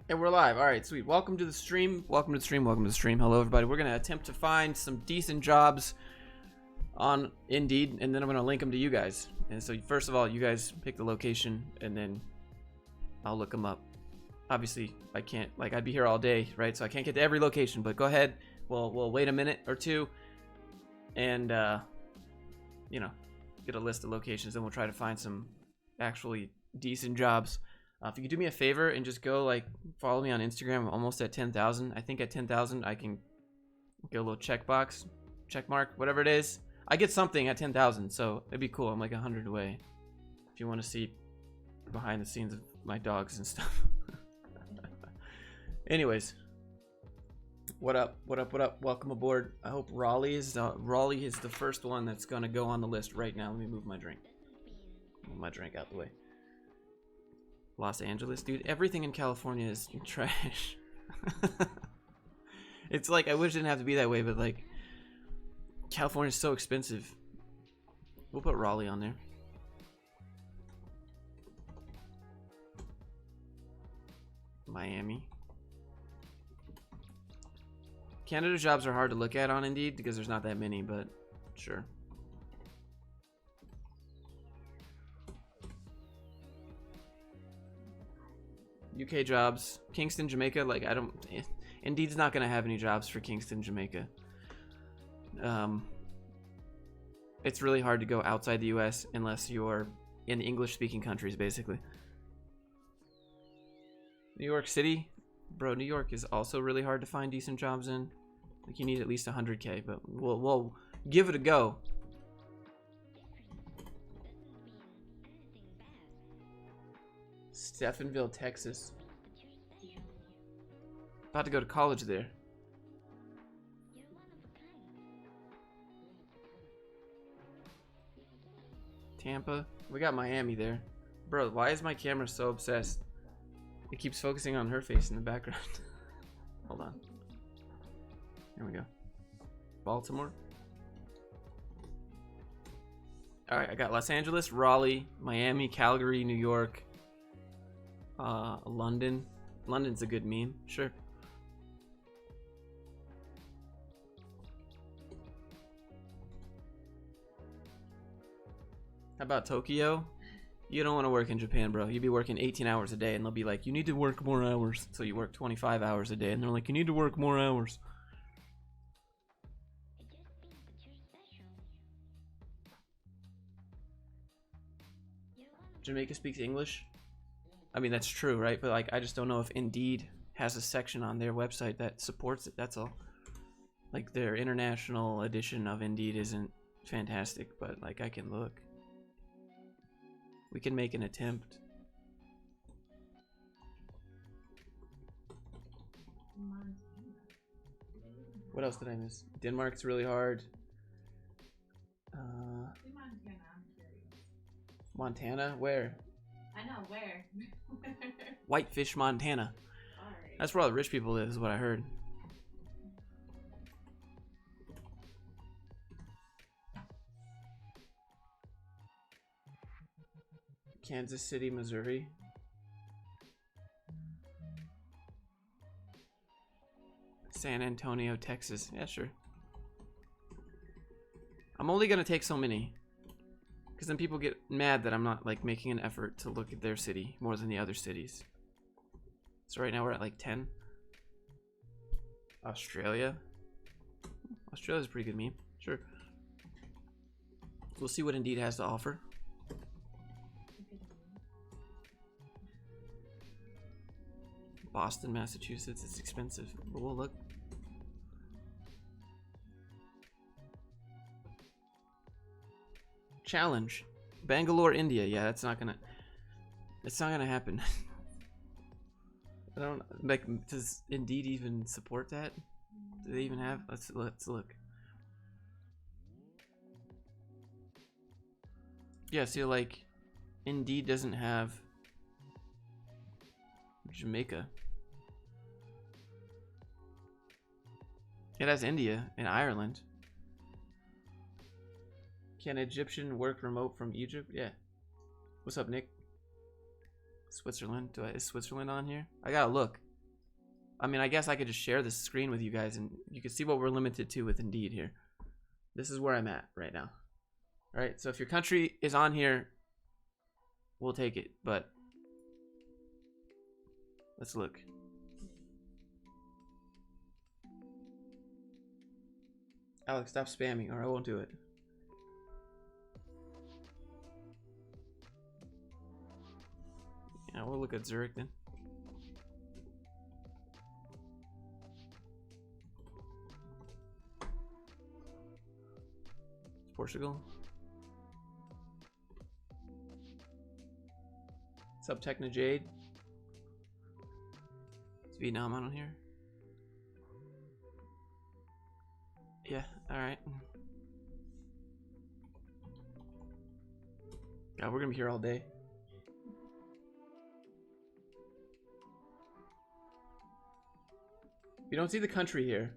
And we're live. All right, sweet. Welcome to the stream. Welcome to the stream. Welcome to the stream. Hello, everybody. We're going to attempt to find some decent jobs on Indeed, and then I'm going to link them to you guys. And so, first of all, you guys pick the location, and then I'll look them up. Obviously, I can't, like, I'd be here all day, right? So I can't get to every location, but go ahead. We'll wait a minute or two, and, you know, get a list of locations, and we'll try to find some actually decent jobs. If you could do me a favor and just go, like, follow me on Instagram. I'm almost at 10,000. I think at 10,000 I can get a little check mark, whatever it is. I get something at 10,000, so it'd be cool. I'm like 100 away. If you want to see behind the scenes of my dogs and stuff. Anyways, what up? What up? What up? Welcome aboard. I hope Raleigh is the first one that's gonna go on the list right now. Let me move my drink. Move my drink out the way. Los Angeles, dude. Everything in California is trash. It's like, I wish it didn't have to be that way, but like, California's so expensive. We'll put Raleigh on there. Miami. Canada jobs are hard to look at on Indeed because there's not that many, but sure. UK jobs, Kingston, Jamaica. Like, I don't. Indeed's not gonna have any jobs for Kingston, Jamaica. It's really hard to go outside the U.S. unless you're in English-speaking countries, basically. New York City, bro. New York is also really hard to find decent jobs in. Like, you need at least 100K, but we'll give it a go. Stephenville, Texas. About to go to college there. Tampa. We got Miami there. Bro, why is my camera so obsessed? It keeps focusing on her face in the background. Hold on. Here we go. Baltimore. Alright, I got Los Angeles, Raleigh, Miami, Calgary, New York. London. London's a good meme, sure. How about Tokyo? You don't want to work in Japan, bro. You'd be working 18 hours a day, and they'll be like, you need to work more hours. So you work 25 hours a day, and they're like, you need to work more hours. Jamaica speaks English? I mean, that's true, right? But like, I just don't know if Indeed has a section on their website that supports it. That's all. Like, their international edition of Indeed isn't fantastic, but like, I can look. We can make an attempt. What else did I miss? Denmark's really hard. Montana? Where? I know, where? Whitefish, Montana. Right. That's where all the rich people live, is what I heard. Kansas City, Missouri. San Antonio, Texas. Yeah, sure. I'm only gonna take so many, because then people get mad that I'm not like making an effort to look at their city more than the other cities. So right now we're at like 10. Australia. Australia's a pretty good meme. Sure. We'll see what Indeed has to offer. Boston, Massachusetts. It's expensive, but we'll look. Challenge. Bangalore, India. Yeah, it's not gonna happen. I don't like. Does Indeed even support that? Do they even have? Let's look. Yeah, see, like, Indeed doesn't have Jamaica. It has India and Ireland. Can Egyptian work remote from Egypt? Yeah. What's up, Nick? Switzerland. Is Switzerland on here? I gotta look. I mean, I guess I could just share this screen with you guys, and you can see what we're limited to with Indeed here. This is where I'm at right now. All right, so if your country is on here, we'll take it, but let's look. Alex, stop spamming or I won't do it. Yeah, we'll look at Zurich then. Portugal. What's up, Techna Jade? Is Vietnam on here? Yeah, alright. God, we're gonna be here all day. You don't see the country here.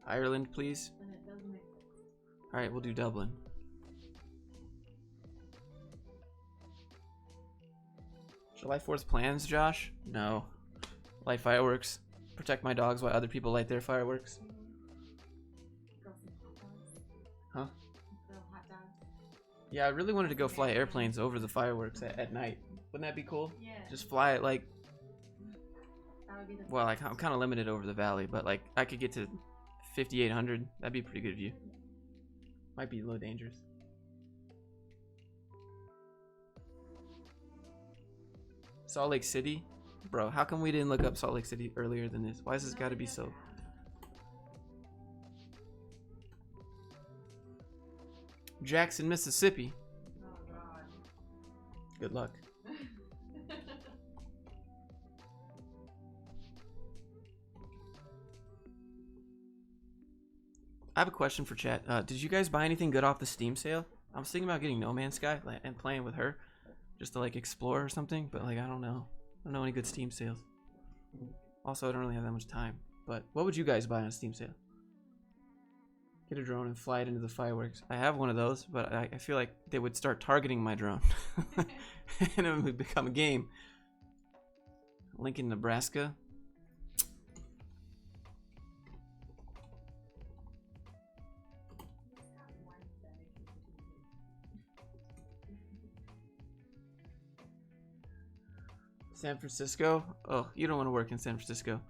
Ireland, please. Alright, we'll do Dublin. July 4th plans, Josh? No. Light fireworks. Protect my dogs while other people light their fireworks. Huh? Yeah, I really wanted to go fly airplanes over the fireworks at night. Wouldn't that be cool? Yeah. Just fly it like... That would be the Well, like, I'm kind of limited over the valley, but like I could get to 5,800. That'd be a pretty good view. Might be a little dangerous. Salt Lake City? Bro, how come we didn't look up Salt Lake City earlier than this? Why has this got to be so... Jackson, Mississippi. Oh god. Good luck. I have a question for chat. Did you guys buy anything good off the Steam sale? I was thinking about getting No Man's Sky and playing with her, just to like explore or something. But like I don't know any good Steam sales. Also, I don't really have that much time. But what would you guys buy on a Steam sale? Get a drone and fly it into the fireworks. I have one of those, but I feel like they would start targeting my drone, and it would become a game. Lincoln, Nebraska. San Francisco? Oh, you don't want to work in San Francisco.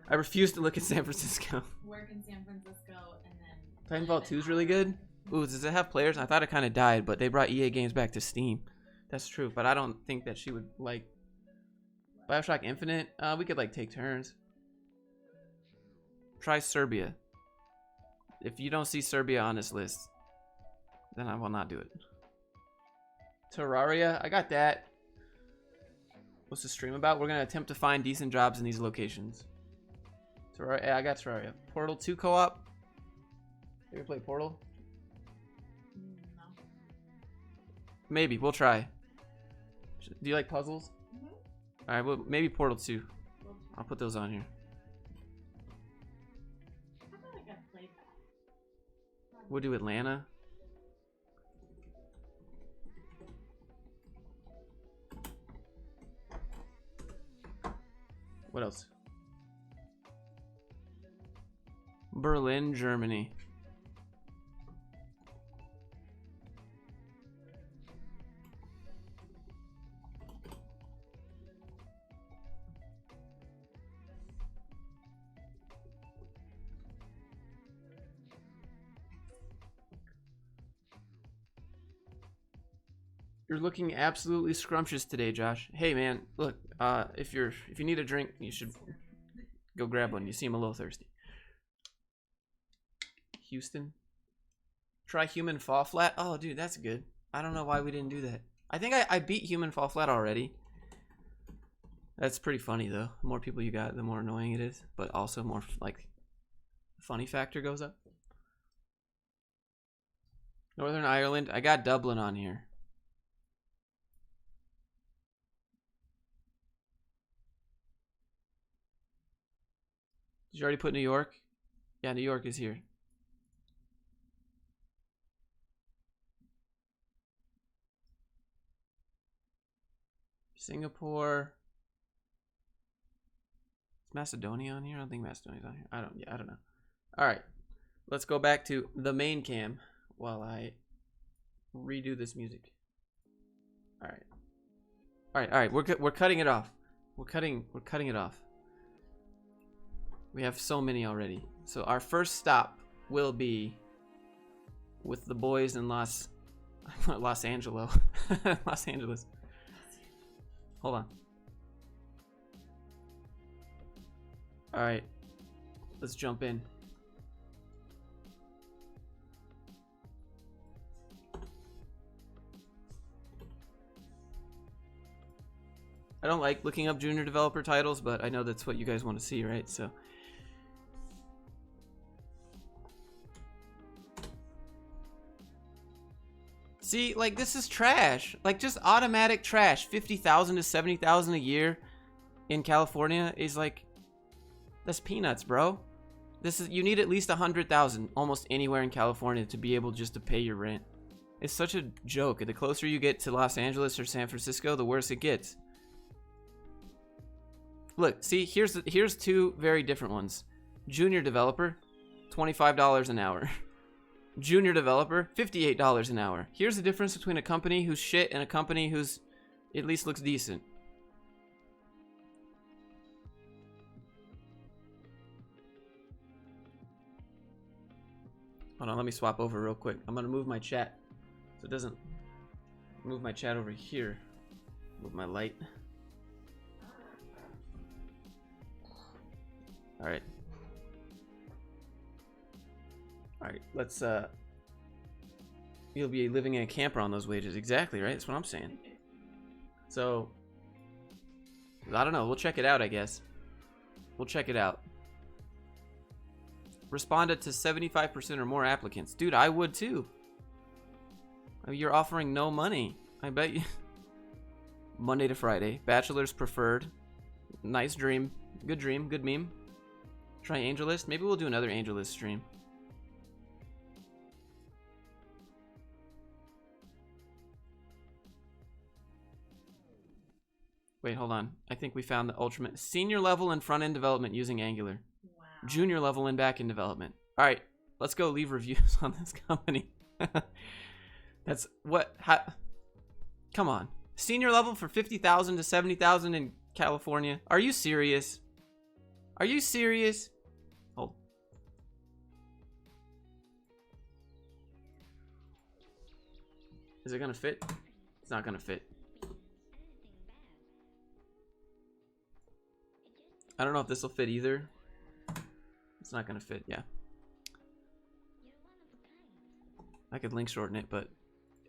I refuse to look at San Francisco. Work in San Francisco and then... Titanfall 2 is really good. Ooh, does it have players? I thought it kind of died, but they brought EA games back to Steam. That's true, but I don't think that she would like... Bioshock Infinite? We could like take turns. Try Serbia. If you don't see Serbia on this list, then I will not do it. Terraria? I got that. What's the stream about? We're gonna attempt to find decent jobs in these locations. Terraria, yeah, I got Terraria. Portal 2 co-op. You ever play Portal? No. Maybe, we'll try. Do you like puzzles? Mm-hmm. Alright, well, maybe Portal 2. I'll put those on here. I feel like I've played that. We'll do Atlanta. What else? Berlin, Germany. You're looking absolutely scrumptious today, Josh. Hey man, look, if you need a drink, you should go grab one. You seem a little thirsty. Houston. Try Human Fall Flat. Oh, dude, that's good. I don't know why we didn't do that. I think I beat Human Fall Flat already. That's pretty funny though. The more people you got, the more annoying it is, but also more like funny factor goes up. Northern Ireland. I got Dublin on here. Did you already put New York? Yeah, New York is here. Singapore. Macedonia on here? I don't think Macedonia's on here. I don't know. All right, let's go back to the main cam while I redo this music. All right. We're cutting it off. We're cutting it off. We have so many already. So our first stop will be with the boys in Los Angeles. Los Angeles. Hold on. All right, let's jump in. I don't like looking up junior developer titles, but I know that's what you guys want to see, right? So see, like, this is trash. Like, just automatic trash. 50,000 to 70,000 a year in California is like, that's peanuts, bro. This is, you need at least 100,000 almost anywhere in California to be able just to pay your rent. It's such a joke. The closer you get to Los Angeles or San Francisco, the worse it gets. Look, see, here's two very different ones. Junior developer, $25 an hour. Junior developer, $58 an hour. Here's the difference between a company who's shit and a company who's at least looks decent. Hold on, let me swap over real quick. I'm gonna move my chat so it doesn't move my chat over here. Move my light. All right. Let's you'll be living in a camper on those wages. Exactly, right? That's what I'm saying. So I don't know, we'll check it out, I guess. We'll check it out. Responded to 75% or more applicants. Dude, I would too. You're offering no money. I bet you. Monday to Friday. Bachelor's preferred. Nice dream. Good meme. Try AngelList. Maybe we'll do another AngelList stream. Wait, hold on. I think we found the ultimate senior level in front-end development using Angular. Wow. Junior level in back-end development. All right, let's go leave reviews on this company. That's what. Come on, senior level for 50,000 to 70,000 in California. Are you serious? Are you serious? Hold. Is it gonna fit? It's not gonna fit. I don't know if this will fit either. It's not gonna fit, yeah. I could link shorten it, but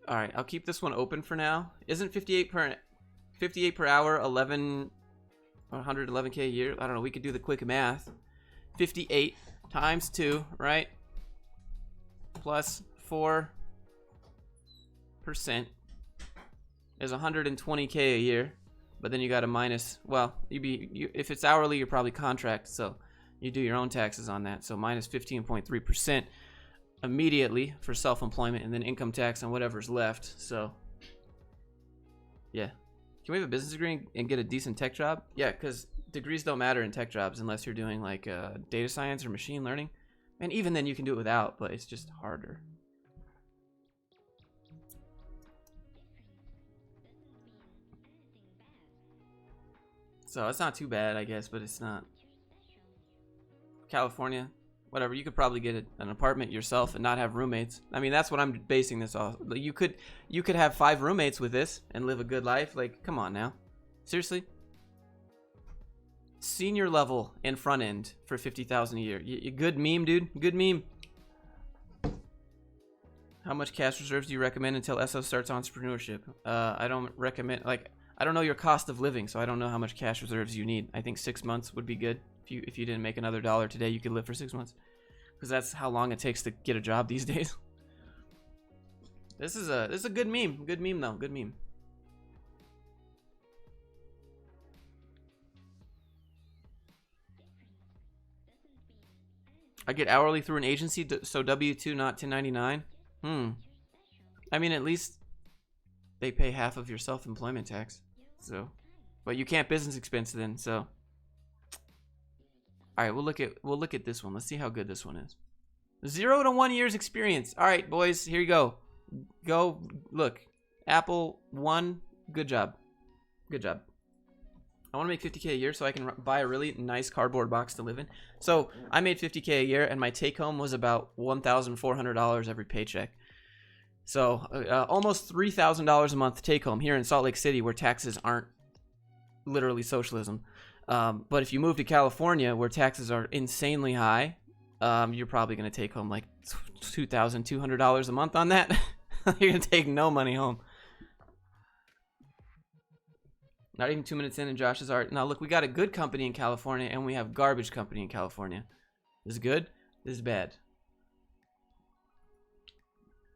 all right, I'll keep this one open for now. Isn't 58 per hour 111K a year? I don't know, we could do the quick math. 58 times 2, right? Plus 4% is 120K a year. But then you got a minus, well, if it's hourly, you're probably contract, so you do your own taxes on that. So minus 15.3% immediately for self-employment, and then income tax on whatever's left. So yeah, can we have a business degree and get a decent tech job? Yeah, because degrees don't matter in tech jobs unless you're doing like data science or machine learning, and even then you can do it without, but it's just harder. So it's not too bad, I guess, but it's not. California, whatever, you could probably get an apartment yourself and not have roommates. I mean, that's what I'm basing this off. You could have 5 roommates with this and live a good life. Like, come on now. Seriously? Senior level and front end for 50,000 a year. Good meme, dude. Good meme. How much cash reserves do you recommend until SO starts entrepreneurship? I don't recommend, like, I don't know your cost of living, so I don't know how much cash reserves you need. I think 6 months would be good. If you didn't make another dollar today, you could live for 6 months, because that's how long it takes to get a job these days. This is a good meme. Good meme though. Good meme. I get hourly through an agency, so W-2, not 1099. I mean, at least they pay half of your self-employment tax. So, but you can't business expense then. So, All right, we'll look at this one. Let's see how good this one is. 0 to 1 year's experience. All right, boys, here you go. Go look. Apple 1. Good job. Good job. I want to make 50K a year so I can buy a really nice cardboard box to live in. So I made 50K a year, and my take home was about $1,400 every paycheck. So almost $3,000 a month take home here in Salt Lake City, where taxes aren't literally socialism. But if you move to California, where taxes are insanely high, you're probably going to take home like $2,200 a month on that. You're going to take no money home. Not even 2 minutes in, and Josh is art. Now look, we got a good company in California, and we have garbage company in California. This is good. This is bad.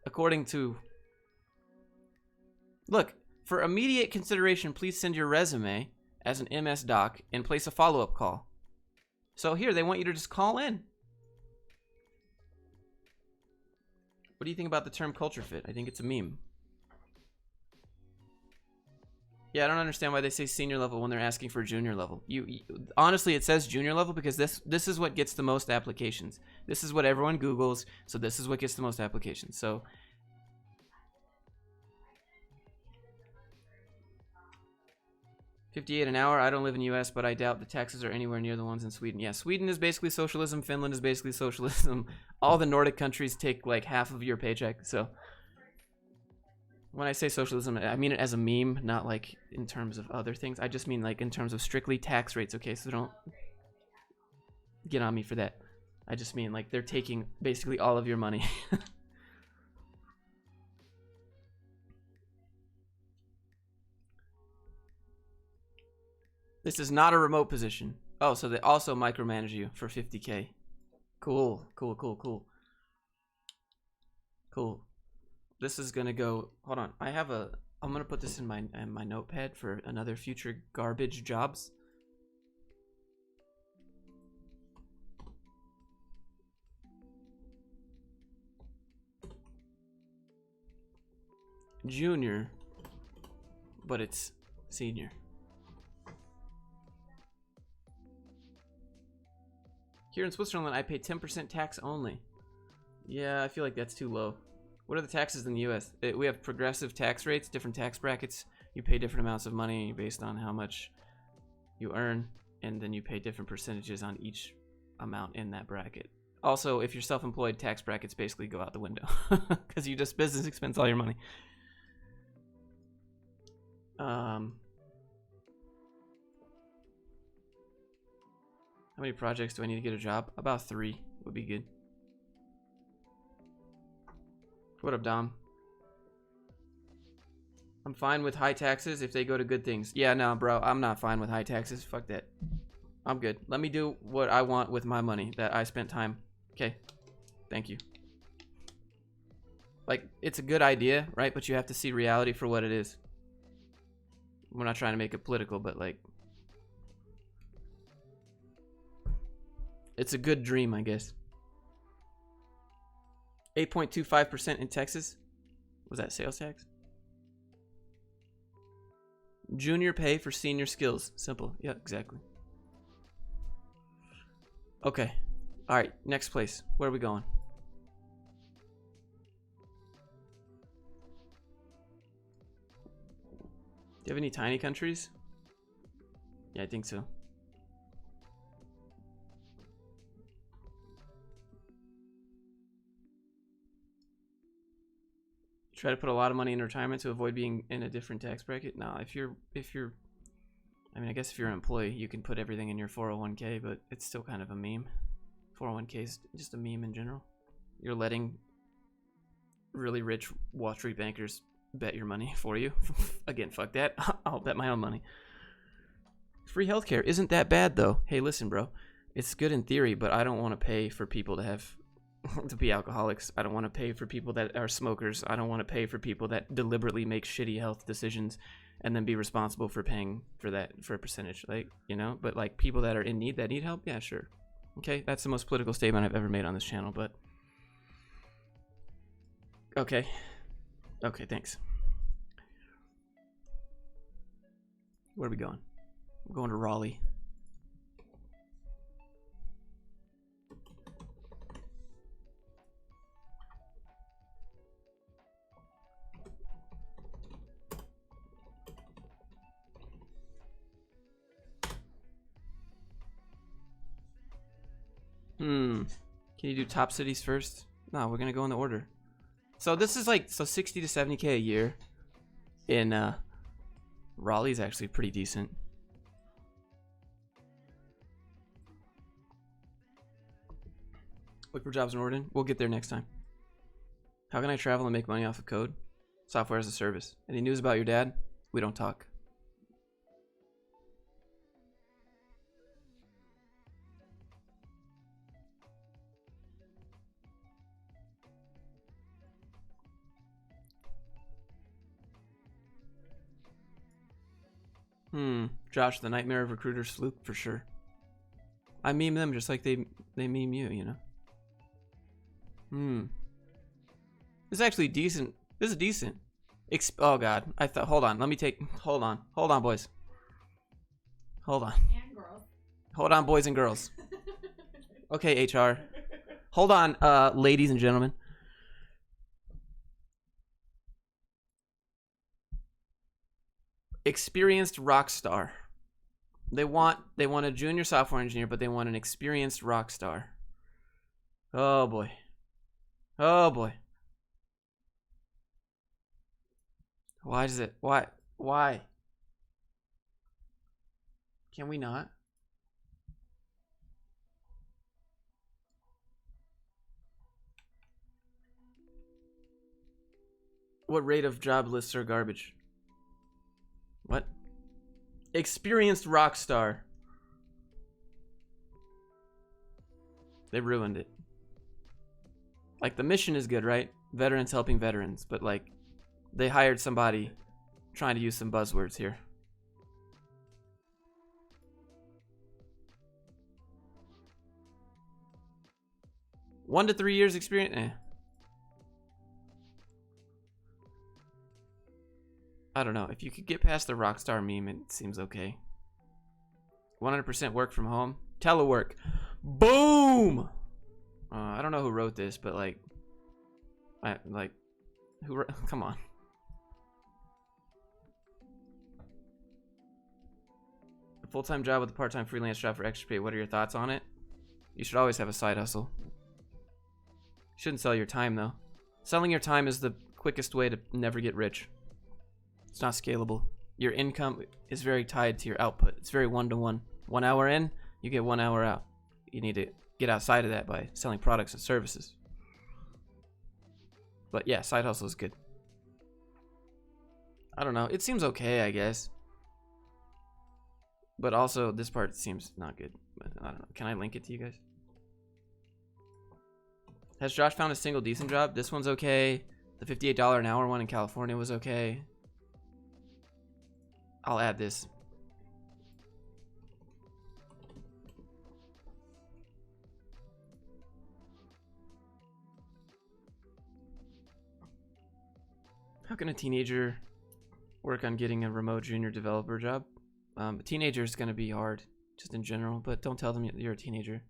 According to... Look, for immediate consideration, please send your resume as an MS doc and place a follow-up call. So here, they want you to just call in. What do you think about the term culture fit? I think it's a meme. Yeah, I don't understand why they say senior level when they're asking for junior level. Honestly, it says junior level because this is what gets the most applications. This is what everyone Googles, so this is what gets the most applications. So $58 an hour. I don't live in the US, but I doubt the taxes are anywhere near the ones in Sweden. Yeah, Sweden is basically socialism. Finland is basically socialism. All the Nordic countries take like half of your paycheck. So when I say socialism, I mean it as a meme, not like in terms of other things. I just mean like in terms of strictly tax rates, okay? So don't get on me for that. I just mean like they're taking basically all of your money. This is not a remote position. Oh, so they also micromanage you for 50K. Cool, cool, cool, cool. Cool. This is gonna go. Hold on. I'm gonna put this in my notepad for another future garbage jobs. Junior, but it's senior. Here in Switzerland, I pay 10% tax only. Yeah, I feel like that's too low. What are the taxes in the US? We have progressive tax rates, different tax brackets. You pay different amounts of money based on how much you earn, and then you pay different percentages on each amount in that bracket. Also, if you're self-employed, tax brackets basically go out the window because you just business expense all your money. How many projects do I need to get a job? About 3 would be good. What up, Dom? I'm fine with high taxes if they go to good things. Yeah, no, bro, I'm not fine with high taxes. Fuck that. I'm good. Let me do what I want with my money that I spent time. Okay. Thank you. Like, it's a good idea, right? But you have to see reality for what it is. We're not trying to make it political, but like, it's a good dream, I guess. 8.25% in Texas. Was that sales tax? Junior pay for senior skills. Simple. Yeah, exactly. Okay. All right. Next place. Where are we going? Do you have any tiny countries? Yeah, I think so. Try to put a lot of money in retirement to avoid being in a different tax bracket. No, if you're I mean, I guess if you're an employee, you can put everything in your 401k, but it's still kind of a meme. 401k is just a meme in general. You're letting really rich Wall Street bankers bet your money for you. Again, fuck that. I'll bet my own money. Free healthcare isn't that bad though. Hey, listen, bro. It's good in theory, but I don't want to pay for people to have to be alcoholics. I don't want to pay for people that are smokers. I don't want to pay for people that deliberately make shitty health decisions and then be responsible for paying for that for a percentage, like, you know. But like people that are in need, that need help, yeah, sure. Okay, that's the most political statement I've ever made on this channel, but okay, thanks. Where are we going? We're going to Raleigh. Can you do top cities first? No, we're gonna go in the order. So this is like 60 to 70K a year in Raleigh's actually pretty decent. Look for jobs in Oregon. We'll get there next time. How can I travel and make money off of code? Software as a service. Any news about your dad? We don't talk. Josh, the nightmare of recruiter sloop for sure. I meme them just like they meme you, you know. This is actually decent. This is decent. Oh god. I thought hold on. Hold on. Hold on, boys. Hold on. And girls. Hold on, boys and girls. Okay, HR. Hold on, ladies and gentlemen. Experienced rock star. They want a junior software engineer, but they want an experienced rock star. Oh boy. Oh boy. Why is it? Why? Why? Can we not? What rate of job lists are garbage? What? Experienced rock star. They ruined it. Like, the mission is good, right? Veterans helping veterans, but like, they hired somebody trying to use some buzzwords here. One to 3 years experience? I don't know. If you could get past the Rockstar meme, it seems okay. 100% work from home. Telework. Boom! I don't know who wrote this, but like... Come on. A full-time job with a part-time freelance job for extra pay. What are your thoughts on it? You should always have a side hustle. You shouldn't sell your time, though. Selling your time is the quickest way to never get rich. It's not scalable. Your income is very tied to your output. It's very one-to-one. 1 hour in, you get 1 hour out. You need to get outside of that by selling products and services. But yeah, side hustle is good. I don't know. It seems okay, I guess. But also, this part seems not good. But I don't know. Can I link it to you guys? Has Josh found a single decent job? This one's okay. The $58 an hour one in California was okay. I'll add this. How can a teenager work on getting a remote junior developer job? A teenager is going to be hard, just in general, but don't tell them you're a teenager.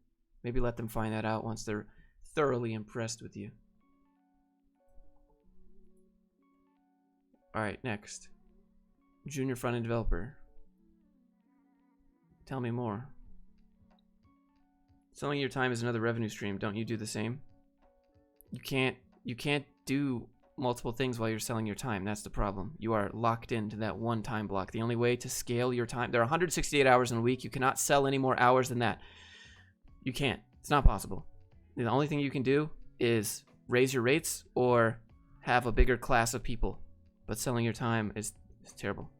Maybe let them find that out once they're thoroughly impressed with you. Alright, next. Junior front-end developer. Tell me more. Selling your time is another revenue stream. Don't you do the same? You can't do multiple things while you're selling your time. That's the problem. You are locked into that one time block. The only way to scale your time, there are 168 hours in a week. You cannot sell any more hours than that. You can't. It's not possible. The only thing you can do is raise your rates or have a bigger class of people. But selling your time is terrible.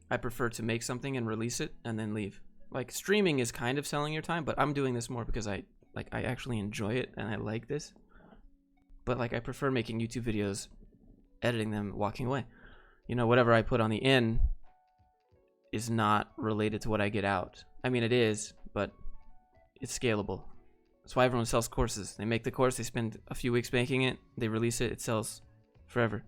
I prefer to make something and release it and then leave. Like, streaming is kind of selling your time, but I'm doing this more because I actually enjoy it and I like this. But like, I prefer making YouTube videos, editing them, walking away. You know, whatever I put on the in is not related to what I get out. I mean, it is, but it's scalable. That's why everyone sells courses. They make the course, they spend a few weeks making it, they release it, it sells forever.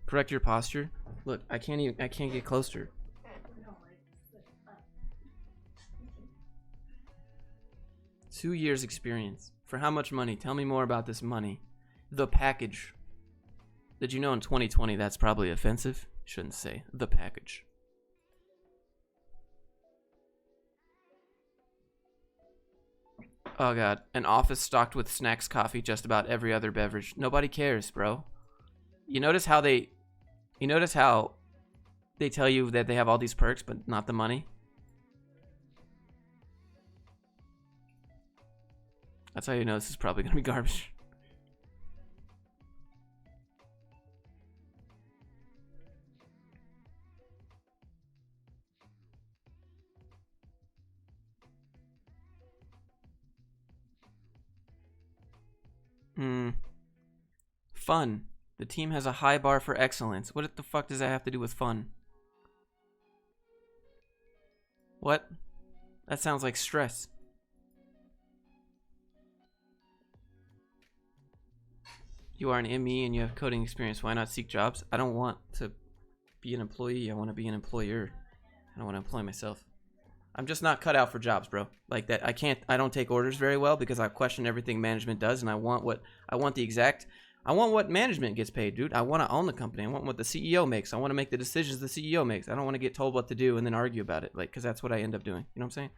Correct your posture. Look, I can't get closer. 2 years experience. For how much money? Tell me more about this money. The package. Did you know in 2020 that's probably offensive? Shouldn't say the package. Oh god, an office stocked with snacks, coffee, just about every other beverage. Nobody cares, bro. You notice how they tell you that they have all these perks but not the money? That's how you know this is probably gonna be garbage. Fun. The team has a high bar for excellence. What the fuck does that have to do with fun? What? That sounds like stress. You are an ME and you have coding experience. Why not seek jobs? I don't want to be an employee. I want to be an employer. I don't want to employ myself. I'm just not cut out for jobs, bro. Like that, I don't take orders very well because I question everything management does, and I want what management gets paid, dude. I want to own the company. I want what the CEO makes. I want to make the decisions the CEO makes. I don't want to get told what to do and then argue about it, like, because that's what I end up doing. You know what I'm saying?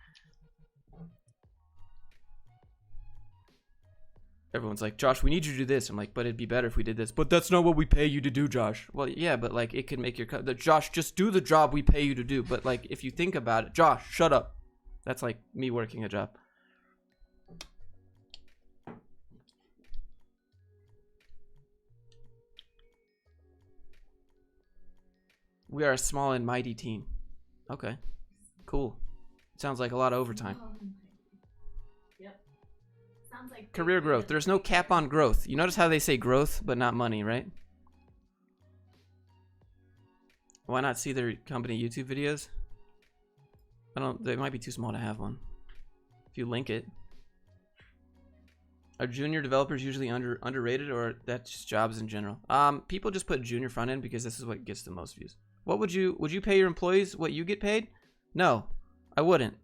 Everyone's like, Josh, we need you to do this. I'm like, but it'd be better if we did this. But that's not what we pay you to do, Josh. Well, yeah, but like it could make your Josh, just do the job we pay you to do. But like if you think about it, Josh, shut up. That's like me working a job. We are a small and mighty team. Okay, cool. Sounds like a lot of overtime. Like career growth. There's no cap on growth. You notice how they say growth but not money, right? Why not see their company YouTube videos? They might be too small to have one. If you link it. Are junior developers usually underrated, or that's just jobs in general? People just put junior front end because this is what gets the most views. What would you pay your employees what you get paid? No, I wouldn't.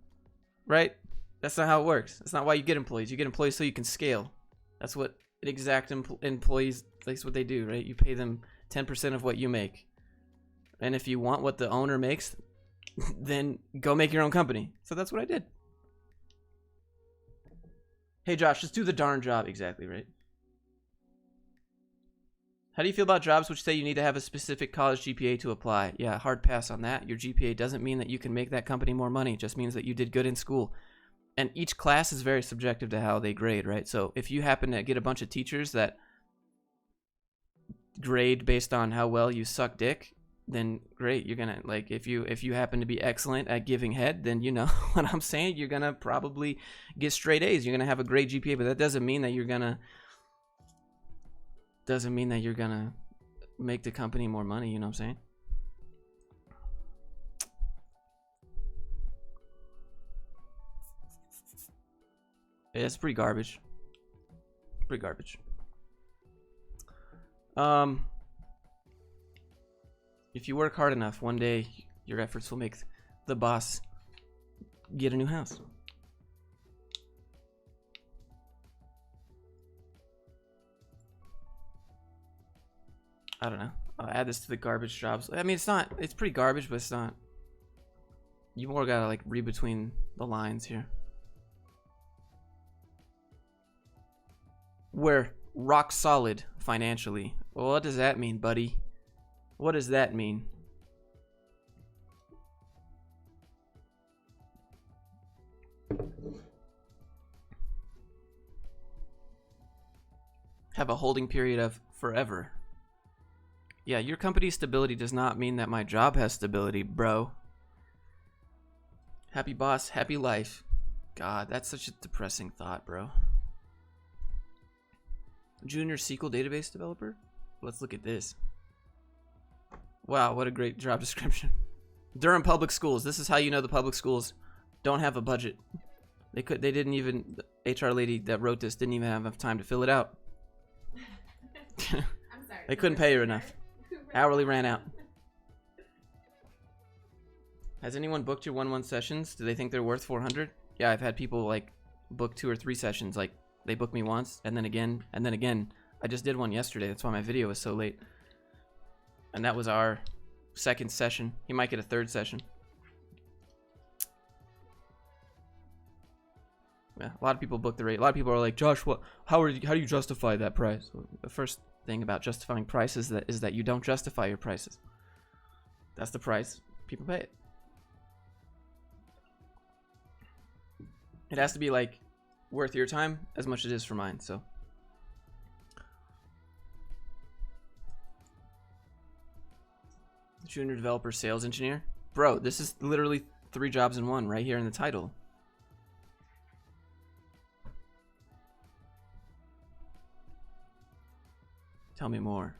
Right? That's not how it works. That's not why you get employees. You get employees so you can scale. That's what exact employees, that's what they do, right? You pay them 10% of what you make. And if you want what the owner makes, then go make your own company. So that's what I did. Hey Josh, just do the darn job. Exactly, right? How do you feel about jobs which say you need to have a specific college GPA to apply? Yeah, hard pass on that. Your GPA doesn't mean that you can make that company more money. It just means that you did good in school. And each class is very subjective to how they grade, right? So if you happen to get a bunch of teachers that grade based on how well you suck dick, then great. You're gonna, like, if you happen to be excellent at giving head, then you know what I'm saying. You're gonna probably get straight A's. You're gonna have a great GPA, but that doesn't mean that you're gonna make the company more money. You know what I'm saying? Yeah, it's pretty garbage. Pretty garbage. If you work hard enough, one day your efforts will make the boss get a new house. I don't know. I'll add this to the garbage jobs. I mean, it's pretty garbage, but it's not. You more gotta like read between the lines here. We're rock solid financially. Well, what does that mean, buddy? What does that mean? Have a holding period of forever. Yeah, your company's stability does not mean that my job has stability, bro. Happy boss, happy life. God, that's such a depressing thought, bro. Junior SQL database developer? Let's look at this. Wow, what a great job description. Durham Public Schools. This is how you know the public schools don't have a budget. They didn't even, the HR lady that wrote this didn't even have enough time to fill it out. I'm sorry. They couldn't pay her enough. Hourly ran out. Has anyone booked your 1-1 sessions? Do they think they're worth 400? Yeah, I've had people like book 2 or 3 sessions. Like they booked me once and then again and then again. I just did one yesterday. That's why my video was so late. And that was our 2nd session. He might get a 3rd session. Yeah, a lot of people book the rate. A lot of people are like, Josh, how do you justify that price? Well, the first thing about justifying prices is that you don't justify your prices. That's the price. People pay it. It has to be like worth your time as much as it is for mine. So junior developer sales engineer. Bro, this is literally 3 jobs in one right here in the title. Tell me more.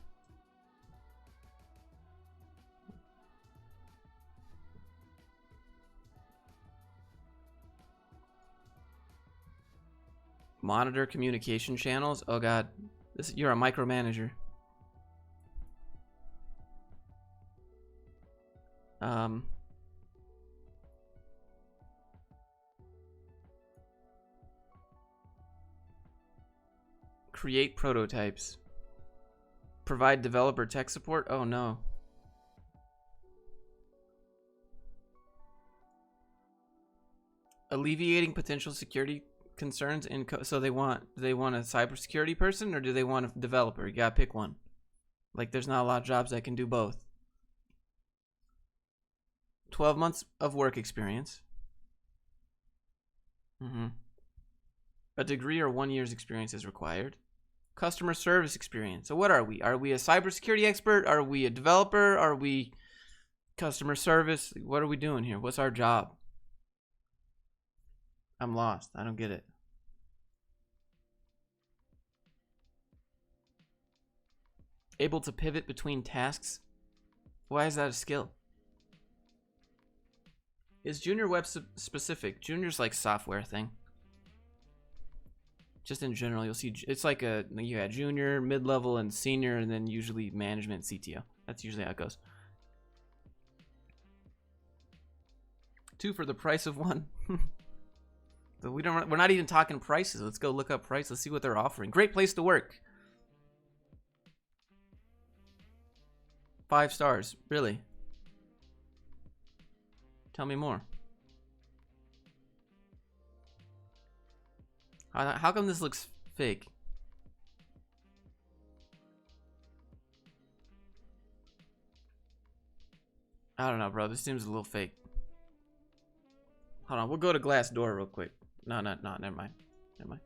Monitor communication channels. Oh god, you're a micromanager. Create prototypes. Provide developer tech support. Oh no. Alleviating potential security concerns in so do they want a cybersecurity person or do they want a developer? You gotta pick one. Like there's not a lot of jobs that can do both. 12 months of work experience. A degree or 1 year's experience is required. Customer service experience. So what are we? Are we a cybersecurity expert? Are we a developer? Are we customer service? What are we doing here? What's our job? I'm lost. I don't get it. Able to pivot between tasks. Why is that a skill? Is junior web specific? Junior's like software thing. Just in general, you'll see it's like you got junior, mid-level, and senior, and then usually management, CTO. That's usually how it goes. 2 for the price of 1. So we're not even talking prices. Let's go look up price. Let's see what they're offering. Great place to work. 5 stars. Really? Tell me more. How come this looks fake? I don't know, bro. This seems a little fake. Hold on. We'll go to Glassdoor real quick. No. Never mind. Never mind.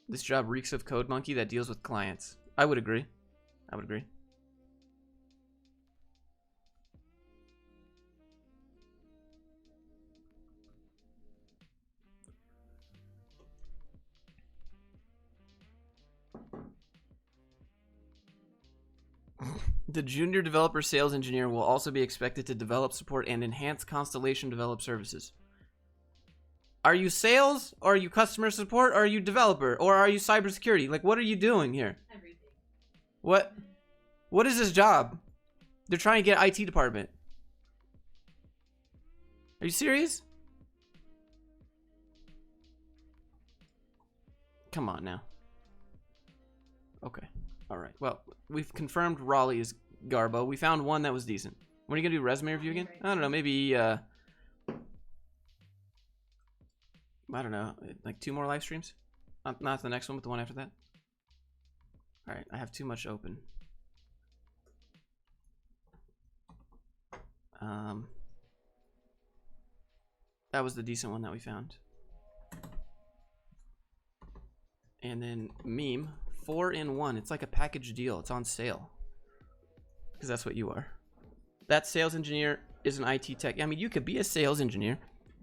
This job reeks of code monkey that deals with clients. I would agree. I would agree. The junior developer sales engineer will also be expected to develop, support, and enhance Constellation develop services. Are you sales, or are you customer support, or are you developer, or are you cybersecurity? Like, what are you doing here? Everything. What is this job? They're trying to get IT department. Are you serious? Come on now. Okay. All right. Well, we've confirmed Raleigh is Garbo. We found one that was decent. When are you gonna do resume review again? I don't know. Maybe I don't know. Like 2 more live streams. Not the next one, but the one after that. All right. I have too much open. That was the decent one that we found. And then meme 4-in-1. It's like a package deal. It's on sale. Because that's what you are. That sales engineer is an IT tech. I mean, you could be a sales engineer,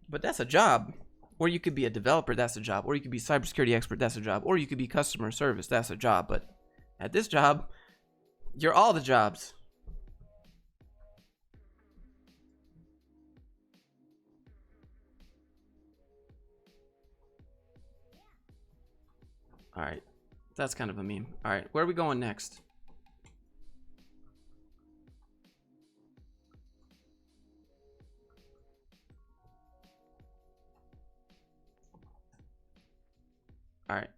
but that's a job. Or you could be a developer. That's a job. Or you could be cybersecurity expert. That's a job. Or you could be customer service. That's a job. But at this job, you're all the jobs. All right. That's kind of a meme. All right. Where are we going next? All right.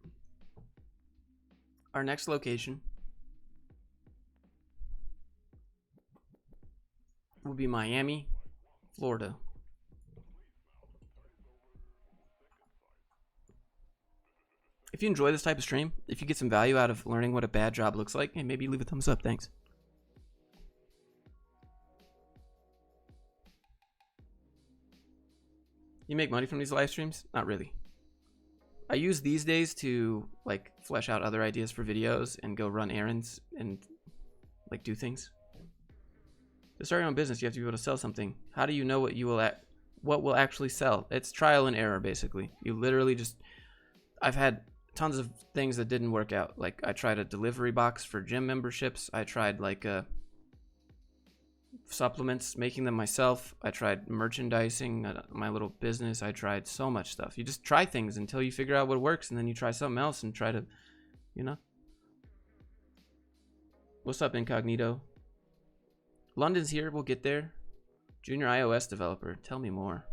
Our next location will be Miami, Florida. If you enjoy this type of stream, if you get some value out of learning what a bad job looks like, hey, maybe leave a thumbs up. Thanks. You make money from these live streams? Not really. I use these days to like flesh out other ideas for videos and go run errands and like do things. To start your own business, you have to be able to sell something. How do you know what what will actually sell? It's trial and error, basically. You literally just... I've had tons of things that didn't work out. Like I tried a delivery box for gym memberships. I tried like supplements, making them myself. I tried merchandising my little business. I tried so much stuff. You just try things until you figure out what works, and then you try something else and try to, you know. What's up, Incognito? London's here. We'll get there. Junior iOS developer. Tell me more.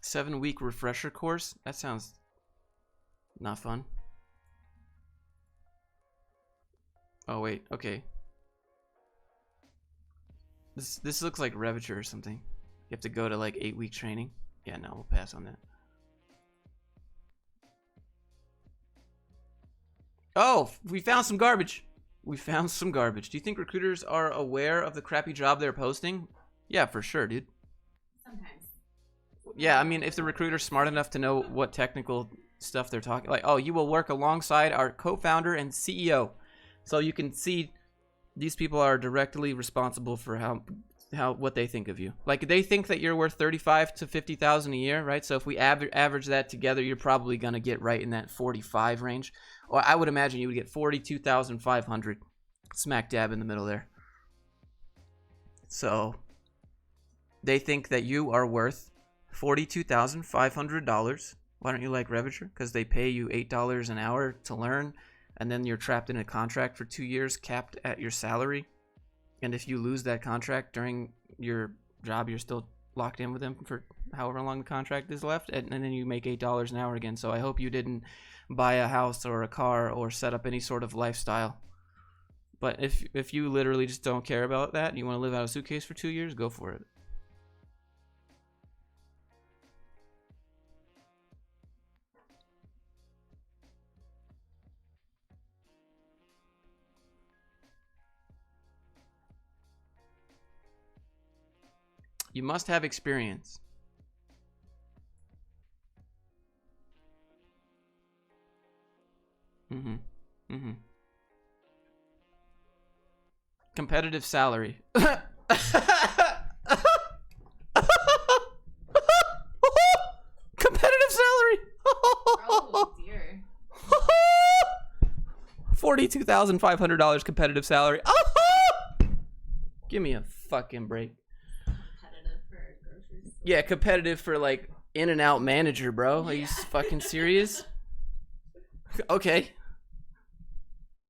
Seven-week refresher course? That sounds not fun. Oh, wait. Okay. This looks like Reviture or something. You have to go to like 8-week training. Yeah, no, we'll pass on that. Oh, we found some garbage. We found some garbage. Do you think recruiters are aware of the crappy job they're posting? Yeah, for sure, dude. Sometimes. Yeah, I mean, if the recruiter's smart enough to know what technical stuff they're talking, like, oh, you will work alongside our co-founder and CEO. So you can see these people are directly responsible for what they think of you. Like, they think that you're worth 35 to 50,000 a year, right? So if we average that together, you're probably gonna get right in that 45 range. Or I would imagine you would get 42,500, smack dab in the middle there. So they think that you are worth $42,500. Why don't you like Reviture? Because they pay you $8 an hour to learn, and then you're trapped in a contract for 2 years, capped at your salary. And if you lose that contract during your job, you're still locked in with them for however long the contract is left, and then you make $8 an hour again. So I hope you didn't buy a house or a car or set up any sort of lifestyle. But if you literally just don't care about that and you want to live out of a suitcase for 2 years, go for it. You must have experience. Competitive salary. Competitive salary. Oh dear. $42,500 competitive salary. Give me a fucking break. Competitive for groceries. Yeah, competitive for like In-N-Out manager, bro. Are you fucking serious? Okay.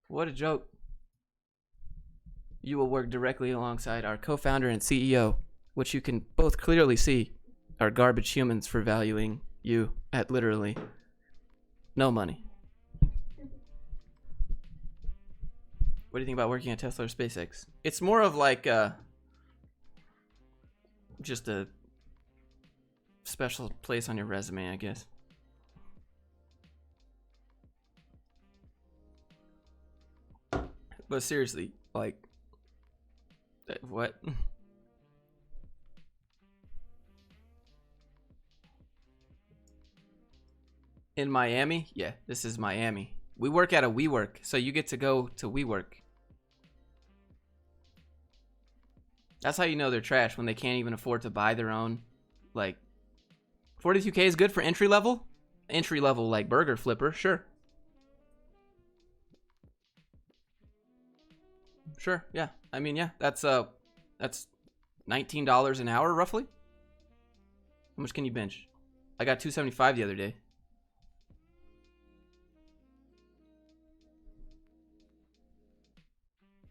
What a joke. You will work directly alongside our co-founder and CEO, which you can both clearly see are garbage humans for valuing you at literally no money. What do you think about working at Tesla or SpaceX? It's more of like just a special place on your resume, I guess. But seriously, like, what? In Miami? Yeah, this is Miami. We work at a WeWork, so you get to go to WeWork. That's how you know they're trash, when they can't even afford to buy their own. Like, 42K is good for entry level? Entry level, like, burger flipper, sure. Sure, yeah. I mean, yeah, that's $19 an hour, roughly. How much can you bench? I got 275 the other day.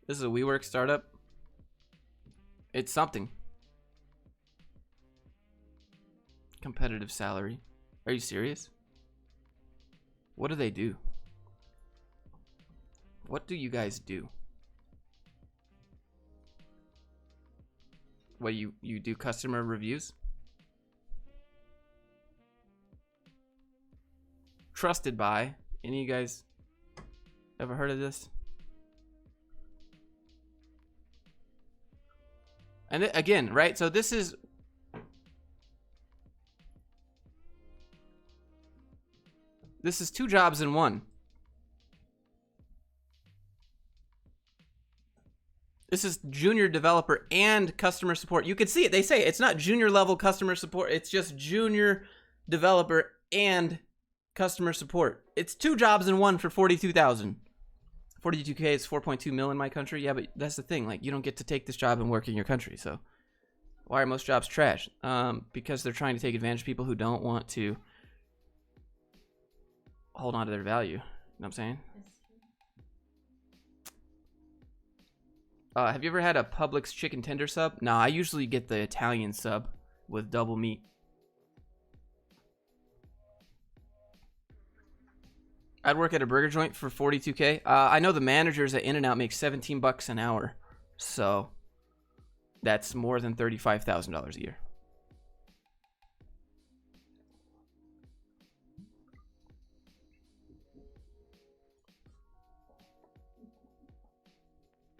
This is a WeWork startup. It's something. Competitive salary. Are you serious? What do they do? What do you guys do? What, you do customer reviews? Trusted by. Any of you guys ever heard of this? And again, right? So this is two jobs in one. This is junior developer and customer support. You can see it. They say it's not junior level customer support. It's just junior developer and customer support. It's two jobs in one for 42,000. 42K is 4.2 mil in my country. Yeah, but that's the thing. Like, you don't get to take this job and work in your country. So why are most jobs trash? Because they're trying to take advantage of people who don't want to hold on to their value. You know what I'm saying? Have you ever had a Publix chicken tender sub? No, I usually get the Italian sub with double meat. I'd work at a burger joint for 42K. I know the managers at In-N-Out make 17 bucks an hour. So that's more than $35,000 a year.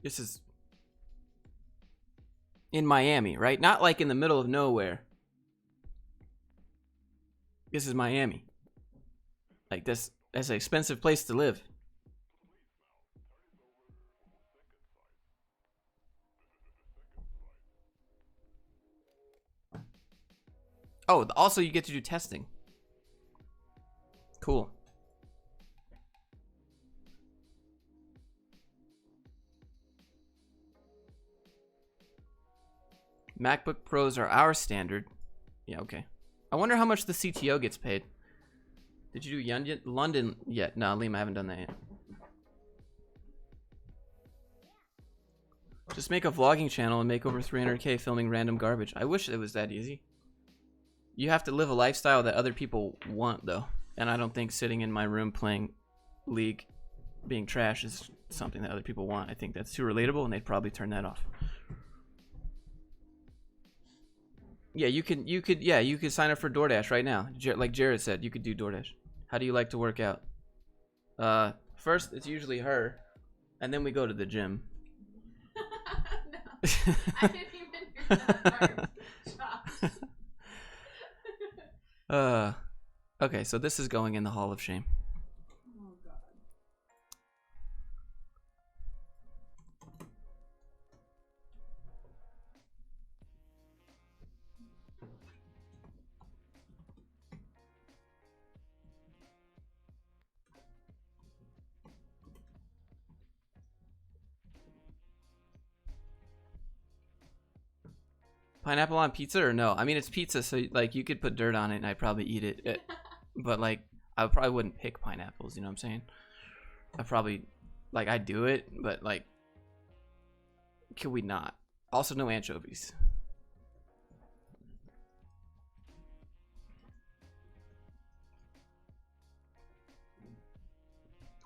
This is in Miami, right? Not like in the middle of nowhere. This is Miami. Like, that's an expensive place to live. Oh, also you get to do testing. Cool. MacBook Pros are our standard. Yeah, okay. I wonder how much the CTO gets paid. Did you do London yet? No, Liam, I haven't done that yet. Just make a vlogging channel and make over 300K filming random garbage. I wish it was that easy. You have to live a lifestyle that other people want, though. And I don't think sitting in my room playing League, being trash, is something that other people want. I think that's too relatable, and they'd probably turn that off. Yeah, you could sign up for DoorDash right now. Like Jared said, you could do DoorDash. How do you like to work out? First, it's usually her, and then we go to the gym. No, I didn't even hear that part. Okay, so this is going in the Hall of Shame. Oh, God. Pineapple on pizza or no? I mean, it's pizza, so like you could put dirt on it and I'd probably eat it. But like, I probably wouldn't pick pineapples, you know what I'm saying? I probably, like, I'd do it, but like, could we not? Also, no anchovies.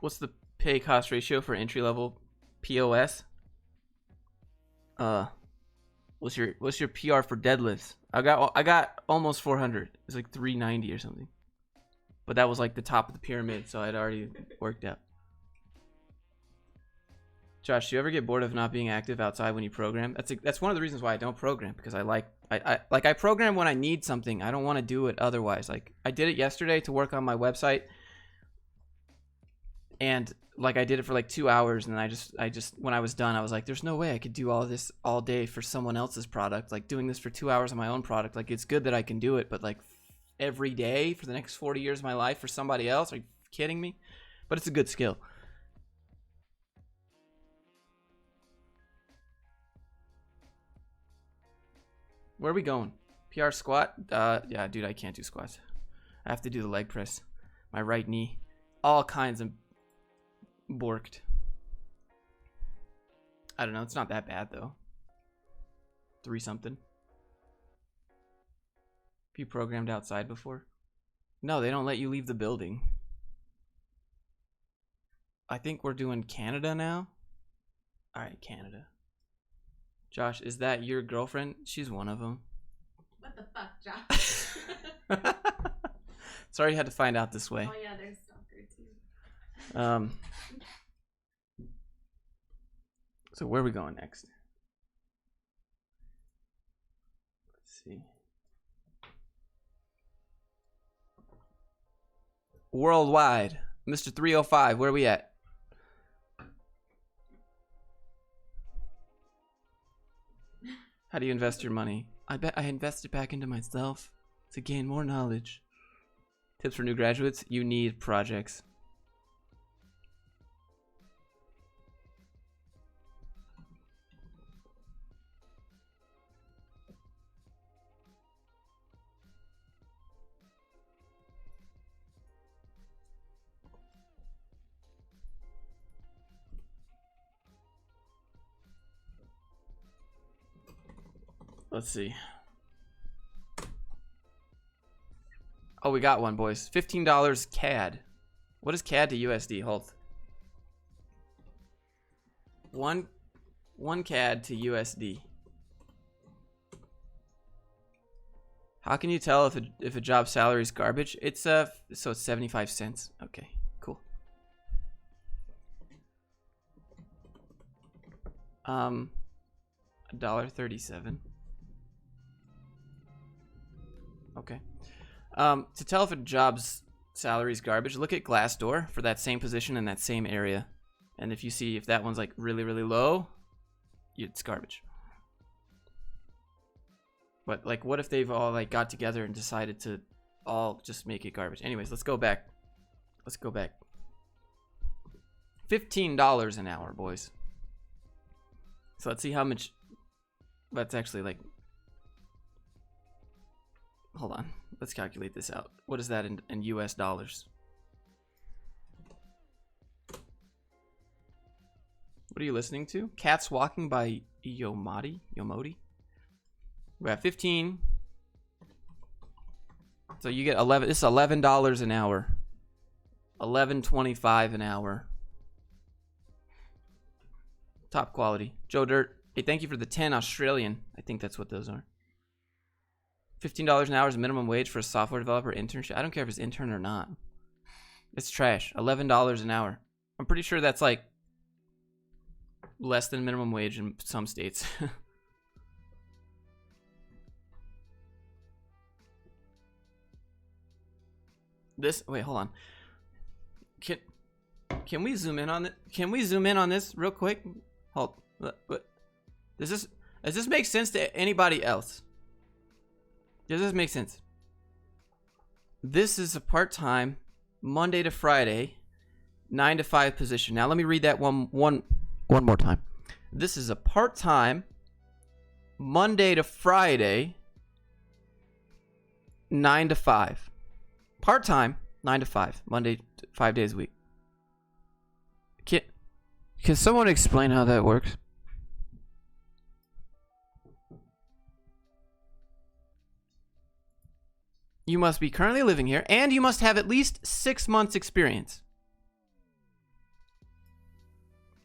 What's the pay cost ratio for entry level POS? What's your PR for deadlifts? I got almost 400. It's like 390 or something. But that was like the top of the pyramid, so I'd already worked out. Josh, do you ever get bored of not being active outside when you program? That's one of the reasons why I don't program, because I program when I need something. I don't want to do it otherwise. Like, I did it yesterday to work on my website, and like I did it for like 2 hours, and I just when I was done, I was like, there's no way I could do all this all day for someone else's product. Like, doing this for 2 hours on my own product, like, it's good that I can do it, but like every day for the next 40 years of my life for somebody else, are you kidding me? But it's a good skill. Where are we going? PR squat? Yeah, dude, I can't do squats. I have to do the leg press. My right knee. All kinds of borked. I don't know. It's not that bad, though. 3 something. Have you programmed outside before? No, they don't let you leave the building. I think we're doing Canada now. All right, Canada. Josh, is that your girlfriend? She's one of them. What the fuck, Josh? Sorry you had to find out this way. Oh yeah, there's stalker too. So where are we going next? Let's see. Worldwide. Mr. 305, where are we at? How do you invest your money? I bet I invest it back into myself to gain more knowledge. Tips for new graduates: you need projects. Let's see. Oh, we got one, boys. $15 CAD. What is CAD to USD? Hold. One CAD to USD. How can you tell if a job salary is garbage? It's so it's 75 cents. Okay, cool. $1.37. Okay. To tell if a job's salary is garbage, look at Glassdoor for that same position in that same area. And if you see if that one's like really, really low, it's garbage. But like, what if they've all like got together and decided to all just make it garbage? Anyways, let's go back. Let's go back. $15 an hour, boys. So let's see how much that's actually like. Hold on. Let's calculate this out. What is that in US dollars? What are you listening to? Cats Walking by Yomodi? We have 15. So you get 11. This is $11 an hour. $11.25 an hour. Top quality. Joe Dirt. Hey, thank you for the 10 Australian. I think that's what those are. $15 an hour is minimum wage for a software developer internship. I don't care if it's intern or not. It's trash. $11 an hour. I'm pretty sure that's like less than minimum wage in some states. Wait, hold on. Can we zoom in on it? Can we zoom in on this real quick? Hold. What? Does this make sense to anybody else? Does this make sense? This is a part-time, Monday to Friday, 9 to 5 position. Now let me read that one more time. This is a part-time, Monday to Friday, 9 to 5. Part-time, 9 to 5. Monday, 5 days a week. Can someone explain how that works? You must be currently living here, and you must have at least 6 months experience.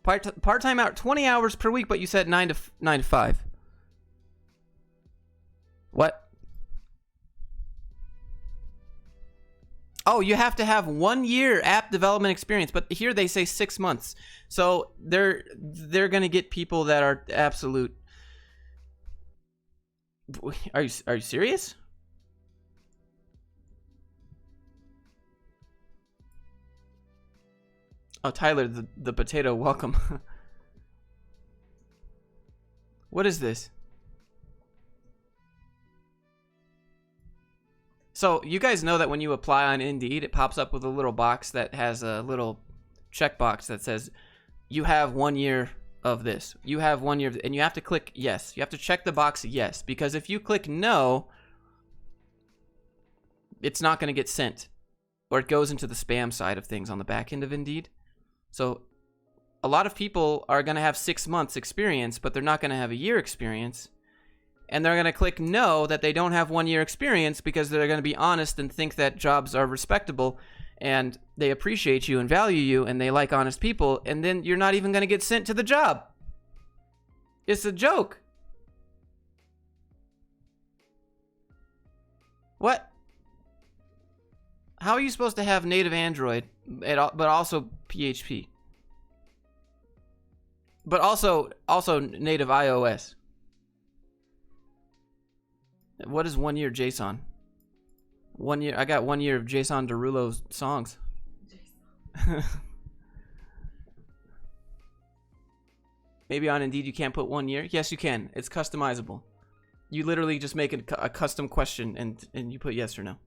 Part-time out, 20 hours per week, but you said 9 to 5. What? Oh, you have to have 1 year app development experience, but here they say 6 months. So they're gonna get people that are absolute. Are you serious? Oh, Tyler, the potato, welcome. What is this? So, you guys know that when you apply on Indeed, it pops up with a little box that has a little checkbox that says, you have 1 year of this. You have 1 year, and you have to click yes. You have to check the box yes, because if you click no, it's not going to get sent, or it goes into the spam side of things on the back end of Indeed. So a lot of people are going to have 6 months experience, but they're not going to have a year experience. And they're going to click no that they don't have 1 year experience because they're going to be honest and think that jobs are respectable and they appreciate you and value you and they like honest people. And then you're not even going to get sent to the job. It's a joke. What? How are you supposed to have native Android, but also PHP? But also native iOS? What is 1 year JSON? 1 year. I got 1 year of Jason Derulo's songs. Maybe on Indeed you can't put 1 year. Yes, you can. It's customizable. You literally just make a custom question and you put yes or no.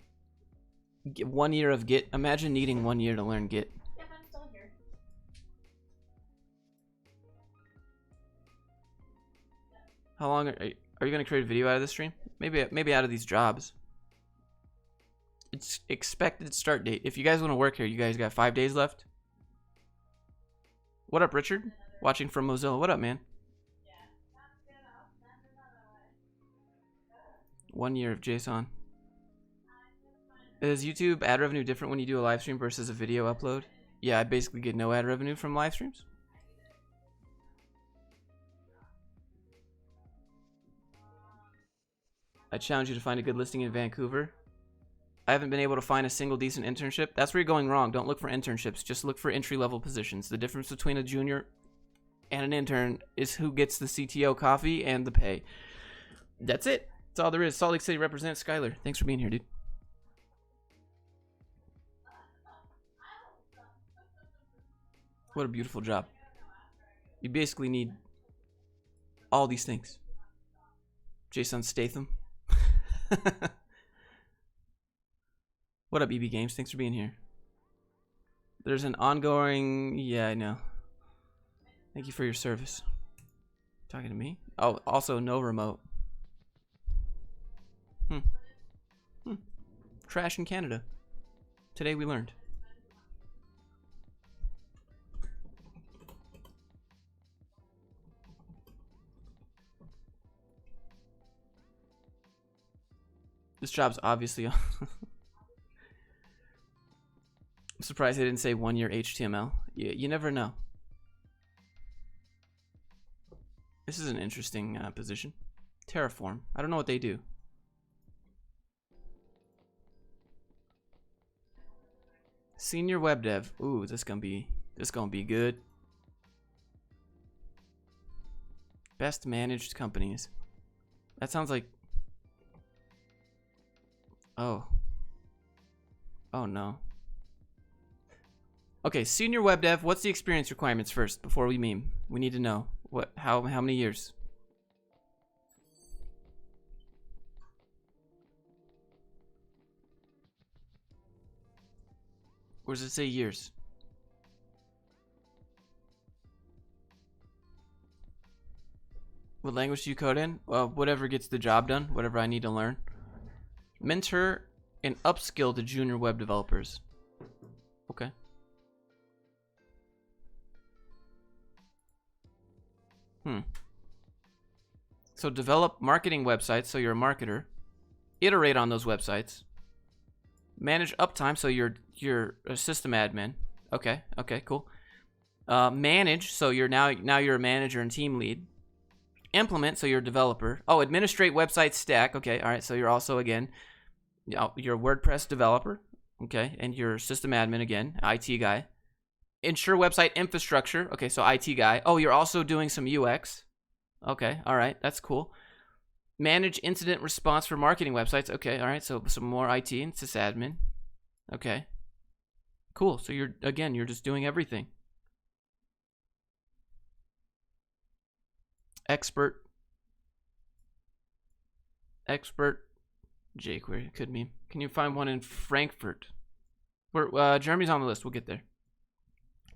1 year of Git. Imagine needing 1 year to learn Git. Yep, I'm still here. How long are you going to create a video out of this stream? Maybe out of these jobs. It's expected start date. If you guys want to work here, you guys got 5 days left. What up, Richard? Watching from Mozilla. What up, man? 1 year of JSON. Is YouTube ad revenue different when you do a live stream versus a video upload? Yeah, I basically get no ad revenue from live streams. I challenge you to find a good listing in Vancouver. I haven't been able to find a single decent internship. That's where you're going wrong. Don't look for internships. Just look for entry-level positions. The difference between a junior and an intern is who gets the CTO coffee and the pay. That's it. That's all there is. Salt Lake City represents Skylar. Thanks for being here, dude. What a beautiful job. You basically need all these things. Jason Statham. What up, EB Games? Thanks for being here. There's an ongoing... Yeah, I know. Thank you for your service. Talking to me? Oh, also no remote. Trash in Canada. Today we learned. This job's obviously... I'm surprised they didn't say 1 year HTML. You never know. This is an interesting position. Terraform. I don't know what they do. Senior web dev. Ooh, this gonna be good. Best managed companies. That sounds like... Oh no. Okay, senior web dev. What's the experience requirements first before we meme? We need to know how many years. Or does it say years? What language do you code in? Well, whatever gets the job done, whatever I need to learn. Mentor and upskill to junior web developers. Okay. So develop marketing websites, so you're a marketer. Iterate on those websites. Manage uptime, so you're a system admin. Okay, cool. Manage, so you're now you're a manager and team lead. Implement, so you're a developer. Oh, administrate website stack. Okay, all right. So you're also again, you're a WordPress developer. Okay, and you're system admin again, IT guy. Ensure website infrastructure. Okay, so IT guy. Oh, you're also doing some UX. Okay, all right, that's cool. Manage incident response for marketing websites. Okay, all right, so some more IT and sysadmin. Okay, cool. So you're just doing everything. Expert jQuery could mean. Can you find one in Frankfurt? Jeremy's on the list. We'll get there.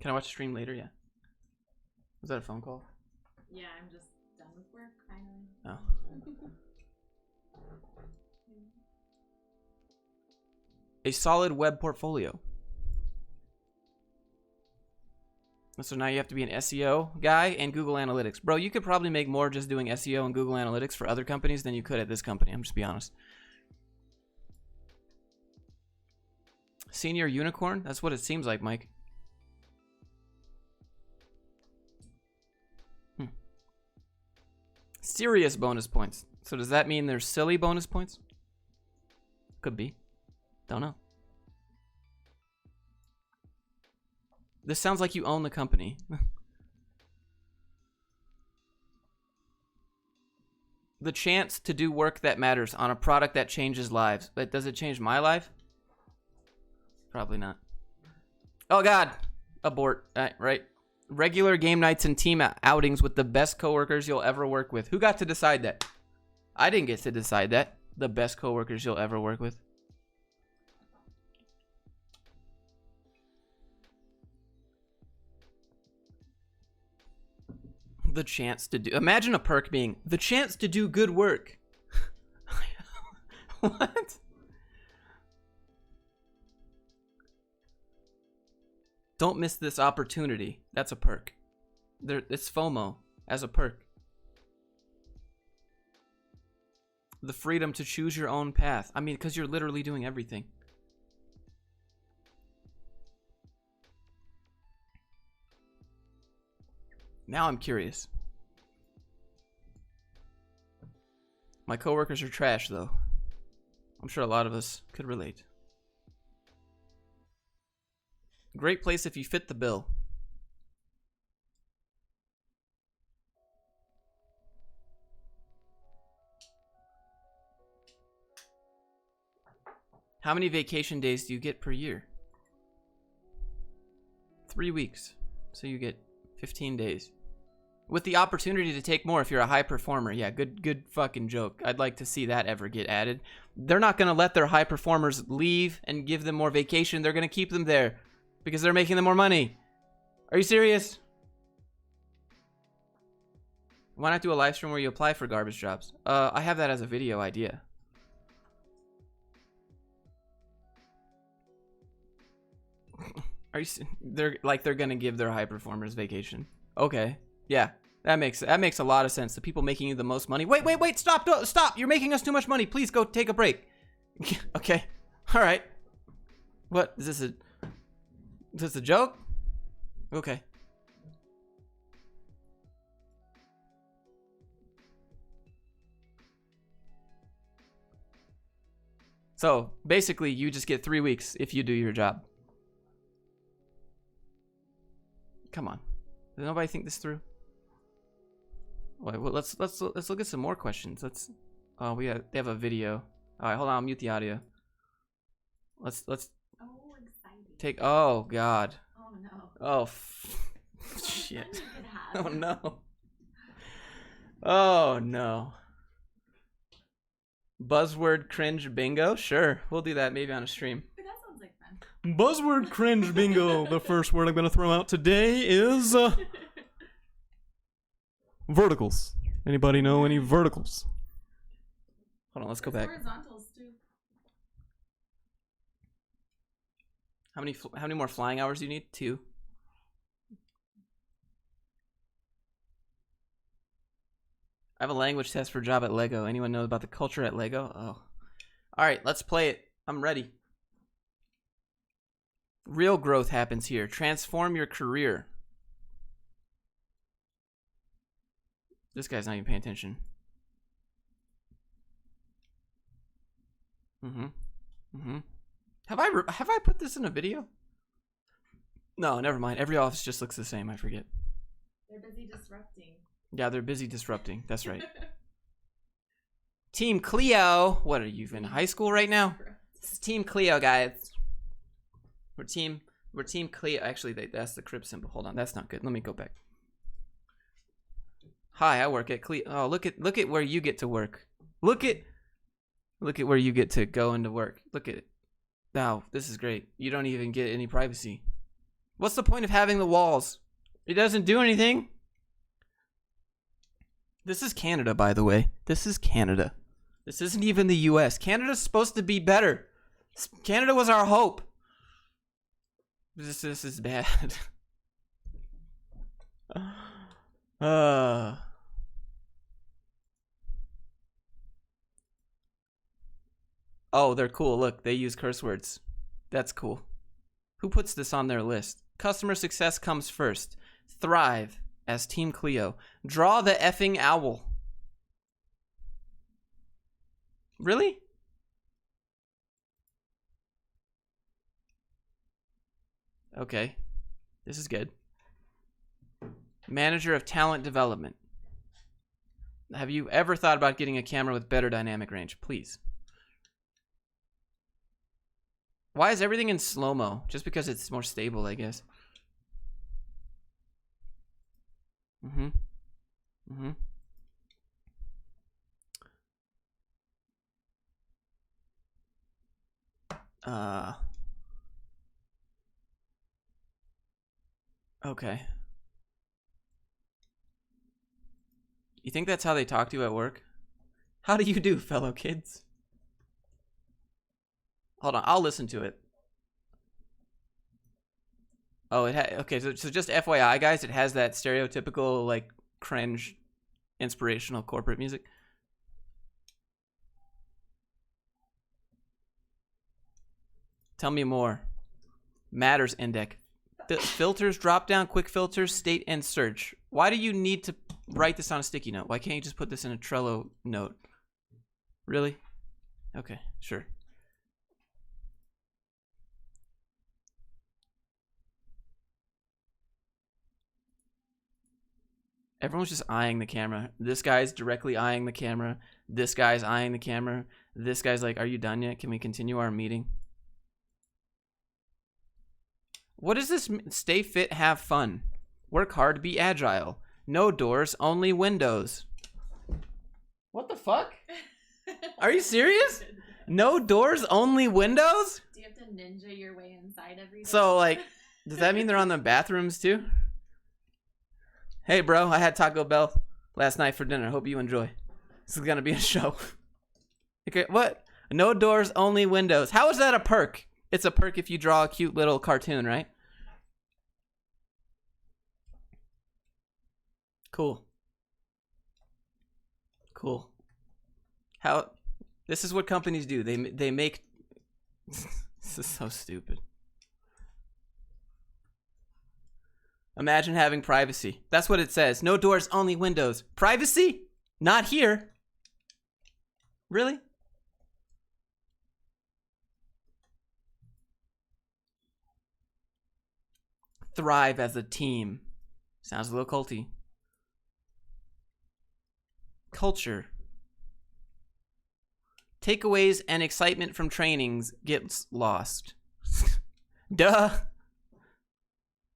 Can I watch the stream later? Yeah. Was that a phone call? Yeah, I'm just done with work finally. Oh. A solid web portfolio. So now you have to be an SEO guy and Google Analytics. Bro, you could probably make more just doing SEO and Google Analytics for other companies than you could at this company. I'm just be honest. Senior unicorn? That's what it seems like, Mike. Serious bonus points. So does that mean there's silly bonus points? Could be. Don't know. This sounds like you own the company. The chance to do work that matters on a product that changes lives. But does it change my life? Probably not. Oh God. Abort. Right. Regular game nights and team outings with the best coworkers you'll ever work with. Who got to decide that? I didn't get to decide that. The best coworkers you'll ever work with. The chance to do. Imagine a perk being the chance to do good work. What? Don't miss this opportunity. That's a perk. It's FOMO as a perk. The freedom to choose your own path. I mean, because you're literally doing everything. Now I'm curious. My coworkers are trash, though. I'm sure a lot of us could relate. Great place if you fit the bill. How many vacation days do you get per year? 3 weeks. So you get 15 days. With the opportunity to take more if you're a high performer. Yeah, good fucking joke. I'd like to see that ever get added. They're not going to let their high performers leave and give them more vacation. They're going to keep them there because they're making them more money. Are you serious? Why not do a live stream where you apply for garbage jobs? I have that as a video idea. Are you? They're gonna give their high performers vacation. Okay, yeah, that makes a lot of sense. The people making you the most money. Wait! Stop! Stop! You're making us too much money. Please go take a break. Okay, all right. What is this? Is this a joke? Okay. So basically, you just get 3 weeks if you do your job. Come on, did nobody think this through? Wait, well, let's look at some more questions. Oh, they have a video. All right, hold on, I'll mute the audio. Let's Oh, exciting. take. Oh God. Oh no. Oh shit. Oh no. Oh no. Buzzword cringe bingo? Sure, we'll do that maybe on a stream. That sounds like fun. Buzzword cringe bingo. The first word I'm going to throw out today is verticals. Anybody know any verticals? Hold on, let's go back. Horizontals too. How many more flying hours do you need? 2. I have a language test for a job at Lego. Anyone know about the culture at Lego? Oh. All right, let's play it. I'm ready. Real growth happens here. Transform your career. This guy's not even paying attention. Have I put this in a video? No, never mind. Every office just looks the same. I forget. They're busy disrupting. Yeah, they're busy disrupting. That's right. Team Cleo. What are you in high school right now? It's Team Cleo, guys. We're Team Cleo. Actually, that's the crib symbol. Hold on, that's not good. Let me go back. Hi, I work at Cleo. Oh, look at where you get to work. Look at where you get to go into work. Look at it. Now, this is great. You don't even get any privacy. What's the point of having the walls? It doesn't do anything. This is Canada, by the way. This is Canada. This isn't even the US. Canada's supposed to be better. Canada was our hope. This is bad. Oh, they're cool. Look, they use curse words. That's cool. Who puts this on their list? Customer success comes first. Thrive as Team Cleo. Draw the effing owl. Really? Okay. This is good. Manager of talent development. Have you ever thought about getting a camera with better dynamic range? Please. Why is everything in slow-mo? Just because it's more stable, I guess. Mm-hmm. Mm-hmm. Okay. You think that's how they talk to you at work? How do you do, fellow kids? Hold on, I'll listen to it. Oh, okay, so just FYI, guys, it has that stereotypical, like, cringe, inspirational corporate music. Tell me more. Matters index. Filters, drop down, quick filters, state, and search. Why do you need to write this on a sticky note? Why can't you just put this in a Trello note? Really? Okay, sure. Everyone's just eyeing the camera. This guy's directly eyeing the camera. This guy's eyeing the camera. This guy's like, are you done yet? Can we continue our meeting? What is this? Stay fit, have fun. Work hard, be agile. No doors, only windows. What the fuck? Are you serious? No doors, only windows? Do you have to ninja your way inside every day? So, like, does that mean they're on the bathrooms too? Hey, bro, I had Taco Bell last night for dinner. Hope you enjoy. This is gonna be a show. Okay, what? No doors, only windows. How is that a perk? It's a perk if you draw a cute little cartoon, right? Cool. Cool. How? This is what companies do. They make. This is so stupid. Imagine having privacy. That's what it says. No doors, only windows. Privacy? Not here. Really? Thrive as a team. Sounds a little culty. Culture. Takeaways and excitement from trainings gets lost. Duh.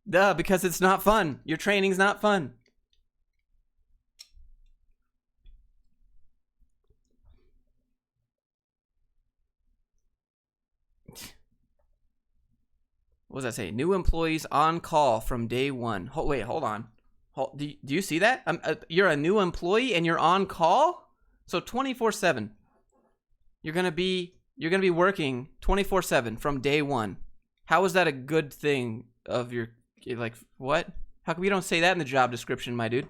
Duh, because it's not fun. Your training's not fun. What does that say? New employees on call from day one. Wait, hold on. Do you see that? You're a new employee and you're on call? So 24/7. You're gonna be working 24/7 from day one. How is that a good thing of your, like, what? How come you don't say that in the job description, my dude?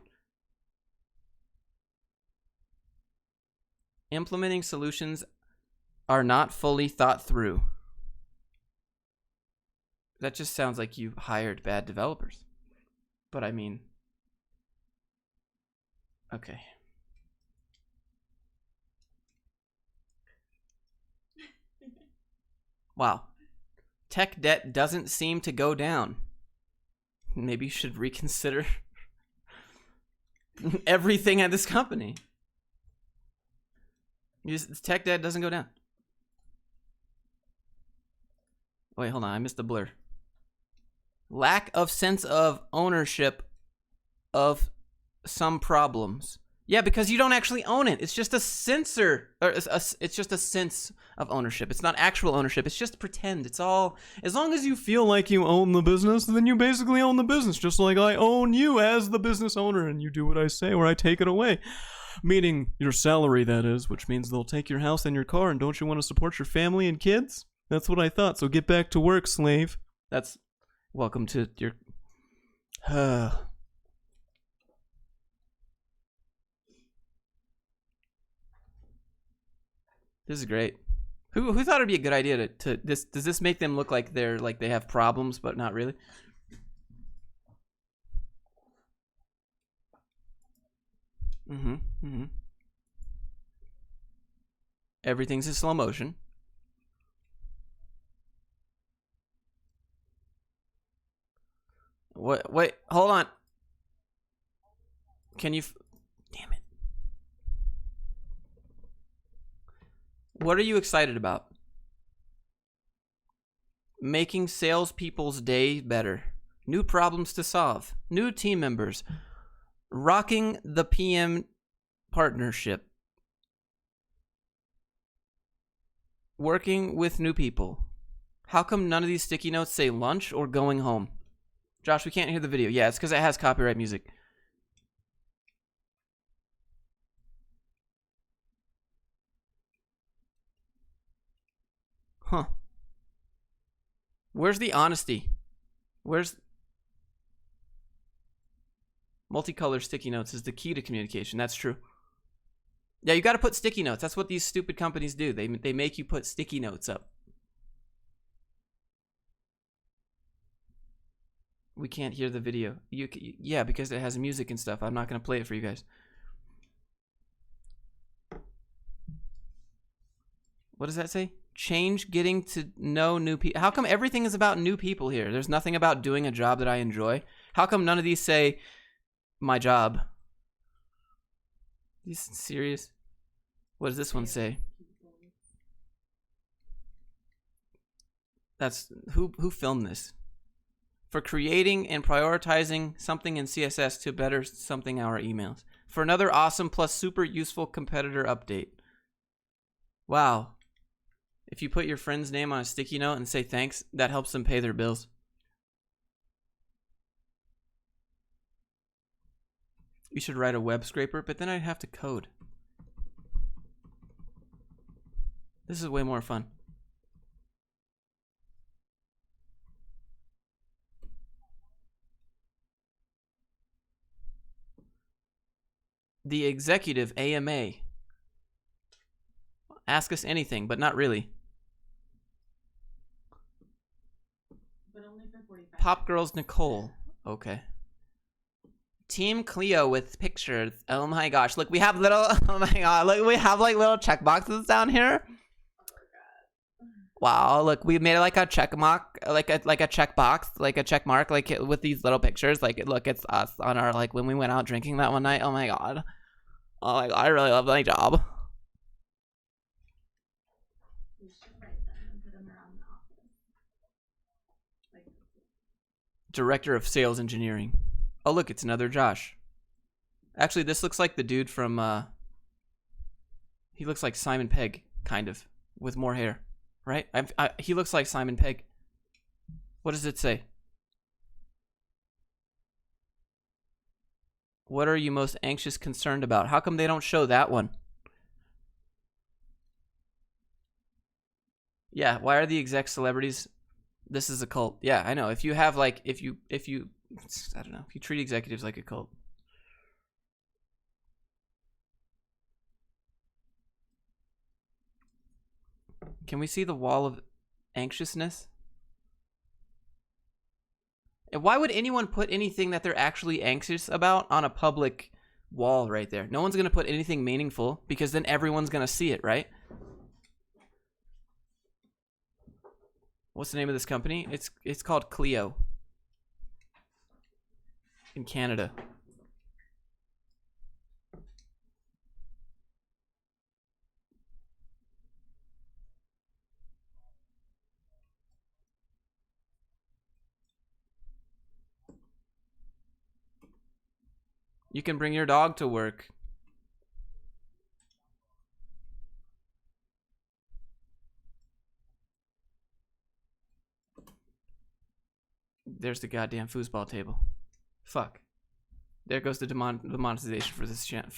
Implementing solutions are not fully thought through. That just sounds like you hired bad developers. But I mean, okay. Wow. Tech debt doesn't seem to go down. Maybe you should reconsider everything at this company. Tech debt doesn't go down. Wait, hold on. I missed the blur. Lack of sense of ownership of some problems. Yeah, because you don't actually own it. It's just a sensor, or it's just a sense of ownership. It's not actual ownership. It's just pretend. It's all, as long as you feel like you own the business, then you basically own the business, just like I own you as the business owner, and you do what I say or I take it away. Meaning your salary, that is, which means they'll take your house and your car, and don't you want to support your family and kids? That's what I thought, so get back to work, slave. That's, welcome to your, This is great. Who thought it'd be a good idea to this? Does this make them look like they have problems, but not really? Everything's in slow motion. What? Wait, hold on. Can you? Damn it. What are you excited about? Making salespeople's day better. New problems to solve. New team members. Rocking the PM partnership. Working with new people. How come none of these sticky notes say lunch or going home? Josh, we can't hear the video. Yeah, it's because it has copyright music. Huh. Where's the honesty? Where's... Multicolor sticky notes is the key to communication. That's true. Yeah, you got to put sticky notes. That's what these stupid companies do. They make you put sticky notes up. We can't hear the video. Yeah, because it has music and stuff. I'm not going to play it for you guys. What does that say? Change getting to know new people. How come everything is about new people here? There's nothing about doing a job that I enjoy. How come none of these say my job? Are you serious? What does this one say? That's who filmed this? For creating and prioritizing something in CSS to better something our emails. For another awesome plus super useful competitor update. Wow. If you put your friend's name on a sticky note and say thanks, that helps them pay their bills. You should write a web scraper, but then I'd have to code. This is way more fun. The executive AMA. Ask us anything, but not really. But only for 45. Pop Girls Nicole. Okay. Team Cleo with pictures. Oh my gosh. Look, we have little, oh my god. Look, we have like little check boxes down here. Wow, look, we made it like a check mark, like a check box, like a check mark, like with these little pictures. Like, look, it's us on our, like, when we went out drinking that one night. Oh my god. Oh my god, I really love my job. We should write them and put them around the office. Like, Director of Sales Engineering. Oh, look, it's another Josh. Actually, this looks like the dude from, he looks like Simon Pegg, kind of, with more hair. Right? He looks like Simon Pegg. What does it say? What are you most anxious concerned about? How come they don't show that one? Yeah, why are the exec celebrities? This is a cult. Yeah, I know. If you have like, if you, I don't know, if you treat executives like a cult. Can we see the wall of anxiousness? And why would anyone put anything that they're actually anxious about on a public wall right there? No one's going to put anything meaningful because then everyone's going to see it, right? What's the name of this company? It's called Clio in Canada. You can bring your dog to work. There's the goddamn foosball table. Fuck. There goes the monetization for this channel.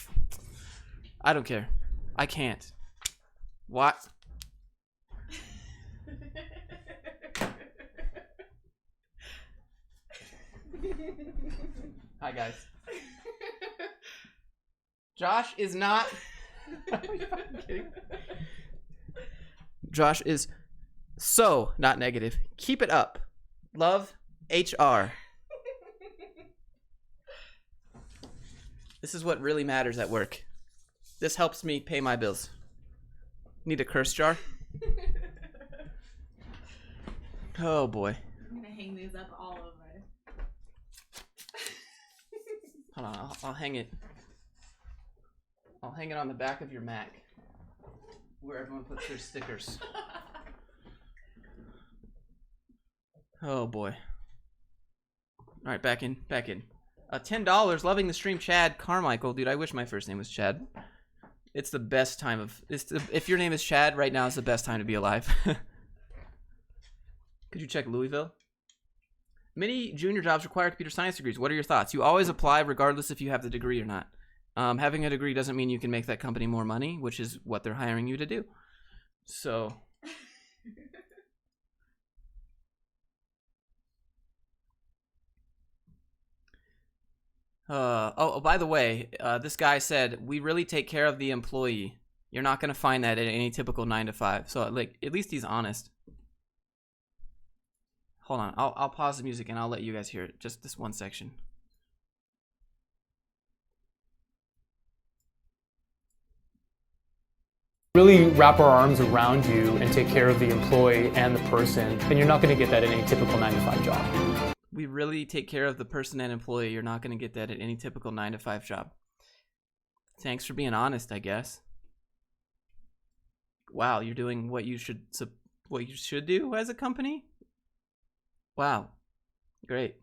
I don't care. I can't. What? Hi, guys. Josh is not... Are you fucking kidding? Josh is so not negative. Keep it up. Love, HR. This is what really matters at work. This helps me pay my bills. Need a curse jar? Oh boy. I'm gonna hang these up all over. Hold on, I'll hang it. I'll hang it on the back of your Mac, where everyone puts their stickers. Oh boy. All right, back in. $10. Loving the stream, Chad Carmichael. Dude, I wish my first name was Chad. It's the best time of. If your name is Chad right now, is the best time to be alive. Could you check Louisville? Many junior jobs require computer science degrees. What are your thoughts? You always apply regardless if you have the degree or not. Having a degree doesn't mean you can make that company more money, which is what they're hiring you to do. So. By the way, this guy said, we really take care of the employee. You're not going to find that at any typical 9 to 5. So, like, at least he's honest. Hold on. I'll pause the music and I'll let you guys hear it. Just this one section. Really wrap our arms around you and take care of the employee and the person, and you're not going to get that in any typical 9 to 5 job. We really take care of the person and employee. You're not going to get that at any typical 9 to 5 job. Thanks for being honest, I guess. Wow, you're doing what you should do as a company? Wow. Great.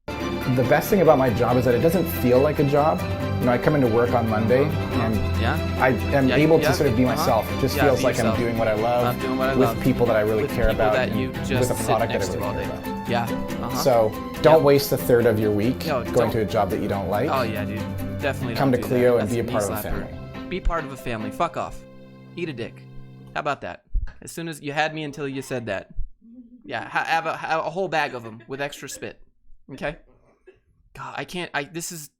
The best thing about my job is that it doesn't feel like a job. You know, I come into work on Monday and I am able to sort of be myself. It just feels like I'm doing what I love with people that I really care about, that you just with a product that I sit really next care to all about. day. Yeah. So don't waste a third of your week going don't. to a job that you don't like. Oh yeah, dude. Definitely Come don't to do Clio that. and be a That's part of a knee-slapper. family. Be part of a family. Fuck off. Eat a dick. How about that? As soon as you had me until you said that. Yeah, have a whole bag of them with extra spit. Okay? God, I can't. This is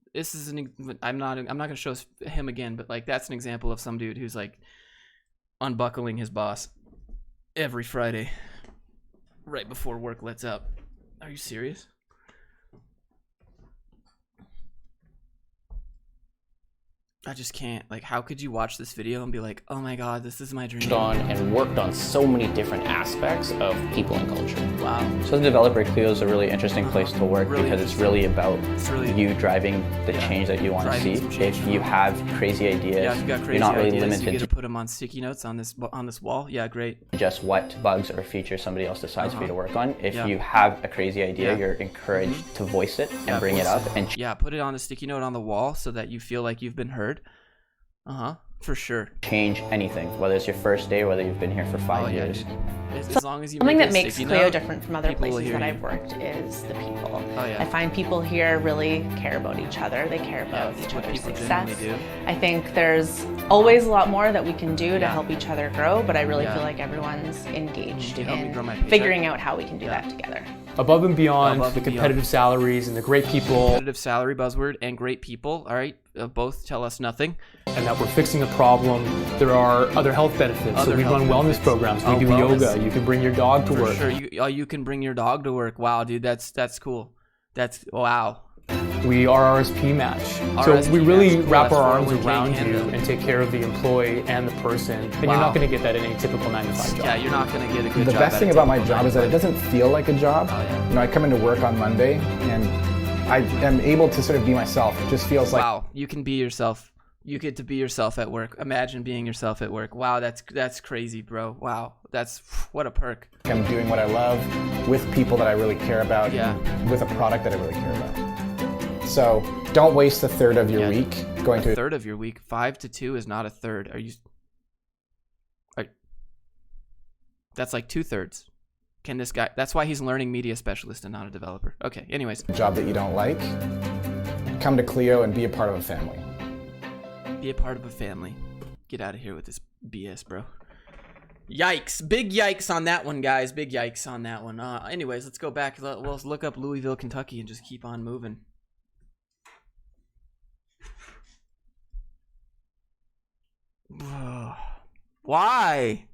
I'm not gonna show him again, but like that's an example of some dude who's like unbuckling his boss every Friday right before work lets up. Are you serious? I just can't. Like, how could you watch this video and be like, oh my god, this is my dream? And worked on so many different aspects of people and culture. Wow. So as a developer, Clio is a really interesting place to work because it's really about you driving the change that you want to see. If you have crazy ideas, if you got crazy you're not really ideas, limited you get to to put them on sticky notes on this wall. Yeah, great. just what bugs or features somebody else decides for you to work on. If you have a crazy idea, you're encouraged to voice it and bring it up. And Put it on a sticky note on the wall so that you feel like you've been heard. For sure. change anything, whether it's your first day or whether you've been here for 5 years. As long as you Something make that it a makes sticky Clio note, different from other people will places hear that you. I've worked is the people. Oh, yeah. I find people here really care about each other. They care about that's each what other's people success. genuinely do. I think there's always a lot more that we can do to help each other grow, but I really feel like everyone's engaged You help me grow my in paycheck. figuring out how we can do that together. Above and beyond Above the and beyond. competitive salaries and the great people, Competitive salary buzzword and great people. All right, both tell us nothing. and that we're fixing a problem, there are other health benefits. Other So we health run wellness benefits. programs. We Oh, do wellness. yoga. You can bring your dog to For work. sure, you can bring your dog to work. Wow, dude, that's cool. That's wow. We are RSP match. RSP So we really match, cool. wrap That's our arms 401k around you Canada. and take care of the employee and the person, and you're Wow. not going to get that in any typical 9 to 5 job. Yeah, you're not gonna get a good The job. best at thing a about my typical job is that it 9 to 5. doesn't feel like a job. Oh, yeah. You know, I come into work on Monday and I am able to sort of be myself. It just feels like Wow, you can be yourself. You get to be yourself at work. Imagine being yourself at work. Wow, that's crazy, bro. Wow, that's what a perk. I'm doing what I love with people that I really care about, Yeah. and with a product that I really care about. So don't waste a third of your week going A to third of your week. 5 to 2 is not a third. That's like 2/3. Can this guy? That's why he's learning media specialist and not a developer. Okay. Anyways, a job that you don't like. Come to Clio and be a part of a family. be a part of a family. Get out of here with this BS, bro. Yikes. Big yikes on that one, guys. Big yikes on that one. Anyways, let's go back. Let's look up Louisville, Kentucky and just keep on moving. Why?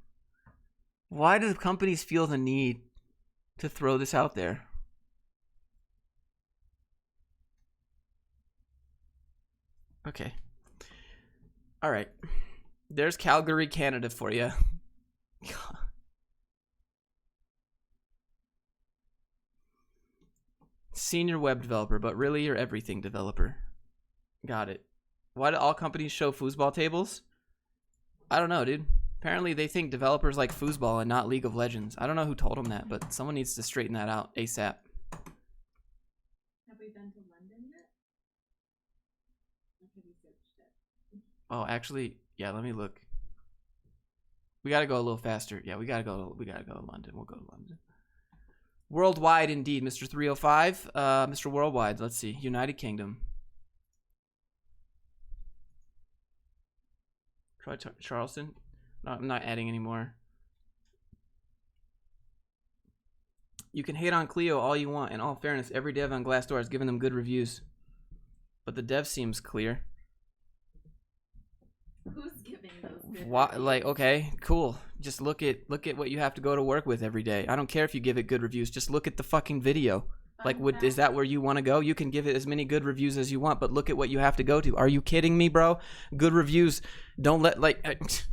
Why do companies feel the need to throw this out there? Okay. All right. There's Calgary, Canada for you. Senior web developer, but really you're everything developer. Got it. Why do all companies show foosball tables? I don't know, dude. Apparently they think developers like foosball and not League of Legends. I don't know who told them that, but someone needs to straighten that out ASAP. Have we been to London yet? Or have you searched it? Oh, actually, yeah, let me look. We gotta go a little faster. Yeah, we gotta go to London. We'll go to London. Worldwide indeed, Mr. 305. Mr. Worldwide, let's see. United Kingdom. Try Charleston. No, I'm not adding anymore. You can hate on Clio all you want. In all fairness, every dev on Glassdoor has given them good reviews. But the dev seems clear. Who's giving those good Why, reviews? like, okay, cool. Just look at what you have to go to work with every day. I don't care if you give it good reviews. Just look at the fucking video. Like, is that where you want to go? You can give it as many good reviews as you want, but look at what you have to go to. Are you kidding me, bro? Good reviews. Don't let, like,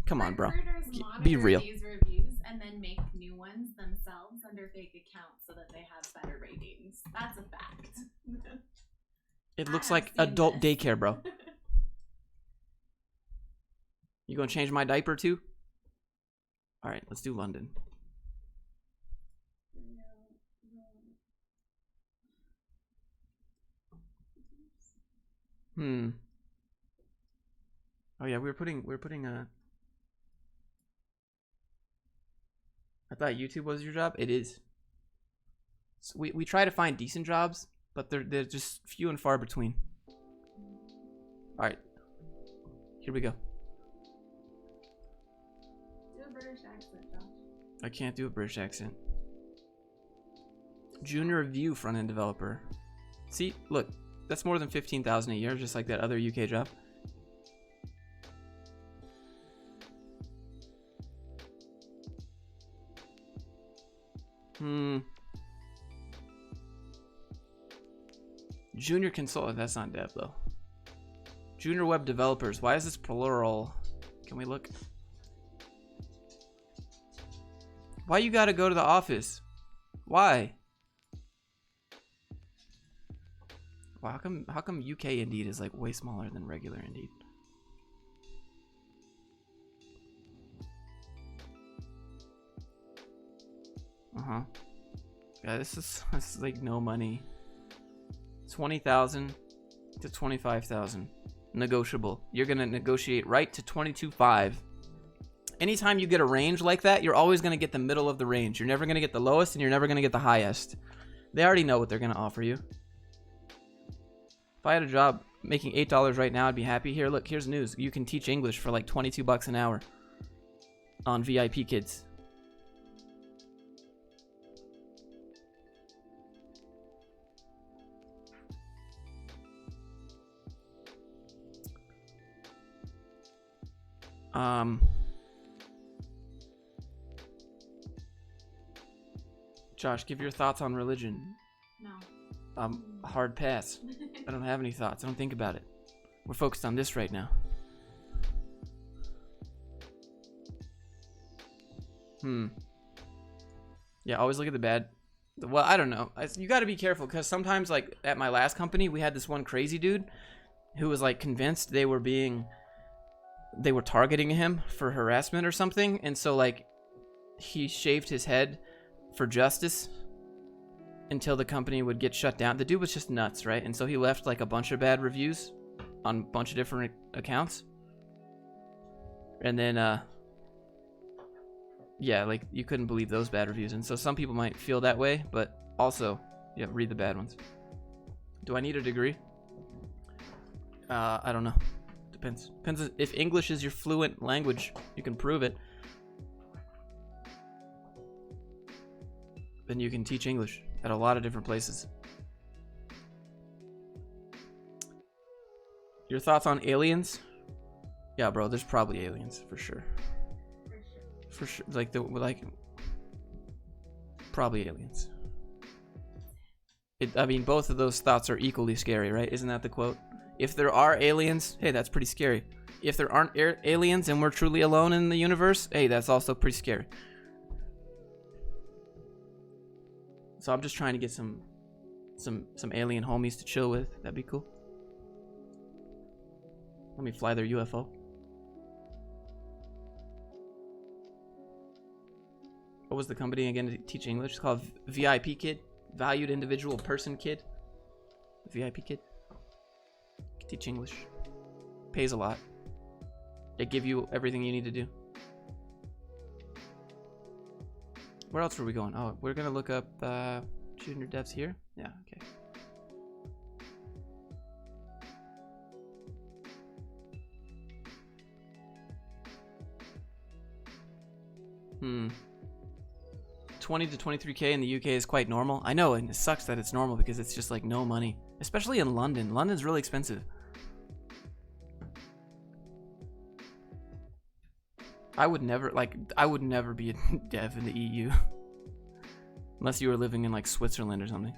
come on, bro. Recruiters Be monitor real. these reviews and then make new ones themselves under fake accounts so that they have better ratings. That's a fact. It I looks have like seen adult this. daycare, bro. You gonna change my diaper too? All right, let's do London. Oh yeah, we're putting I thought YouTube was your job. It is. So we try to find decent jobs, but they're just few and far between. All right. Here we go. Do a British accent, Josh. I can't do a British accent. Junior Vue front-end developer. See, look, that's more than 15,000 a year, just like that other UK job. Junior consultant, that's not dev though. Junior web developers, why is this plural? Can we look? Why you gotta go to the office? Why? Well, how come UK Indeed is like way smaller than regular Indeed? Yeah, this is like no money. 20,000 to 25,000. Negotiable. You're gonna negotiate right to 22.5. Anytime you get a range like that, you're always gonna get the middle of the range. You're never gonna get the lowest, and you're never gonna get the highest. They already know what they're gonna offer you. If I had a job making $8 right now, I'd be happy. Here, look, here's news. You can teach English for like 22 bucks an hour on VIP Kids. Josh, give your thoughts on religion. No. Hard pass. I don't have any thoughts. I don't think about it. We're focused on this right now. Yeah, always look at the bad. Well, I don't know. You got to be careful because sometimes, like at my last company, we had this one crazy dude who was like convinced they were targeting him for harassment or something, and so like he shaved his head for justice until the company would get shut down. The dude was just nuts, right? And so he left like a bunch of bad reviews on a bunch of different accounts. And then yeah, like you couldn't believe those bad reviews. And so some people might feel that way, but also, yeah, read the bad ones. Do I need a degree? I don't know. Depends. Depends if English is your fluent language, you can prove it. Then you can teach English at a lot of different places. Your thoughts on aliens? Yeah, bro, there's probably aliens for sure. For sure, like probably aliens. I mean, both of those thoughts are equally scary, right? Isn't that the quote? If there are aliens, hey, that's pretty scary. If there aren't aliens and we're truly alone in the universe, hey, that's also pretty scary. So I'm just trying to get some some alien homies to chill with. That'd be cool. Let me fly their UFO. What was the company again to teach English? It's called VIP Kid. Valued Individual Person Kid. VIP Kid. Teach English. Pays a lot. They give you everything you need to do. Where else were we going? Oh, we're gonna look up junior devs here. Yeah, okay. Hmm. 20 to 23k in the UK is quite normal. I know, and it sucks that it's normal because it's just like no money, especially in London. London's really expensive. I would never be a dev in the EU unless you were living in like Switzerland or something.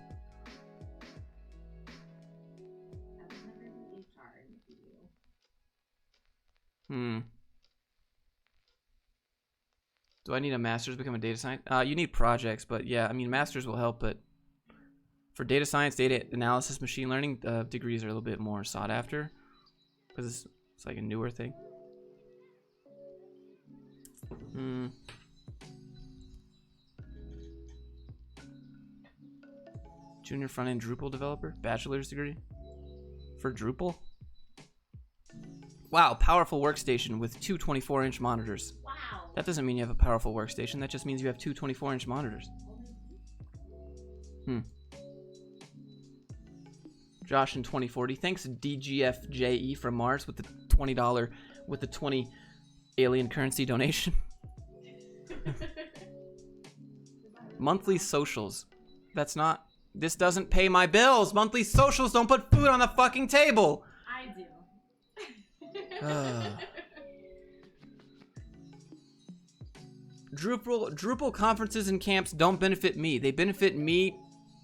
Hmm. Do I need a master's to become a data scientist? You need projects, but yeah, I mean, masters will help, but for data science, data analysis, machine learning, degrees are a little bit more sought after because it's like a newer thing. Hmm. Junior front-end Drupal developer, bachelor's degree for Drupal. Wow, powerful workstation with two 24-inch monitors. Wow. That doesn't mean you have a powerful workstation. That just means you have two 24-inch monitors. Hmm. Josh in 2040. Thanks DGFJE from Mars with the $20 with the 20 alien currency donation. Monthly socials. That's not. This doesn't pay my bills. Monthly socials don't put food on the fucking table. I do. Drupal conferences and camps don't benefit me. They benefit me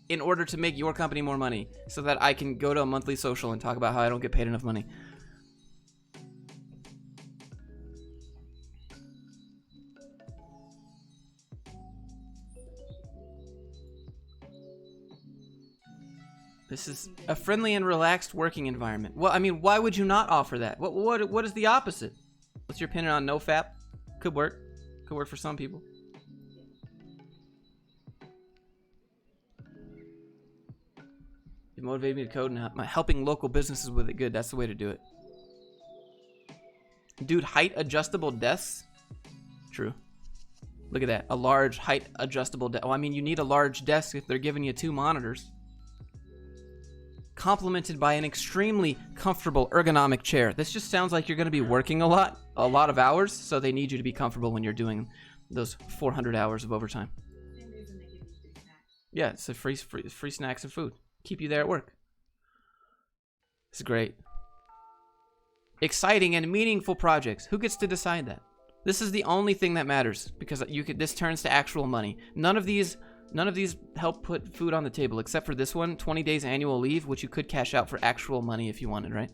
in order to make your company more money so that I can go to a monthly social and talk about how I don't get paid enough money. This is a friendly and relaxed working environment. Well, I mean, why would you not offer that? What is the opposite? What's your opinion on NoFap? Could work. Could work for some people. It motivated me to code and helping local businesses with it. Good. That's the way to do it. Dude, height adjustable desks? True. Look at that. A large height adjustable desk. Oh, I mean, you need a large desk if they're giving you 2 monitors. Complemented by an extremely comfortable ergonomic chair. This just sounds like you're going to be working a lot of hours, so they need you to be comfortable when you're doing those 400 hours of overtime. Same reason they give you free snacks. Yeah, it's a free snacks and food. Keep you there at work. It's great. Exciting and meaningful projects. Who gets to decide that? This is the only thing that matters because this turns to actual money. None of these help put food on the table, except for this one, 20 days annual leave, which you could cash out for actual money if you wanted, right?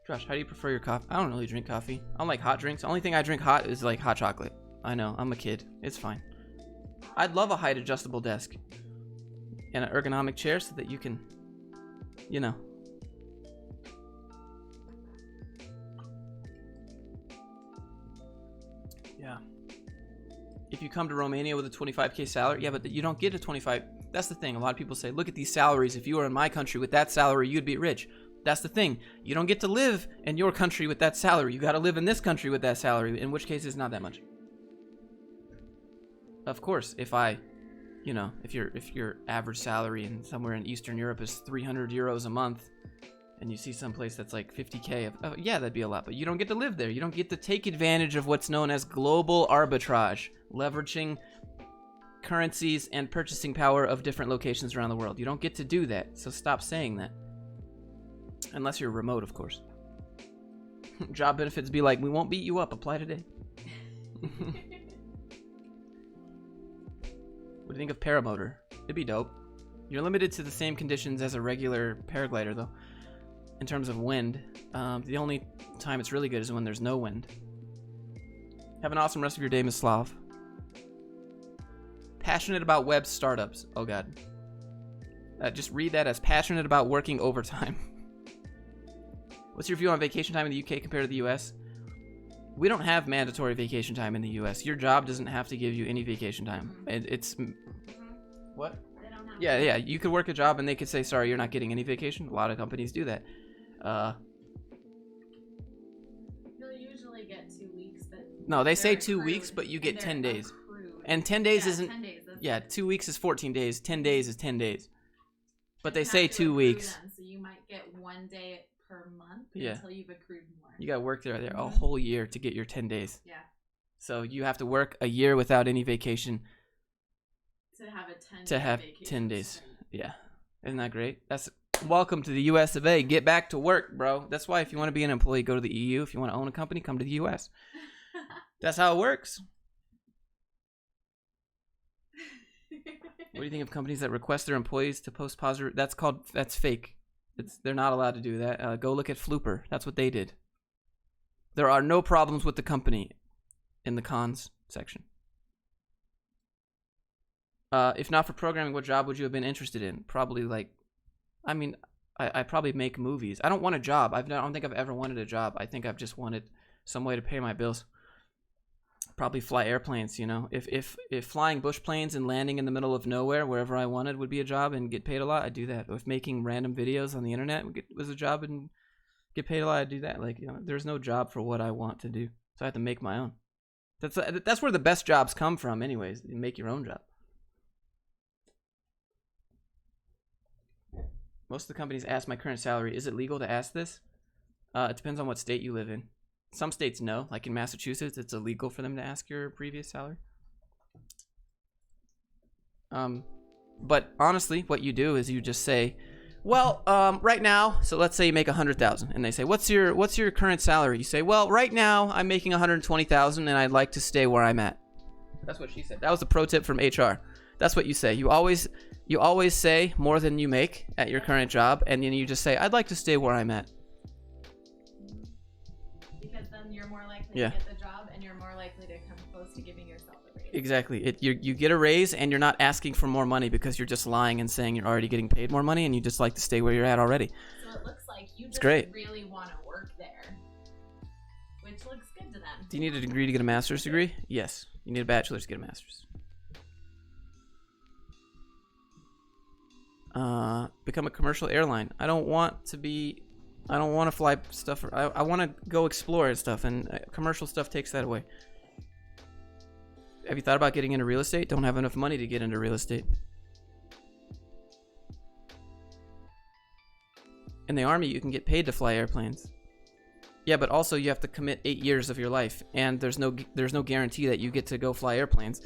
Josh, how do you prefer your coffee? I don't really drink coffee. I don't like hot drinks. The only thing I drink hot is like hot chocolate. I know, I'm a kid. It's fine. I'd love a height adjustable desk and an ergonomic chair so that you can, you know. Yeah. If you come to Romania with a 25k salary, yeah, but you don't get a 25. That's the thing. A lot of people say, look at these salaries. If you were in my country with that salary, you'd be rich. That's the thing. You don't get to live in your country with that salary. You got to live in this country with that salary, in which case it's not that much. Of course, if your average salary in somewhere in Eastern Europe is 300 euros a month, and you see someplace that's like 50k, yeah, that'd be a lot, but you don't get to live there. You don't get to take advantage of what's known as global arbitrage, leveraging currencies and purchasing power of different locations around the world. You don't get to do that, so stop saying that. Unless you're remote, of course. Job benefits be like, we won't beat you up, apply today. What do you think of paramotor? It'd be dope. You're limited to the same conditions as a regular paraglider, though, in terms of wind. The only time it's really good is when there's no wind. Have an awesome rest of your day, Miss Slav. passionate about web startups. Oh god. Just read that as passionate about working overtime. What's your view on vacation time in the UK compared to the US? We don't have mandatory vacation time in the US. Your job doesn't have to give you any vacation time. It's what? Yeah, you could work a job and they could say, sorry, you're not getting any vacation. A lot of companies do that. You'll usually get 2 weeks, but no, they say 2 weeks, but you get 10 days. Accrued. And 10 days isn't. 10 days, Yeah, 2 weeks is 14 days. 10 days is 10 days. But they It's say not to 2 accrue weeks. them, so you might get 1 day per month Yeah. until you've accrued more. You gotta work there a whole year to get your 10 days. Yeah. So you have to work a year without any vacation To have a 10 to have vacation 10 days. streak. Yeah. Isn't that great? That's welcome to the US of A. Get back to work, bro. That's why if you want to be an employee, go to the EU. If you want to own a company, come to the US. That's how it works. What do you think of companies that request their employees to post positive? That's fake. They're not allowed to do that. Go look at Flooper. That's what they did. There are no problems with the company in the cons section. If not for programming, what job would you have been interested in? Probably I probably make movies. I don't want a job. I don't think I've ever wanted a job. I think I've just wanted some way to pay my bills. Probably fly airplanes, you know. If flying bush planes and landing in the middle of nowhere wherever I wanted would be a job and get paid a lot, I'd do that. If making random videos on the internet was a job and get paid a lot, I'd do that. Like, you know, there's no job for what I want to do, so I have to make my own. That's where the best jobs come from, anyways. You make your own job. Most of the companies ask my current salary. Is it legal to ask this? It depends on what state you live in. Some states no, like in Massachusetts, it's illegal for them to ask your previous salary. But honestly, what you do is you just say, well, right now, so let's say you make 100,000, and they say, what's your current salary? You say, well, right now I'm making 120,000, and I'd like to stay where I'm at. That's what she said. That was a pro tip from HR. That's what you say. You always say more than you make at your current job, and then you just say, I'd like to stay where I'm at. Because then you're more likely Yeah. to get the job, and you're more likely to come close to giving yourself a raise. Exactly. You get a raise, and you're not asking for more money because you're just lying and saying you're already getting paid more money, and you just like to stay where you're at already. So it looks like you just great. really want to work there, which looks good to them. Do you need a degree to get a master's degree? Yes. You need a bachelor's to get a master's. Become a commercial airline. I don't want to fly stuff. I want to go explore and stuff, and commercial stuff takes that away. Have you thought about getting into real estate? Don't have enough money to get into real estate. In the Army, you can get paid to fly airplanes. Yeah, but also you have to commit 8 years of your life, and there's no guarantee that you get to go fly airplanes.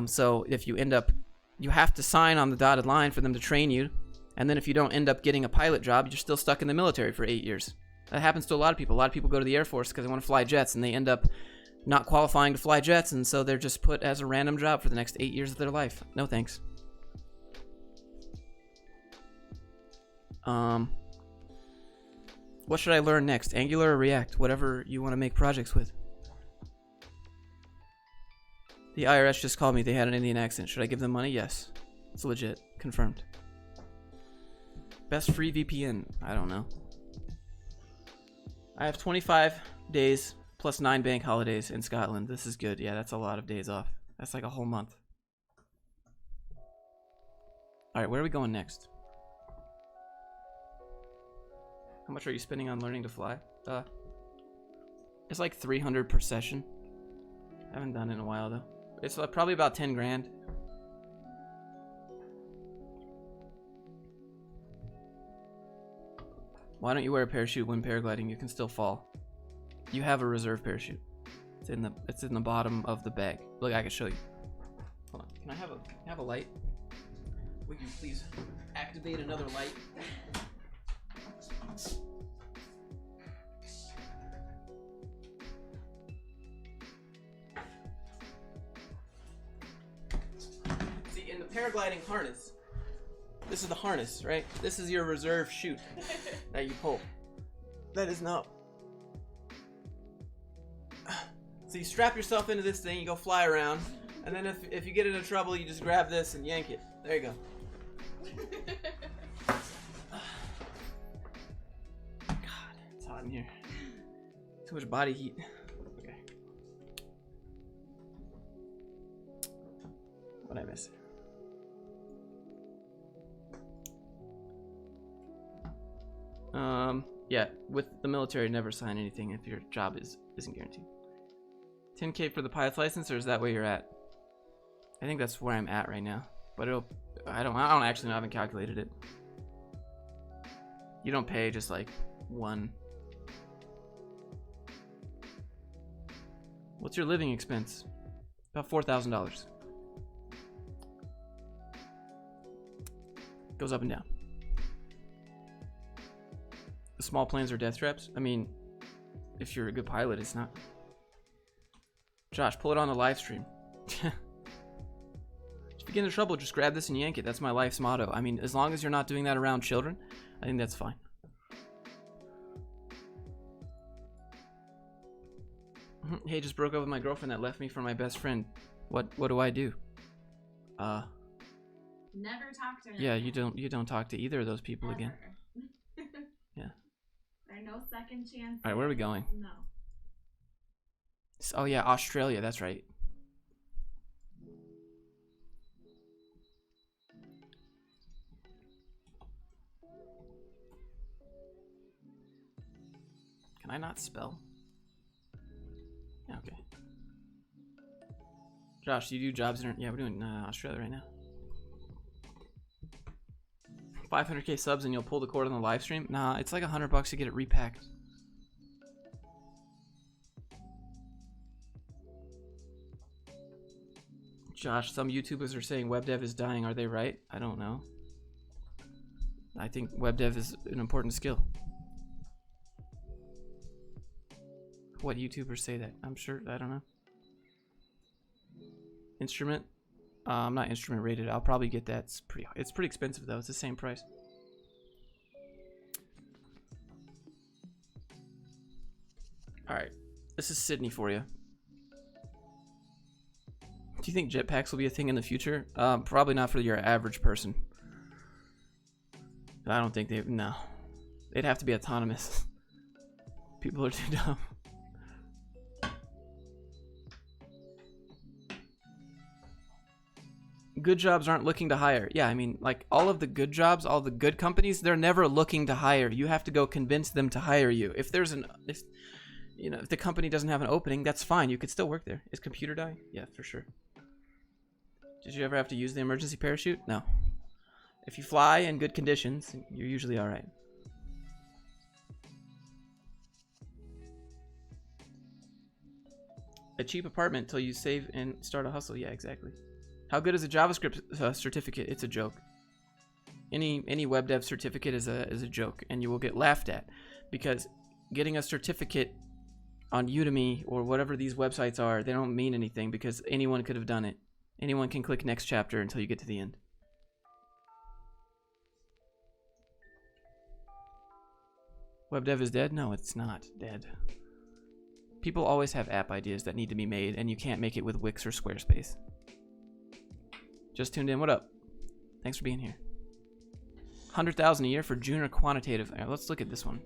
So if you end up, you have to sign on the dotted line for them to train you, and then if you don't end up getting a pilot job, you're still stuck in the military for 8 years. That happens to a lot of people. A lot of people go to the Air Force because they want to fly jets, and they end up not qualifying to fly jets, and so they're just put as a random job for the next 8 years of their life. No thanks. What should I learn next? Angular or React? Whatever you want to make projects with. The IRS just called me. They had an Indian accent. Should I give them money? Yes. It's legit. Confirmed. Best free VPN? I don't know. I have 25 days plus 9 bank holidays in Scotland. This is good. Yeah, that's a lot of days off. That's like a whole month. Alright, where are we going next? How much are you spending on learning to fly? It's like 300 per session. I haven't done it in a while though. It's probably about 10 grand. Why don't you wear a parachute when paragliding? You can still fall. You have a reserve parachute. It's in the bottom of the bag. Look, I can show you. Hold on. Can I have a light? Would you please activate another light? See, in the paragliding harness, this is the harness, right? This is your reserve chute that you pull. That is not. So you strap yourself into this thing, you go fly around, And then if you get into trouble, you just grab this and yank it. There you go. God, it's hot in here. Too much body heat. Okay. What'd I miss? Yeah, with the military, never sign anything if your job isn't guaranteed. 10K for the pilot's license, or is that where you're at? I think that's where I'm at right now, but I don't actually know. I haven't calculated it. You don't pay just like one. What's your living expense? About $4,000. Goes up and down. The small planes are death traps. I mean, if you're a good pilot, it's not. Josh, pull it on the live stream. If you get into trouble, just grab this and yank it. That's my life's motto. I mean, as long as you're not doing that around children, I think that's fine. Hey, just broke up with my girlfriend that left me for my best friend. What do I do? Never talk to her. Yeah, you don't talk to either of those people Ever. again. Yeah. There are no second chances. All right, where are we going? No. Oh yeah, Australia. That's right. Can I not spell? Yeah, okay. Josh, do you do jobs in? Yeah, we're doing Australia right now. 500k subs and you'll pull the cord on the live stream? Nah, it's like $100 to get it repacked. Josh, some YouTubers are saying web dev is dying. Are they right? I don't know. I think web dev is an important skill. What YouTubers say that? I'm sure. I don't know. Instrument? I'm not instrument rated. I'll probably get that. It's pretty expensive though. It's the same price. All right, this is Sydney for you. Do you think jetpacks will be a thing in the future? Probably not for your average person. I don't think no. They'd have to be autonomous. People are too dumb. Good jobs aren't looking to hire. Yeah, I mean, like all of the good jobs, all the good companies, they're never looking to hire. You have to go convince them to hire you. If the company doesn't have an opening, that's fine. You could still work there. Is computer dying? Yeah, for sure. Did you ever have to use the emergency parachute? No. If you fly in good conditions, you're usually all right. A cheap apartment till you save and start a hustle. Yeah, exactly. How good is a JavaScript certificate? It's a joke. Any web dev certificate is a joke, and you will get laughed at, because getting a certificate on Udemy or whatever these websites are, they don't mean anything because anyone could have done it. Anyone can click next chapter until you get to the end. Web dev is dead? No, it's not dead. People always have app ideas that need to be made, and you can't make it with Wix or Squarespace. Just tuned in. What up? Thanks for being here. 100,000 a year for junior quantitative. All right, let's look at this one.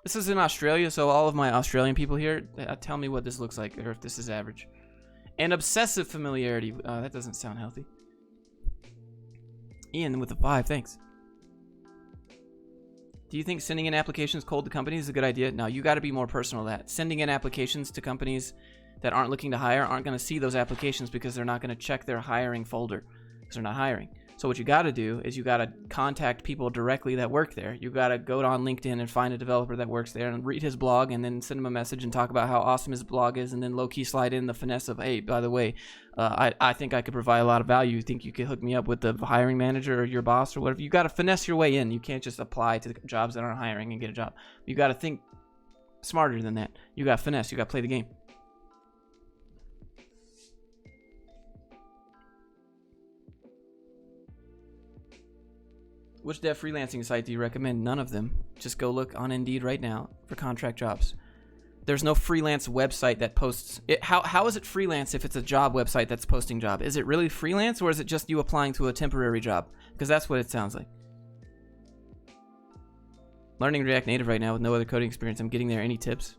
This is in Australia, so all of my Australian people here, tell me what this looks like, or if this is average. And obsessive familiarity. That doesn't sound healthy. Ian with a 5, thanks. Do you think sending in applications cold to companies is a good idea? No, you got to be more personal than that. Sending in applications to companies that aren't looking to hire aren't going to see those applications because they're not going to check their hiring folder because they're not hiring. So what you got to do is you got to contact people directly that work there. You got to go on LinkedIn and find a developer that works there and read his blog and then send him a message and talk about how awesome his blog is, and then low-key slide in the finesse of, hey, by the way, I think I could provide a lot of value. You think you could hook me up with the hiring manager or your boss or whatever? You got to finesse your way in. You can't just apply to jobs that aren't hiring and get a job. You got to think smarter than that. You got to finesse. You got to play the game. Which dev freelancing site do you recommend? None of them. Just go look on Indeed right now for contract jobs. there's no freelance website that posts it. How is it freelance if it's a job website that's posting job? Is it really freelance, or is it just you applying to a temporary job? Because that's what it sounds like. Learning React Native right now with no other coding experience. I'm getting there. Any tips?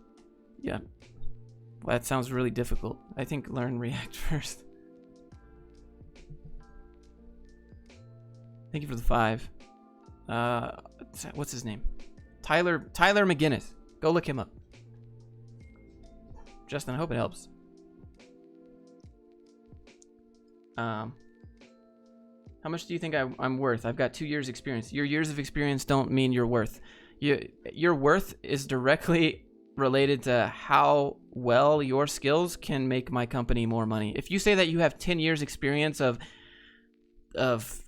Yeah. Well, that sounds really difficult. I think learn React first. Thank you for the 5. What's his name? Tyler McGinnis. Go look him up. Justin, I hope it helps. How much do you think I'm worth? I've got 2 years experience. Your years of experience don't mean your worth. Your worth is directly related to how well your skills can make my company more money. If you say that you have 10 years experience of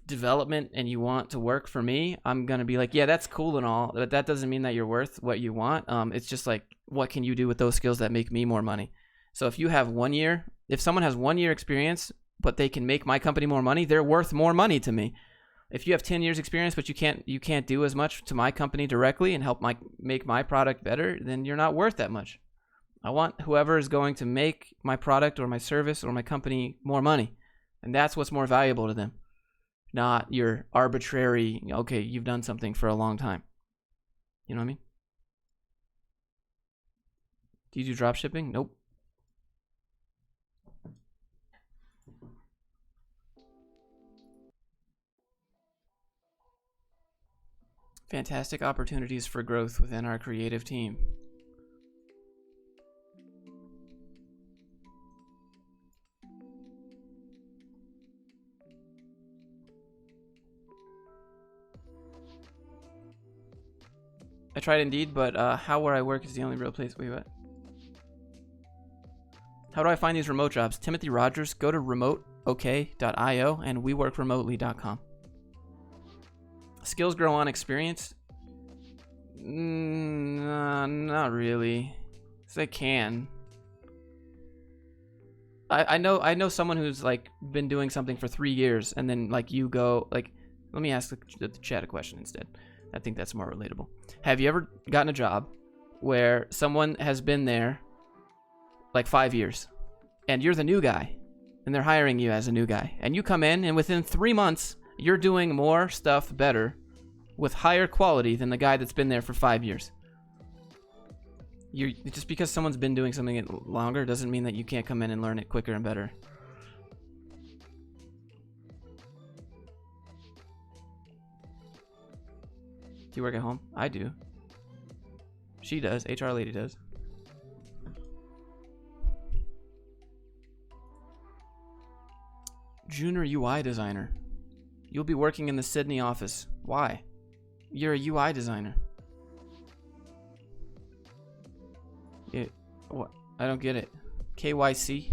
development and you want to work for me, I'm gonna be like, yeah, that's cool and all, but that doesn't mean that you're worth what you want. It's just like, what can you do with those skills that make me more money? So if you have 1 year, if someone has 1 year experience but they can make my company more money, they're worth more money to me. If you have 10 years experience but you can't do as much to my company directly and help make my product better, then you're not worth that much. I want whoever is going to make my product or my service or my company more money, and that's what's more valuable to them. Not your arbitrary, okay, you've done something for a long time. You know what I mean? Do you do drop shipping? Nope. Fantastic opportunities for growth within our creative team. I tried Indeed, but how where I work is the only real place. Wait, what? How do I find these remote jobs? Timothy Rogers, go to remoteok.io and weworkremotely.com. Skills grow on experience? Not really. They can. I know someone who's like been doing something for 3 years, and then like you go like, let me ask the chat a question instead. I think that's more relatable. Have you ever gotten a job where someone has been there like 5 years and you're the new guy and they're hiring you as a new guy, and you come in and within 3 months you're doing more stuff better with higher quality than the guy that's been there for 5 years? Just because someone's been doing something longer doesn't mean that you can't come in and learn it quicker and better. Do you work at home? I do. She does. HR lady does. Junior UI designer. You'll be working in the Sydney office. Why? You're a UI designer. What? I don't get it. KYC?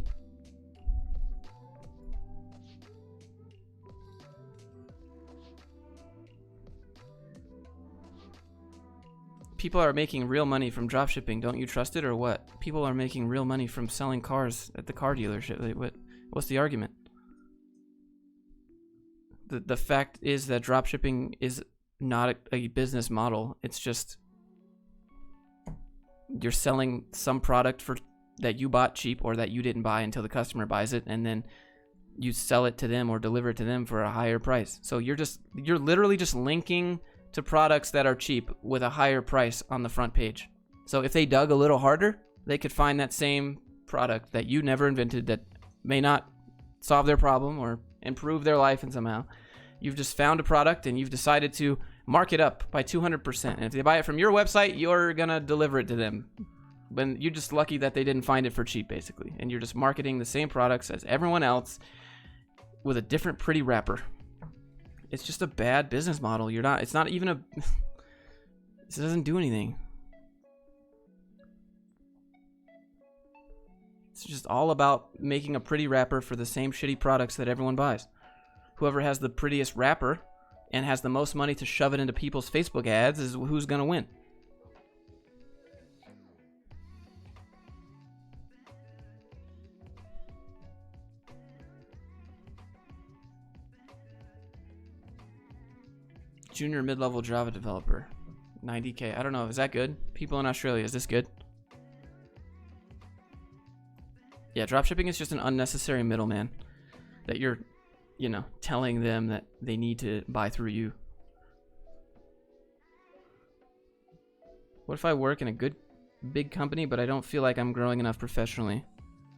People are making real money from dropshipping. Don't you trust it or what? People are making real money from selling cars at the car dealership. What's the argument? The fact is that dropshipping is not a business model. It's just you're selling some product that you bought cheap or that you didn't buy until the customer buys it, and then you sell it to them or deliver it to them for a higher price. So you're literally just linking to products that are cheap with a higher price on the front page. So if they dug a little harder, they could find that same product that you never invented that may not solve their problem or improve their life in somehow. You've just found a product and you've decided to mark it up by 200%. And if they buy it from your website, you're gonna deliver it to them. But you're just lucky that they didn't find it for cheap, basically. And you're just marketing the same products as everyone else with a different pretty wrapper. It's just a bad business model. It's not even a, it doesn't do anything. It's just all about making a pretty wrapper for the same shitty products that everyone buys. Whoever has the prettiest wrapper and has the most money to shove it into people's Facebook ads is who's gonna win. Junior mid-level Java developer, 90K. I don't know. Is that good? People in Australia, is this good? Yeah, dropshipping is just an unnecessary middleman that you're, you know, telling them that they need to buy through you. What if I work in a good, big company, but I don't feel like I'm growing enough professionally?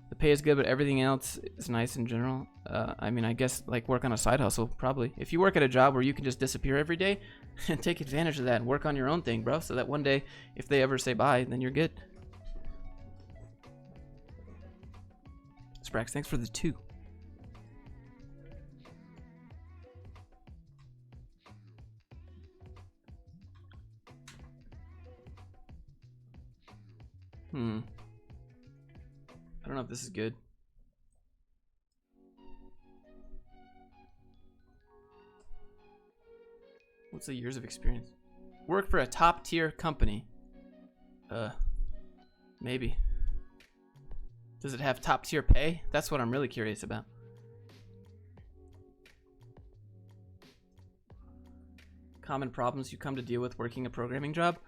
The pay is good, but everything else is nice in general. I mean, I guess like work on a side hustle, probably. If you work at a job where you can just disappear every day, take advantage of that and work on your own thing, bro. So that one day, if they ever say bye, then you're good. Sprax, thanks for the 2. I don't know if this is good. What's the years of experience? Work for a top tier company. Maybe. Does it have top tier pay? That's what I'm really curious about. Common problems you come to deal with working a programming job?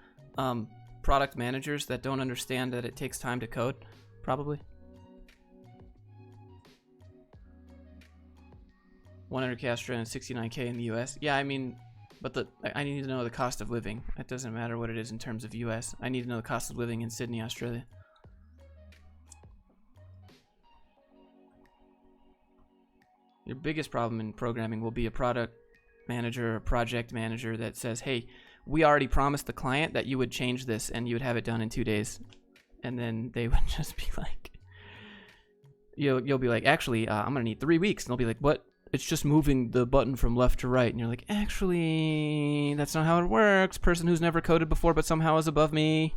Product managers that don't understand that it takes time to code, probably. 100K Australia and 69K in the US. Yeah, I mean, but I need to know the cost of living. It doesn't matter what it is in terms of US. I need to know the cost of living in Sydney, Australia. Your biggest problem in programming will be a product manager or project manager that says, hey, we already promised the client that you would change this and you would have it done in 2 days. And then they would just be like, you'll be like, actually, I'm going to need 3 weeks. And they'll be like, what? It's just moving the button from left to right. And you're like, actually, that's not how it works. Person who's never coded before but somehow is above me.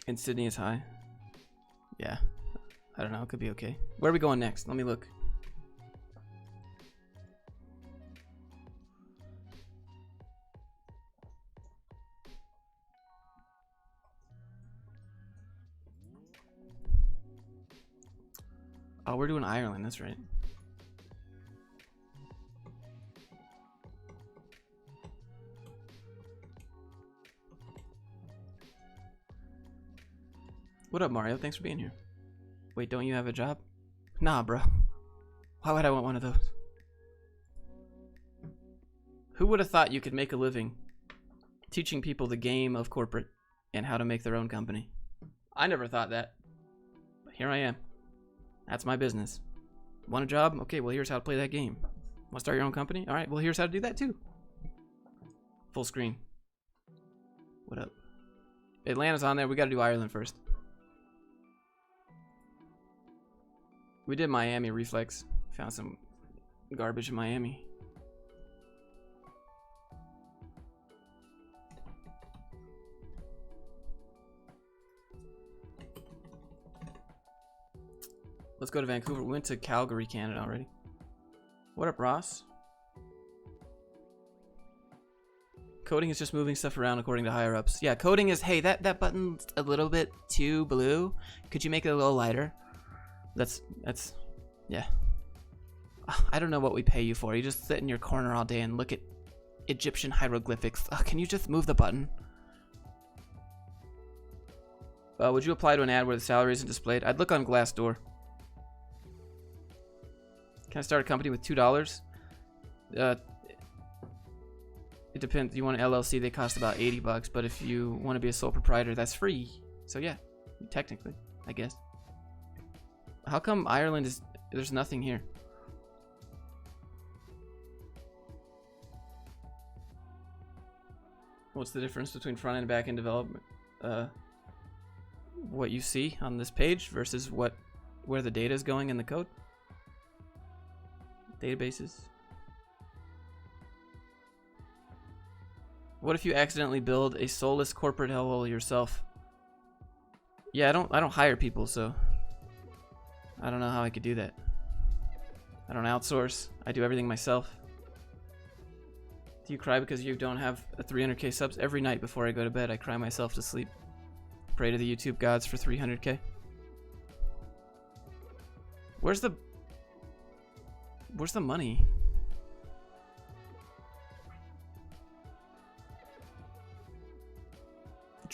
And Sydney is high. Yeah. I don't know. It could be okay. Where are we going next? Let me look. Oh, we're doing Ireland. That's right. What up, Mario? Thanks for being here. Wait, don't you have a job? Nah, bro. Why would I want one of those? Who would have thought you could make a living teaching people the game of corporate and how to make their own company? I never thought that. But here I am. That's my business. Want a job? Okay, well, here's how to play that game. Want to start your own company? All right, well, here's how to do that too. Full screen. What up? Atlanta's on there. We got to do Ireland first. We did Miami Reflex. Found some garbage in Miami. Let's go to Vancouver. We went to Calgary, Canada already. What up, Ross? Coding is just moving stuff around according to higher ups. Yeah, coding is, hey, that button's a little bit too blue. Could you make it a little lighter? That's yeah. I don't know what we pay you for. You just sit in your corner all day and look at Egyptian hieroglyphics. Can you just move the button? Would you apply to an ad where the salary isn't displayed? I'd look on Glassdoor. Can I start a company with $2? It depends. You want an LLC, they cost about $80, but if you want to be a sole proprietor, that's free. So yeah, technically, I guess. How come Ireland is, there's nothing here? What's the difference between front end and back end development? What you see on this page versus where the data is going in the code? Databases. What if you accidentally build a soulless corporate hellhole yourself? Yeah, I don't hire people, so I don't know how I could do that. I don't outsource. I do everything myself. Do you cry because you don't have a 300k subs? Every night before I go to bed, I cry myself to sleep. Pray to the YouTube gods for 300k. Where's the money?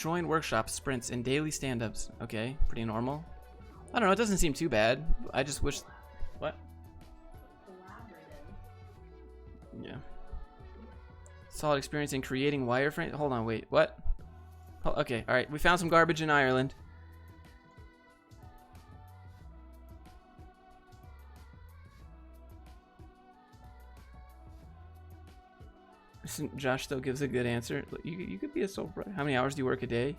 Join workshops, sprints, and daily stand-ups. Okay, pretty normal. I don't know, it doesn't seem too bad. I just wish... What? Yeah. Solid experience in creating wireframes. Hold on, wait, what? Oh, okay, alright, we found some garbage in Ireland. Josh still gives a good answer. You could be a sole proprietor. How many hours do you work a day?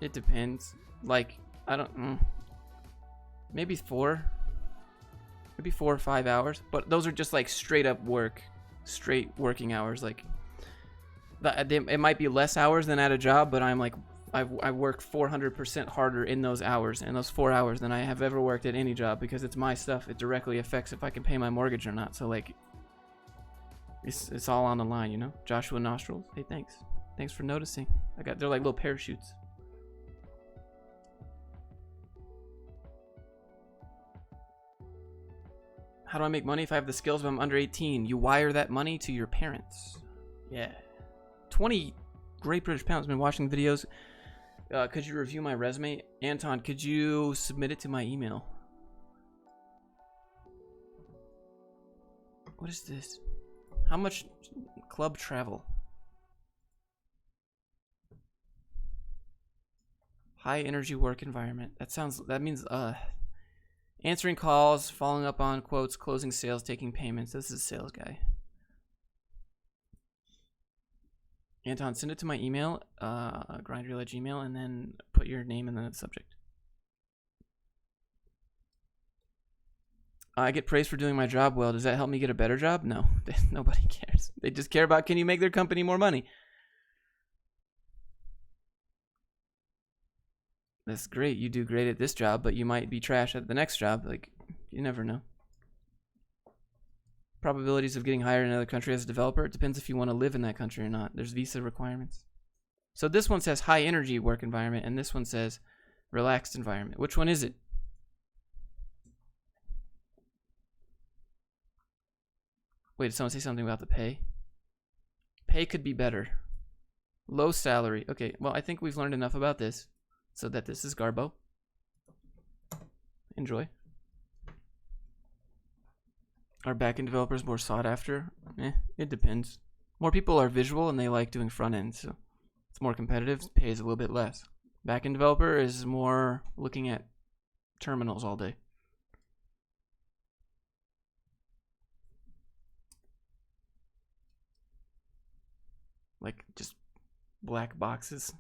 It depends. Like, I don't... maybe 4. Maybe 4 or 5 hours. But those are just like straight up work. Straight working hours. Like, it might be less hours than at a job, but I'm like, I work 400% harder in those hours, in those 4 hours, than I have ever worked at any job, because it's my stuff. It directly affects if I can pay my mortgage or not. So like, it's all on the line, you know? Joshua Nostrils. Hey, thanks. Thanks for noticing. They're like little parachutes. How do I make money if I have the skills but I'm under 18? You wire that money to your parents. Yeah. 20 Great British Pounds. Been watching the videos. Could you review my resume? Anton, could you submit it to my email? What is this? How much club travel? High energy work environment. That means answering calls, following up on quotes, closing sales, taking payments. This is a sales guy. Anton, send it to my email, grindreel@gmail, and then put your name in the subject. I get praised for doing my job well. Does that help me get a better job? No, nobody cares. They just care about, can you make their company more money? That's great. You do great at this job, but you might be trash at the next job. Like, you never know. Probabilities of getting hired in another country as a developer. It depends if you want to live in that country or not. There's visa requirements. So this one says high energy work environment, and this one says relaxed environment. Which one is it? Wait, did someone say something about the pay? Pay could be better. Low salary. Okay, well, I think we've learned enough about this. So that this is Garbo. Enjoy. Are backend developers more sought after? It depends. More people are visual and they like doing front end, so it's more competitive, pays a little bit less. Backend developer is more looking at terminals all day. Like just black boxes.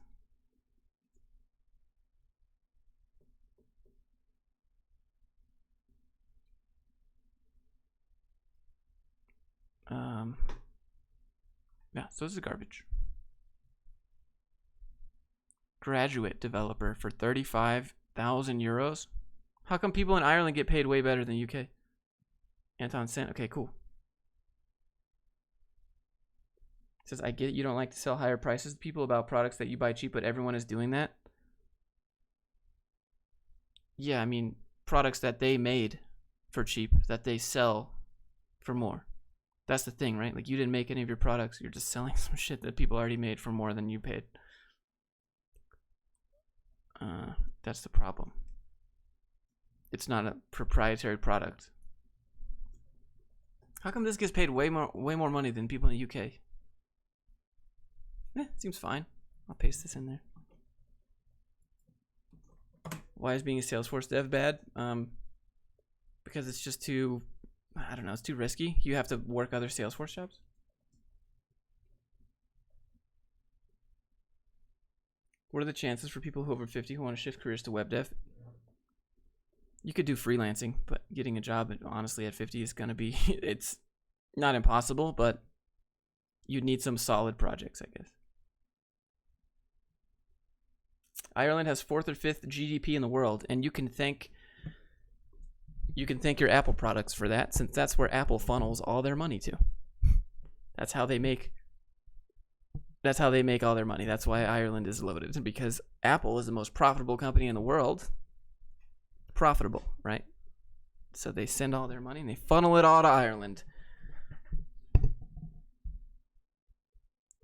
Yeah, so this is garbage. Graduate developer for 35,000 euros. How come people in Ireland get paid way better than UK? Anton sent. Okay, cool. It says, I get it, you don't like to sell higher prices to people about products that you buy cheap, but everyone is doing that. Yeah, I mean, products that they made for cheap, that they sell for more. That's the thing, right? Like, you didn't make any of your products. You're just selling some shit that people already made for more than you paid. That's the problem. It's not a proprietary product. How come this gets paid way more money than people in the UK? Seems fine. I'll paste this in there. Why is being a Salesforce dev bad? Because it's just too... I don't know, it's too risky. You have to work other Salesforce jobs. What are the chances for people who are over 50 who want to shift careers to web dev? You could do freelancing, but getting a job, honestly, at 50 is going to be, it's not impossible, but you'd need some solid projects, I guess. Ireland has 4th or 5th GDP in the world, and you can thank your Apple products for that, since that's where Apple funnels all their money to. That's how they make all their money. That's why Ireland is loaded, because Apple is the most profitable company in the world. Profitable, right? So they send all their money and they funnel it all to Ireland.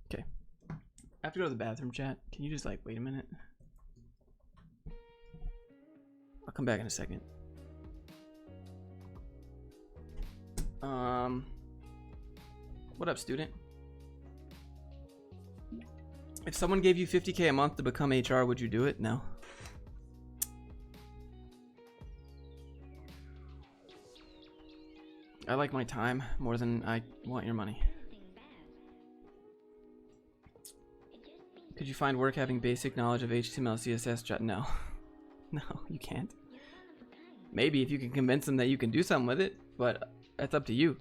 Okay. I have to go to the bathroom, chat. Can you just like wait a minute? I'll come back in a second. What up, student? If someone gave you $50K a month to become HR, would you do it? No. I like my time more than I want your money. Could you find work having basic knowledge of HTML, CSS? No. No, you can't. Maybe if you can convince them that you can do something with it, but that's up to you.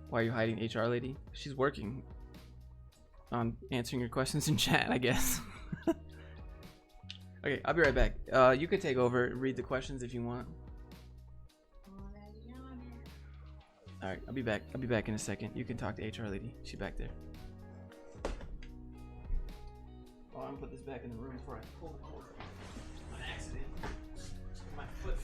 Why are you hiding HR lady? She's working on answering your questions in chat, I guess. Okay, I'll be right back. You could take over and read the questions if you want. Alright, I'll be back. I'll be back in a second. You can talk to HR lady. She's back there. Oh, I'm gonna put this back in the room before I pull the cord. On accident. My foot.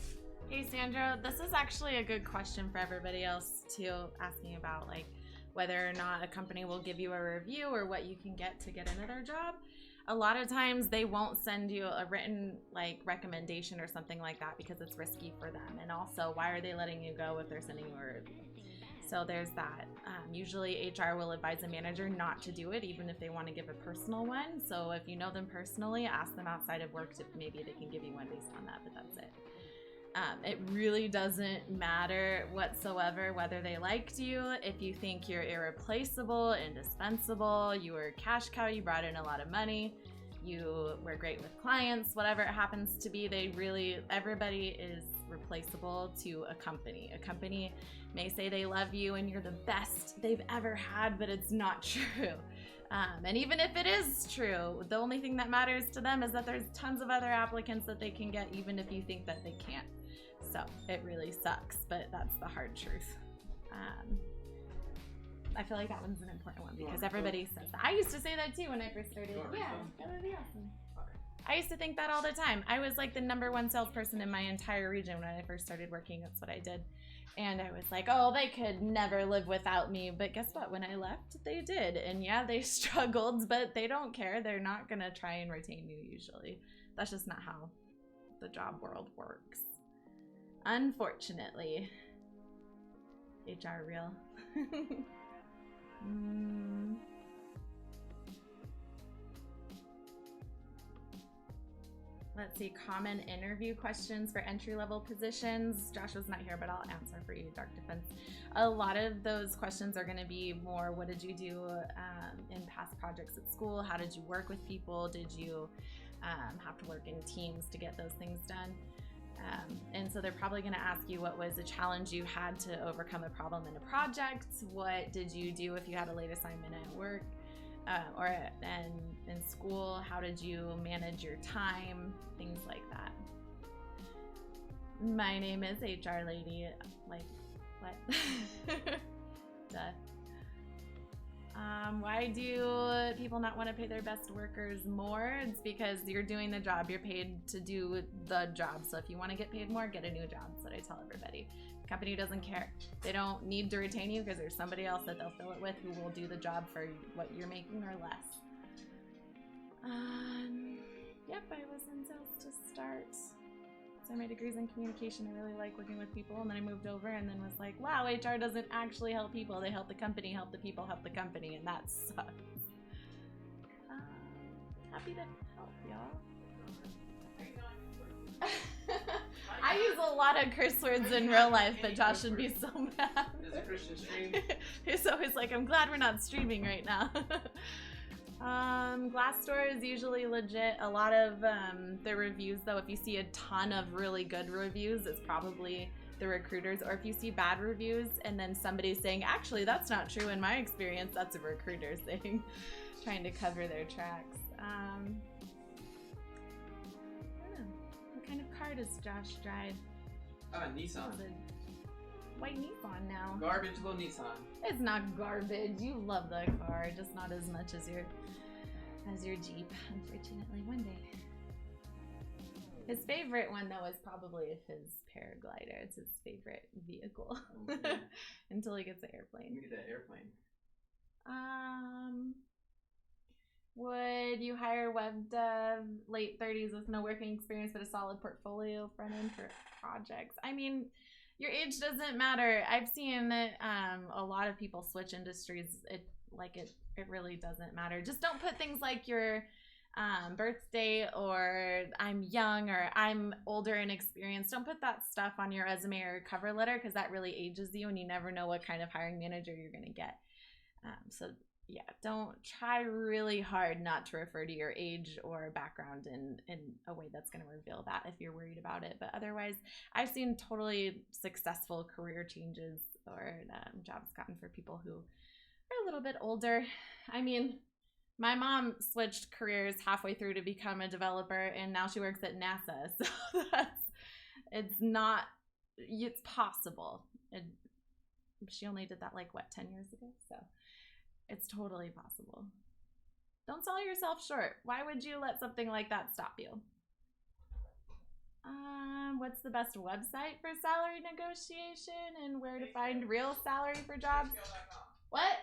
Hey Sandra, this is actually a good question for everybody else too, asking about like whether or not a company will give you a review or what you can get to get into their job. A lot of times they won't send you a written like recommendation or something like that because it's risky for them. And also, why are they letting you go if they're sending you a review? So there's that. Usually HR will advise a manager not to do it even if they want to give a personal one. So if you know them personally, ask them outside of work if maybe they can give you one based on that, but that's it. It really doesn't matter whatsoever whether they liked you. If you think you're irreplaceable, indispensable, you were a cash cow, you brought in a lot of money, you were great with clients, whatever it happens to be, everybody is replaceable to a company. A company may say they love you and you're the best they've ever had, but it's not true. And even if it is true, the only thing that matters to them is that there's tons of other applicants that they can get even if you think that they can't. So it really sucks, but that's the hard truth. I feel like that one's an important one because everybody says that. I used to say that too when I first started. Yeah, that would be awesome. I used to think that all the time. I was like the #1 salesperson in my entire region when I first started working. That's what I did. And I was like, oh, they could never live without me. But guess what? When I left, they did. And yeah, they struggled, but they don't care. They're not going to try and retain you usually. That's just not how the job world works. Unfortunately. HR real. Let's see, common interview questions for entry-level positions. Joshua's not here, but I'll answer for you, Dark Defense. A lot of those questions are going to be more, what did you do in past projects at school? How did you work with people? Did you have to work in teams to get those things done? And so they're probably going to ask you what was a challenge you had to overcome a problem in a project. What did you do if you had a late assignment at work or in school? How did you manage your time? Things like that. My name is HR Lady. Like, what? Duh. Why do people not want to pay their best workers more? It's because you're doing the job. You're paid to do the job. So if you want to get paid more, get a new job. That's what I tell everybody. The company doesn't care. They don't need to retain you because there's somebody else that they'll fill it with who will do the job for what you're making or less. Yep, I was in sales to start. So my degree's in communication. I really like working with people, and then I moved over and then was like, wow, HR doesn't actually help people. They help the company, help the people, help the company, and that sucks. Happy to help, y'all. I use a lot of curse words in real life, but Josh would be so mad. This is a Christian stream. He's always like, I'm glad we're not streaming right now. Glassdoor is usually legit. A lot of the reviews, though, if you see a ton of really good reviews, it's probably the recruiters. Or if you see bad reviews and then somebody's saying, actually, that's not true in my experience, that's a recruiter saying, trying to cover their tracks. I don't know. What kind of car does Josh drive? Nissan. White Nissan now. Garbage little Nissan. It's not garbage. You love the car, just not as much as your Jeep, unfortunately. One day. His favorite one though is probably his paraglider. It's his favorite vehicle. Until he gets an airplane. Let me get that airplane. Would you hire web dev, late 30s with no working experience but a solid portfolio front end for projects? I mean, your age doesn't matter. I've seen that a lot of people switch industries. It really doesn't matter. Just don't put things like your birthday or I'm young or I'm older and experienced. Don't put that stuff on your resume or cover letter because that really ages you and you never know what kind of hiring manager you're going to get. So yeah, don't try really hard not to refer to your age or background in a way that's going to reveal that if you're worried about it. But otherwise, I've seen totally successful career changes or jobs gotten for people who are a little bit older. I mean, my mom switched careers halfway through to become a developer, and now she works at NASA. So it's possible. She only did that 10 years ago? So it's totally possible. Don't sell yourself short. Why would you let something like that stop you? What's the best website for salary negotiation and where to find real salary for jobs? What?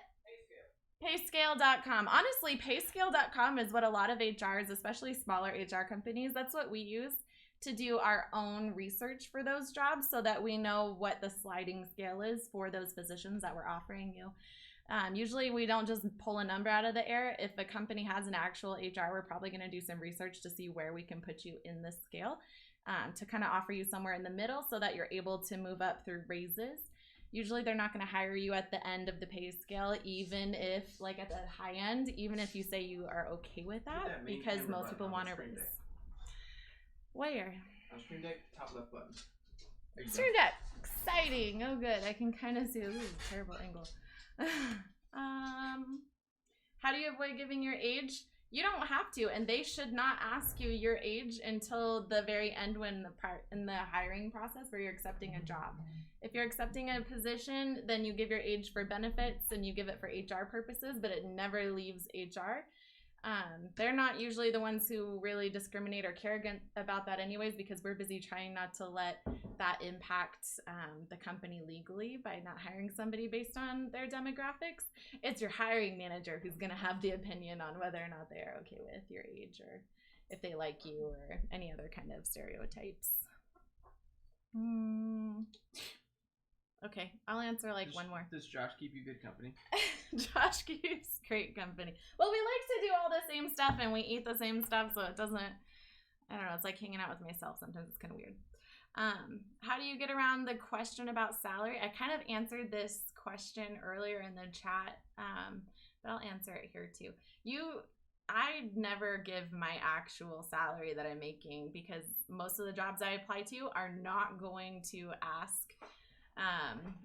Payscale.com. Honestly, payscale.com is what a lot of HRs, especially smaller HR companies, that's what we use to do our own research for those jobs so that we know what the sliding scale is for those positions that we're offering you. Usually we don't just pull a number out of the air. If a company has an actual HR, we're probably going to do some research to see where we can put you in this scale to kind of offer you somewhere in the middle so that you're able to move up through raises. Usually they're not going to hire you at the end of the pay scale, even if, at the high end, even if you say you are okay with that, because most people want to raise. Where? On Stream Deck, top left button. Stream Deck, exciting. Oh, good. I can kind of see. This is a terrible angle. How do you avoid giving your age? You don't have to, and they should not ask you your age until the very end when in the hiring process where you're accepting a job. If you're accepting a position, then you give your age for benefits and you give it for HR purposes, but it never leaves HR. They're not usually the ones who really discriminate or care about that anyways, because we're busy trying not to let that impact the company legally by not hiring somebody based on their demographics. It's your hiring manager who's going to have the opinion on whether or not they are okay with your age or if they like you or any other kind of stereotypes. Okay, I'll answer one more. Does Josh keep you good company? Josh keeps great company. Well, we like to do all the same stuff and we eat the same stuff, so it doesn't, I don't know, it's like hanging out with myself. Sometimes it's kind of weird. How do you get around the question about salary? I kind of answered this question earlier in the chat, but I'll answer it here too. I never give my actual salary that I'm making because most of the jobs I apply to are not going to ask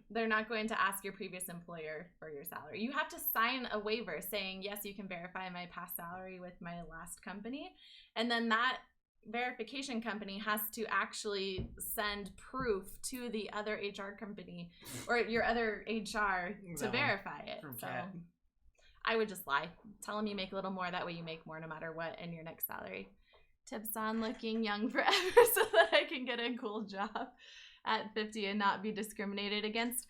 they're not going to ask your previous employer for your salary. You have to sign a waiver saying, yes, you can verify my past salary with my last company. And then that verification company has to actually send proof to the other HR company or your other HR to verify it. So I would just lie. Tell them you make a little more. That way you make more no matter what in your next salary. Tips on looking young forever so that I can get a cool job at 50 and not be discriminated against.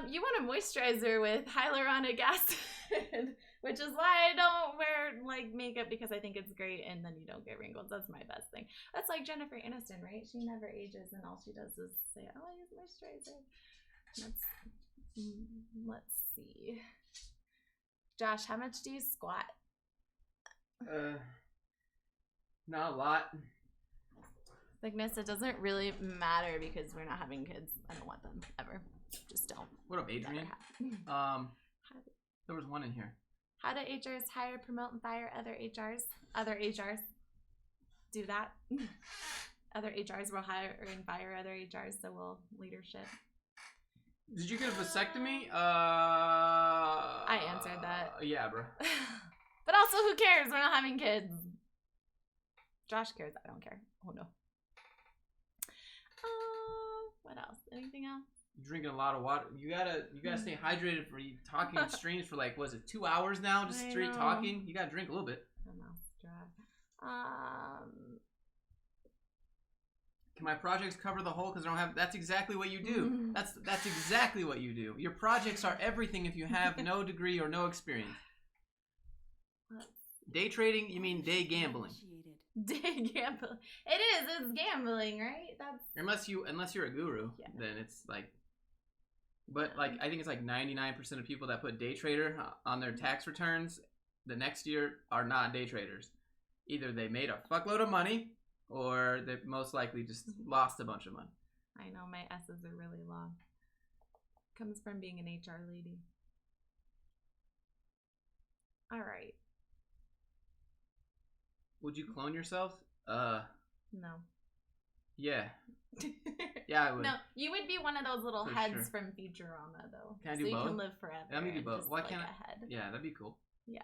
You want a moisturizer with hyaluronic acid, which is why I don't wear makeup because I think it's great and then you don't get wrinkles. That's my best thing. That's like Jennifer Aniston, right? She never ages and all she does is say, oh, I use moisturizer. Let's see. Josh, how much do you squat? Not a lot. Thickness, it doesn't really matter because we're not having kids. I don't want them ever. Just don't. What up, Adrian? There was one in here. How do HRs hire, promote, and fire other HRs? Other HRs do that. Other HRs will hire and fire other HRs, so will leadership. Did you get a vasectomy? I answered that. Yeah, bro. But also, who cares? We're not having kids. Josh cares. I don't care. Oh no. What else? Anything else? You're drinking a lot of water. You gotta stay hydrated for talking streams for 2 hours now, just straight talking. You gotta drink a little bit. My mouth's dry. Can my projects cover the whole? Because I don't have. That's exactly what you do. That's exactly what you do. Your projects are everything if you have no degree or no experience. Day trading? You mean day gambling? Day gambling. It is. It's gambling, right? That's unless you're a guru, then it's like. But like I think it's like 99% of people that put day trader on their tax returns the next year are not day traders. Either they made a fuckload of money, or they most likely just lost a bunch of money. I know, my S's are really long. Comes from being an HR lady. All right. Would you clone yourself? No. Yeah. Yeah, I would. No, you would be one of those little For heads sure. from Futurama, though. Can I do so both? you can live forever. Let me do both. Just Why like can't a I? head. Yeah, that'd be cool. Yeah.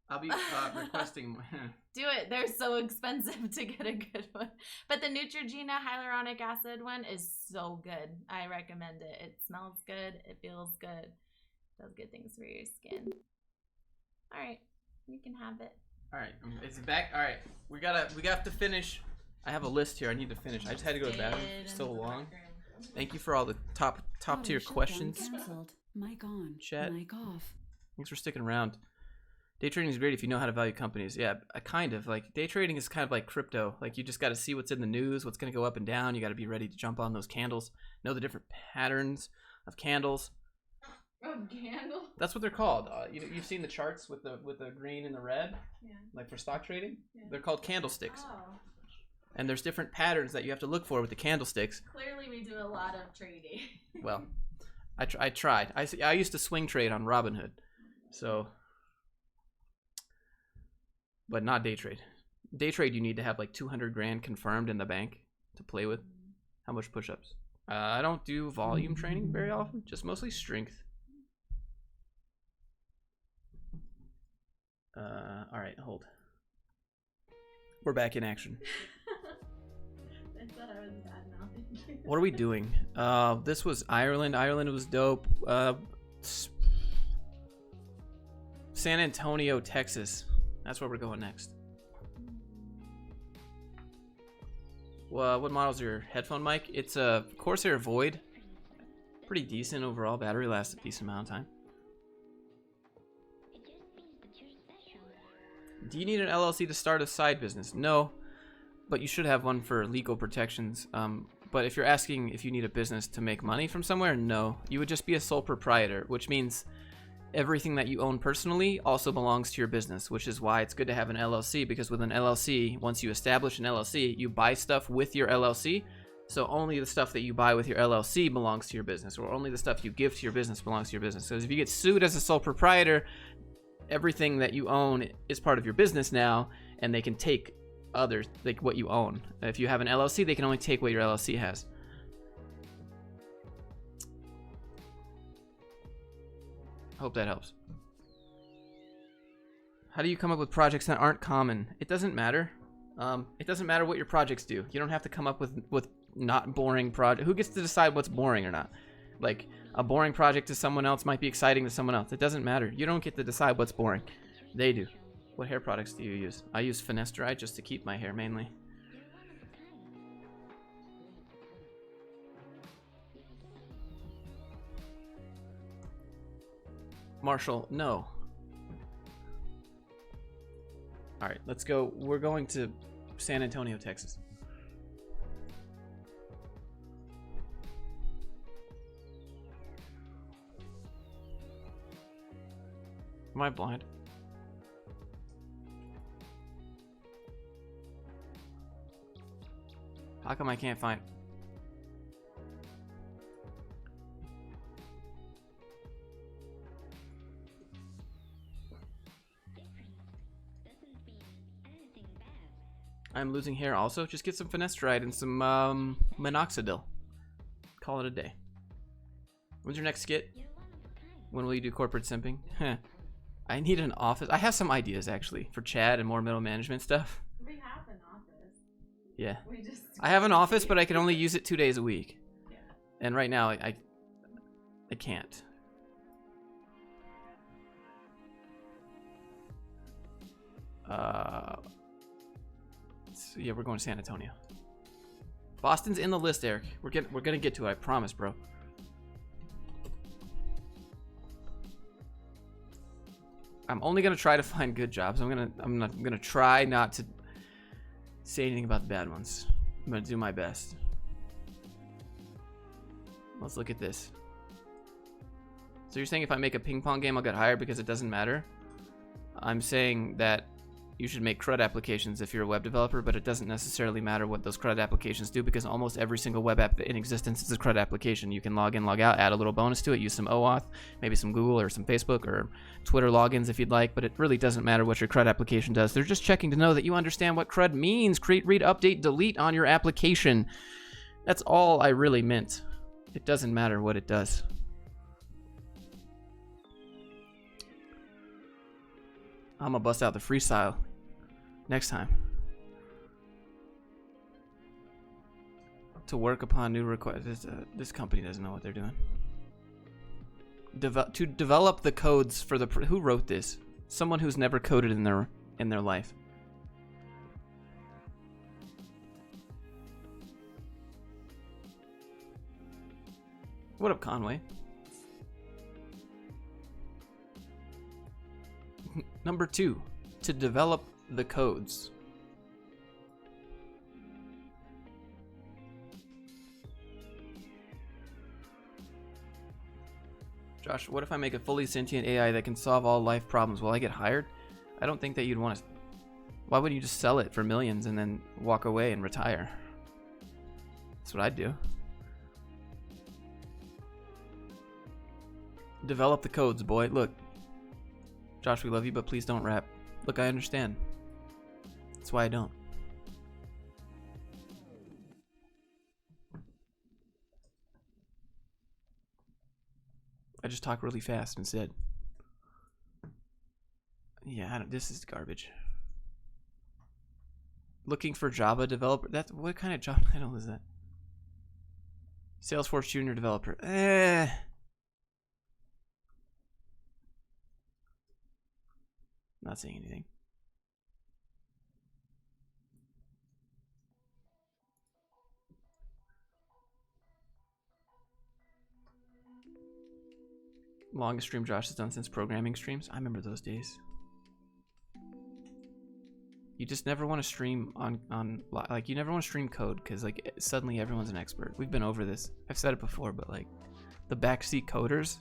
I'll be requesting. Do it. They're so expensive to get a good one. But the Neutrogena hyaluronic acid one is so good. I recommend it. It smells good. It feels good. Does good things for your skin. All right. You can have it. All right. It's back. All right. We have to finish. I have a list here. I need to finish. I just had to go to the bathroom. It's so long. Thank you for all the top tier questions. Canceled. Mic on. Chat. Mic off. Thanks for sticking around. Day trading is great if you know how to value companies. Yeah, kind of. Like, day trading is kind of like crypto. Like, you just got to see what's in the news, what's going to go up and down. You got to be ready to jump on those candles, know the different patterns of candles. Oh, candle? That's what they're called. You've seen the charts with the green and the red? Yeah. Like for stock trading? Yeah. They're called candlesticks. Oh. And there's different patterns that you have to look for with the candlesticks. Clearly we do a lot of trading. Well, I tried. I used to swing trade on Robinhood. So... But not day trade. Day trade, you need to have like 200 grand confirmed in the bank to play with. How much push-ups? I don't do volume training very often, just mostly strength. All right, hold. We're back in action. I thought I was bad now. Thank you. What are we doing? This was Ireland. Ireland was dope. San Antonio, Texas. That's where we're going next. Well, what model's your headphone mic? It's a Corsair Void. Pretty decent overall. Battery lasts a decent amount of time. Do you need an LLC to start a side business? No, but you should have one for legal protections. But if you're asking if you need a business to make money from somewhere, no. You would just be a sole proprietor, which means everything that you own personally also belongs to your business, which is why it's good to have an LLC, because with an LLC, once you establish an LLC, you buy stuff with your LLC. So only the stuff that you buy with your LLC belongs to your business, or only the stuff you give to your business belongs to your business. So if you get sued as a sole proprietor, everything that you own is part of your business now, and they can take others, like what you own. If you have an LLC, they can only take what your LLC has. Hope that helps. How do you come up with projects that aren't common? It doesn't matter. It doesn't matter what your projects do. You don't have to come up with not boring project. Who gets to decide what's boring or not? Like, a boring project to someone else might be exciting to someone else. It doesn't matter. You don't get to decide what's boring. They do. What hair products do you use? I use finasteride just to keep my hair mainly. Marshall, no. All right, let's go. We're going to San Antonio, Texas. Am I blind? How come I can't find? I'm losing hair also. Just get some finasteride and some minoxidil. Call it a day. When's your next skit? When will you do corporate simping? I need an office. I have some ideas actually for Chad and more middle management stuff. We have an office. Yeah. We just I have an office, but I can only use it 2 days a week. Yeah. And right now I can't. Yeah, we're going to San Antonio. Boston's in the list, Eric. We're gonna get to it. I promise, bro. I'm only gonna try to find good jobs. I'm gonna try not to say anything about the bad ones. I'm gonna do my best. Let's look at this. So you're saying if I make a ping pong game, I'll get hired because it doesn't matter? I'm saying that you should make CRUD applications if you're a web developer, but it doesn't necessarily matter what those CRUD applications do because almost every single web app in existence is a CRUD application. You can log in, log out, add a little bonus to it, use some OAuth, maybe some Google or some Facebook or Twitter logins if you'd like, but it really doesn't matter what your CRUD application does. They're just checking to know that you understand what CRUD means. Create, read, update, delete on your application. That's all I really meant. It doesn't matter what it does. I'm gonna bust out the freestyle next time. To work upon new requests. This company doesn't know what they're doing. To develop the codes for the who wrote this? Someone who's never coded in their life. What up, Conway? Number 2, to develop the codes. Josh, what if I make a fully sentient AI that can solve all life problems? Will I get hired? I don't think that you'd want to. Why wouldn't you just sell it for millions and then walk away and retire? That's what I'd do. Develop the codes, boy. Look. Josh, we love you, but please don't rap. Look, I understand. That's why I don't. I just talk really fast instead. Yeah, this is garbage. Looking for Java developer. That's what kind of job title is that? Salesforce junior developer. Not saying anything. Longest stream Josh has done since programming streams. I remember those days. You just never want to stream on like you never want to stream code because like suddenly everyone's an expert. We've been over this. I've said it before, but like the backseat coders,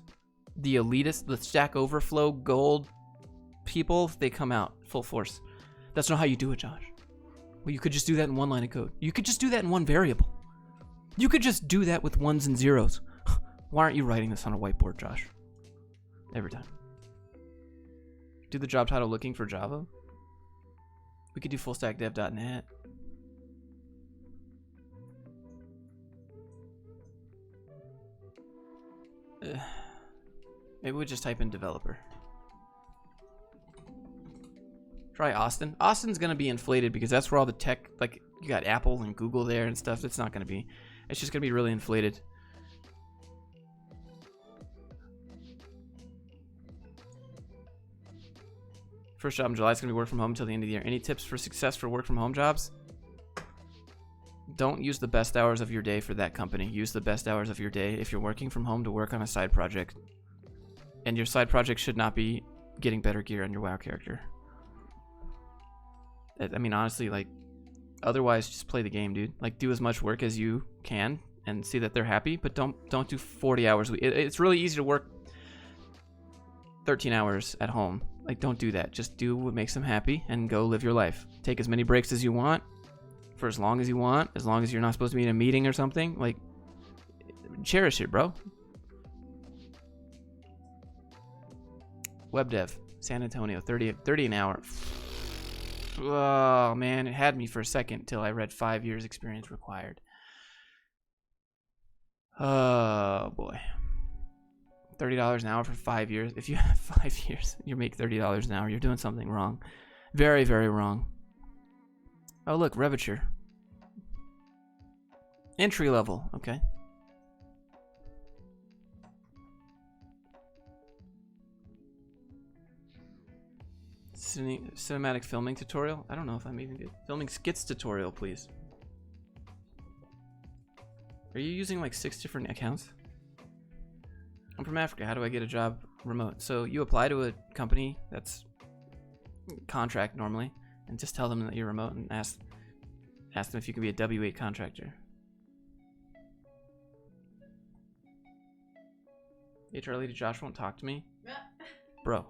the elitists, the Stack Overflow gold people, they come out full force. That's not how you do it, Josh. Well, you could just do that in one line of code. You could just do that in one variable. You could just do that with ones and zeros. Why aren't you writing this on a whiteboard, Josh? Every time. Do the job title looking for Java. We could do fullstackdev.net. Maybe we just type in developer. Try Austin. Austin's gonna be inflated because that's where all the tech, like you got Apple and Google there and stuff. It's not gonna be. It's just gonna be really inflated. First job in July is gonna be work from home until the end of the year. Any tips for success for work from home jobs? Don't use the best hours of your day for that company. Use the best hours of your day if you're working from home to work on a side project. And your side project should not be getting better gear on your WoW character. I mean, honestly, like, otherwise just play the game, dude. Like, do as much work as you can and see that they're happy, but don't do 40 hours a week. It's really easy to work 13 hours at home. Like, don't do that. Just do what makes them happy and go live your life. Take as many breaks as you want for as long as you want, as long as you're not supposed to be in a meeting or something. Like, cherish it, bro. Web dev, San Antonio, 30 an hour. Oh man, it had me for a second till I read 5 years experience required. Oh boy. $30 an hour for 5 years. If you have 5 years, you make $30 an hour. You're doing something wrong. Very, very wrong. Oh look, Revature. Entry level, okay. Cinematic filming tutorial. I don't know if I'm even good. Filming skits tutorial, please. Are you using like 6 different accounts? I'm from Africa. How do I get a job remote? So you apply to a company that's contract normally, and just tell them that you're remote and ask them if you could be a W8 contractor. HR lady Josh won't talk to me. Bro,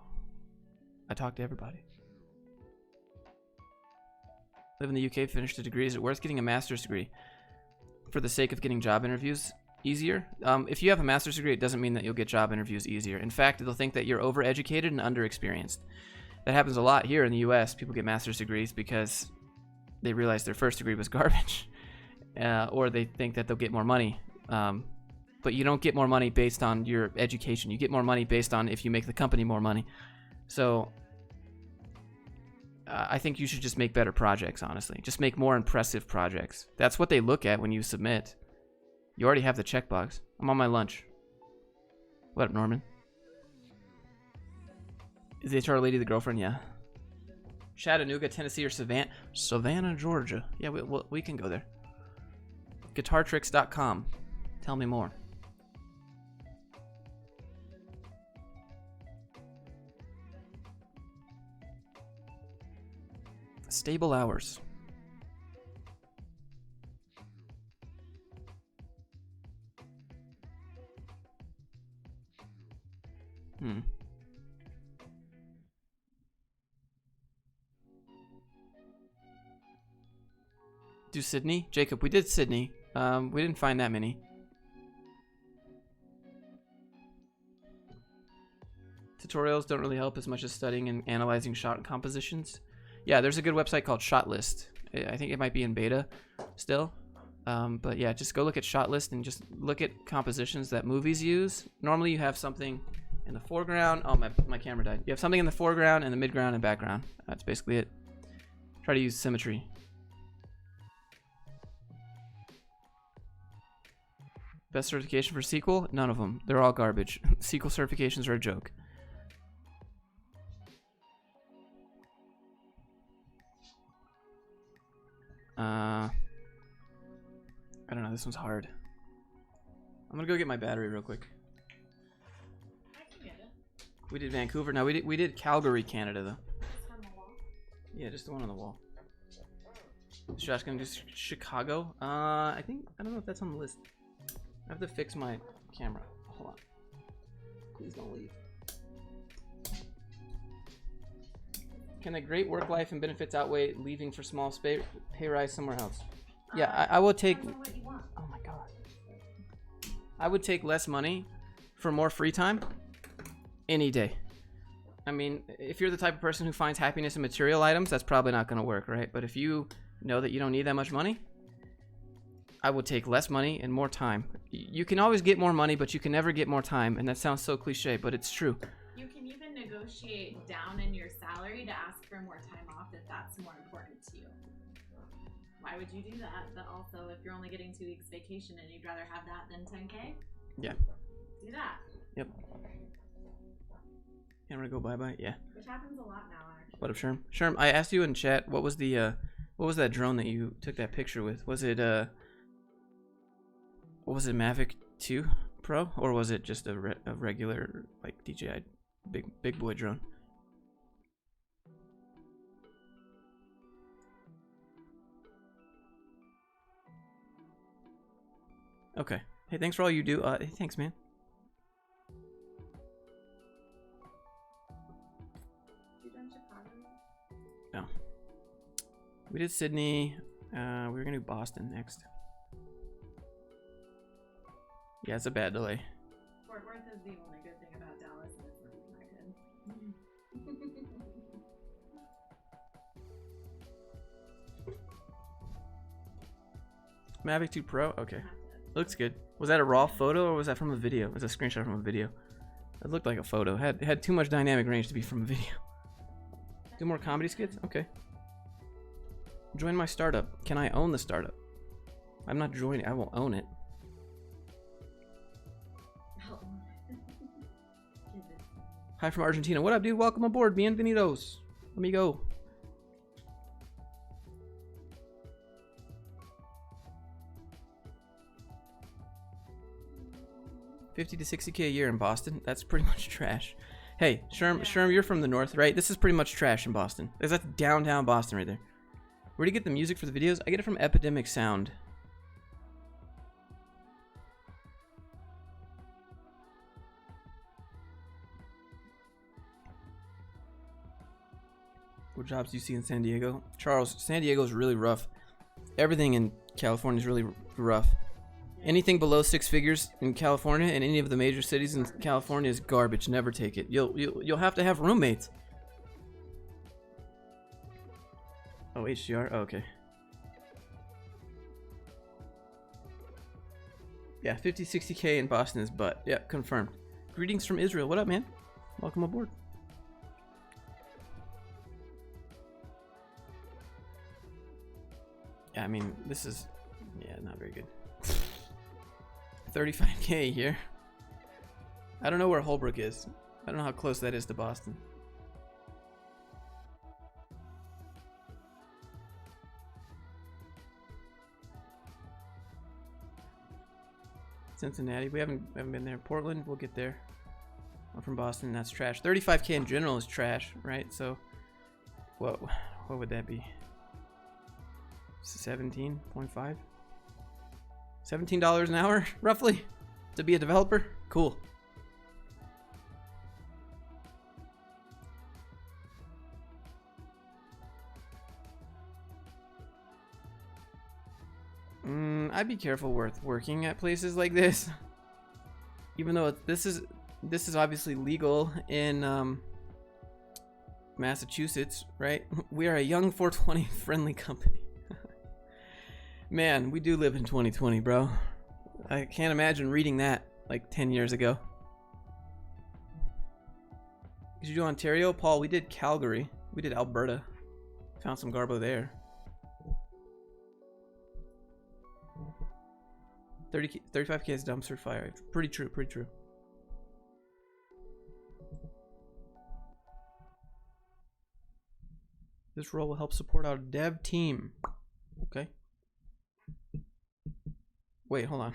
I talk to everybody. Live in the UK, finished a degree. Is it worth getting a master's degree for the sake of getting job interviews easier? If you have a master's degree, it doesn't mean that you'll get job interviews easier. In fact, they'll think that you're overeducated and underexperienced. That happens a lot here in the US. People get master's degrees because they realize their first degree was garbage. Or they think that they'll get more money. But you don't get more money based on your education. You get more money based on if you make the company more money. So I think you should just make better projects, honestly. Just make more impressive projects. That's what they look at when you submit. You already have the checkbox. I'm on my lunch. What up, Norman? Is the HR lady the girlfriend? Yeah. Chattanooga, Tennessee, or Savannah, Georgia. Yeah, we can go there. GuitarTricks.com. Tell me more. Stable hours. Do Sydney? Jacob, we did Sydney. We didn't find that many. Tutorials don't really help as much as studying and analyzing shot compositions. Yeah, there's a good website called Shotlist. I think it might be in beta still. But yeah, just go look at Shotlist and just look at compositions that movies use. Normally you have something in the foreground. Oh, my camera died. You have something in the foreground and the midground and background. That's basically it. Try to use symmetry. Best certification for SQL? None of them. They're all garbage. SQL certifications are a joke. I don't know. This one's hard. I'm gonna go get my battery real quick. I can get it. We did Vancouver. No, we did Calgary, Canada, though. It's on the wall. Yeah, just the one on the wall. Is Josh gonna do Chicago? I don't know if that's on the list. I have to fix my camera. Hold on. Please don't leave. Can a great work life and benefits outweigh leaving for small pay rise somewhere else? Yeah, I will take. Oh my god. I would take less money for more free time any day. I mean, if you're the type of person who finds happiness in material items, that's probably not going to work, right? But if you know that you don't need that much money, I would take less money and more time. You can always get more money, but you can never get more time. And that sounds so cliche, but it's true. You can even negotiate down in your salary to ask for more time off if that's more important to you. Why would you do that? But also, if you're only getting 2 weeks vacation and you'd rather have that than 10K, yeah, do that. Yep. Camera go bye-bye. Yeah. Which happens a lot now, actually. What up, Sherm? Sherm, I asked you in chat, what was that drone that you took that picture with? Was it what was it, Mavic 2 Pro, or was it just a regular like DJI big boy drone? Okay. Hey, thanks for all you do. Hey, thanks, man. You done Chicago? No. We did Sydney. We were gonna do Boston next. Yeah, it's a bad delay. Fort Worth is the only good thing about Dallas, and it's not that good. Mavic 2 Pro? Okay. Looks good. Was that a raw photo or was that from a video? It was a screenshot from a video. It looked like a photo. Had too much dynamic range to be from a video. Do more comedy skits? Okay. Join my startup. Can I own the startup? I'm not joining. I won't own it. Hi from Argentina. What up, dude? Welcome aboard. Bienvenidos. Let me go. $50 to $60K a year in Boston. That's pretty much trash. Hey, Sherm, you're from the north, right? This is pretty much trash in Boston. That's downtown Boston right there. Where do you get the music for the videos? I get it from Epidemic Sound. What jobs do you see in San Diego? Charles, San Diego is really rough. Everything in California is really rough. Anything below 6 figures in California and any of the major cities in California is garbage. Never take it. You'll have to have roommates. Oh, HDR? Oh, okay. Yeah, 50, 60K in Boston is butt. Yeah, confirmed. Greetings from Israel. What up, man? Welcome aboard. Yeah, I mean, this is... yeah, not very good. 35K here. I don't know where Holbrook is. I don't know how close that is to Boston. Cincinnati, we haven't been there. Portland, we'll get there. I'm from Boston, that's trash. 35K in general is trash, right? So, what would that be? 17.5? $17 an hour, roughly, to be a developer? Cool. I'd be careful with working at places like this. Even though this is obviously legal in Massachusetts, right? We are a young 420 friendly company. Man, we do live in 2020, bro. I can't imagine reading that like 10 years ago. Did you do Ontario? Paul, we did Calgary. We did Alberta. Found some garbo there. 35K is dumpster fire. Pretty true, pretty true. This role will help support our dev team. Okay. Wait, hold on.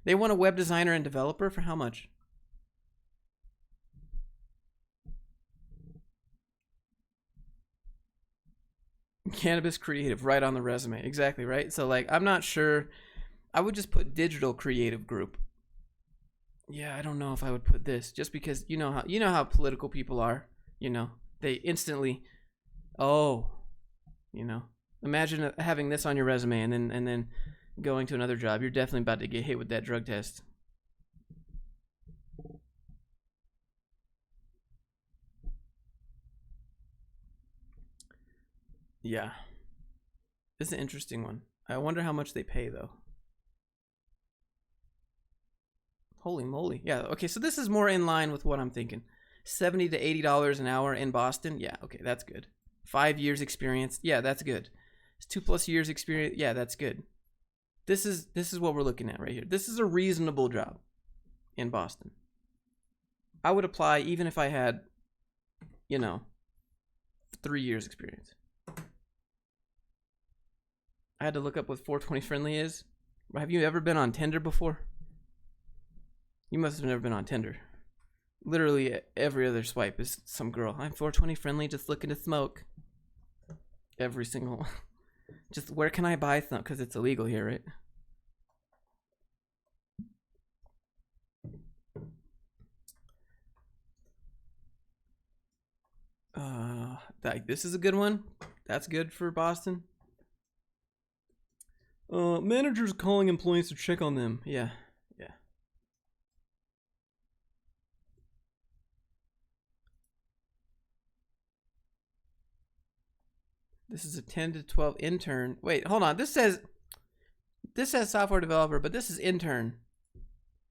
They want a web designer and developer for how much? Cannabis creative, right on the resume. Exactly, right? So, like, I'm not sure. I would just put digital creative group. Yeah, I don't know if I would put this, just because you know how political people are. You know, they instantly, oh, you know, imagine having this on your resume and then going to another job. You're definitely about to get hit with that drug test. Yeah, this is an interesting one. I wonder how much they pay though. Holy moly. Yeah, okay, so this is more in line with what I'm thinking. $70 to $80 an hour in Boston. Yeah, okay, that's good. 5 years experience. Yeah, that's good. It's 2+ years experience. Yeah, that's good. This is what we're looking at right here. This is a reasonable job in Boston. I would apply even if I had, 3 years experience. I had to look up what 420 friendly is. Have you ever been on Tinder before? You must have never been on Tinder. Literally every other swipe is some girl. I'm 420 friendly, just looking to smoke. Every single. Just where can I buy some? Because it's illegal here, right? This is a good one. That's good for Boston. Managers calling employees to check on them. Yeah. This is a 10 to 12 intern. Wait, hold on. This says software developer, but this is intern.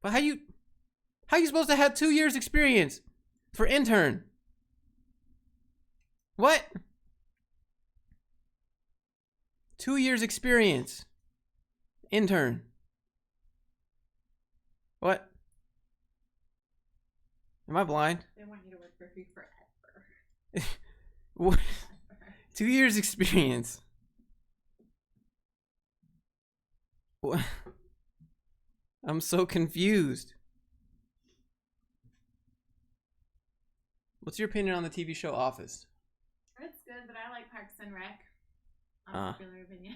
But how you supposed to have 2 years experience for intern? What? 2 years experience. Intern. What? Am I blind? They want you to work for free forever. What? 2 years experience. What? I'm so confused. What's your opinion on the TV show Office? It's good, but I like Parks and Rec. Unpopular opinion.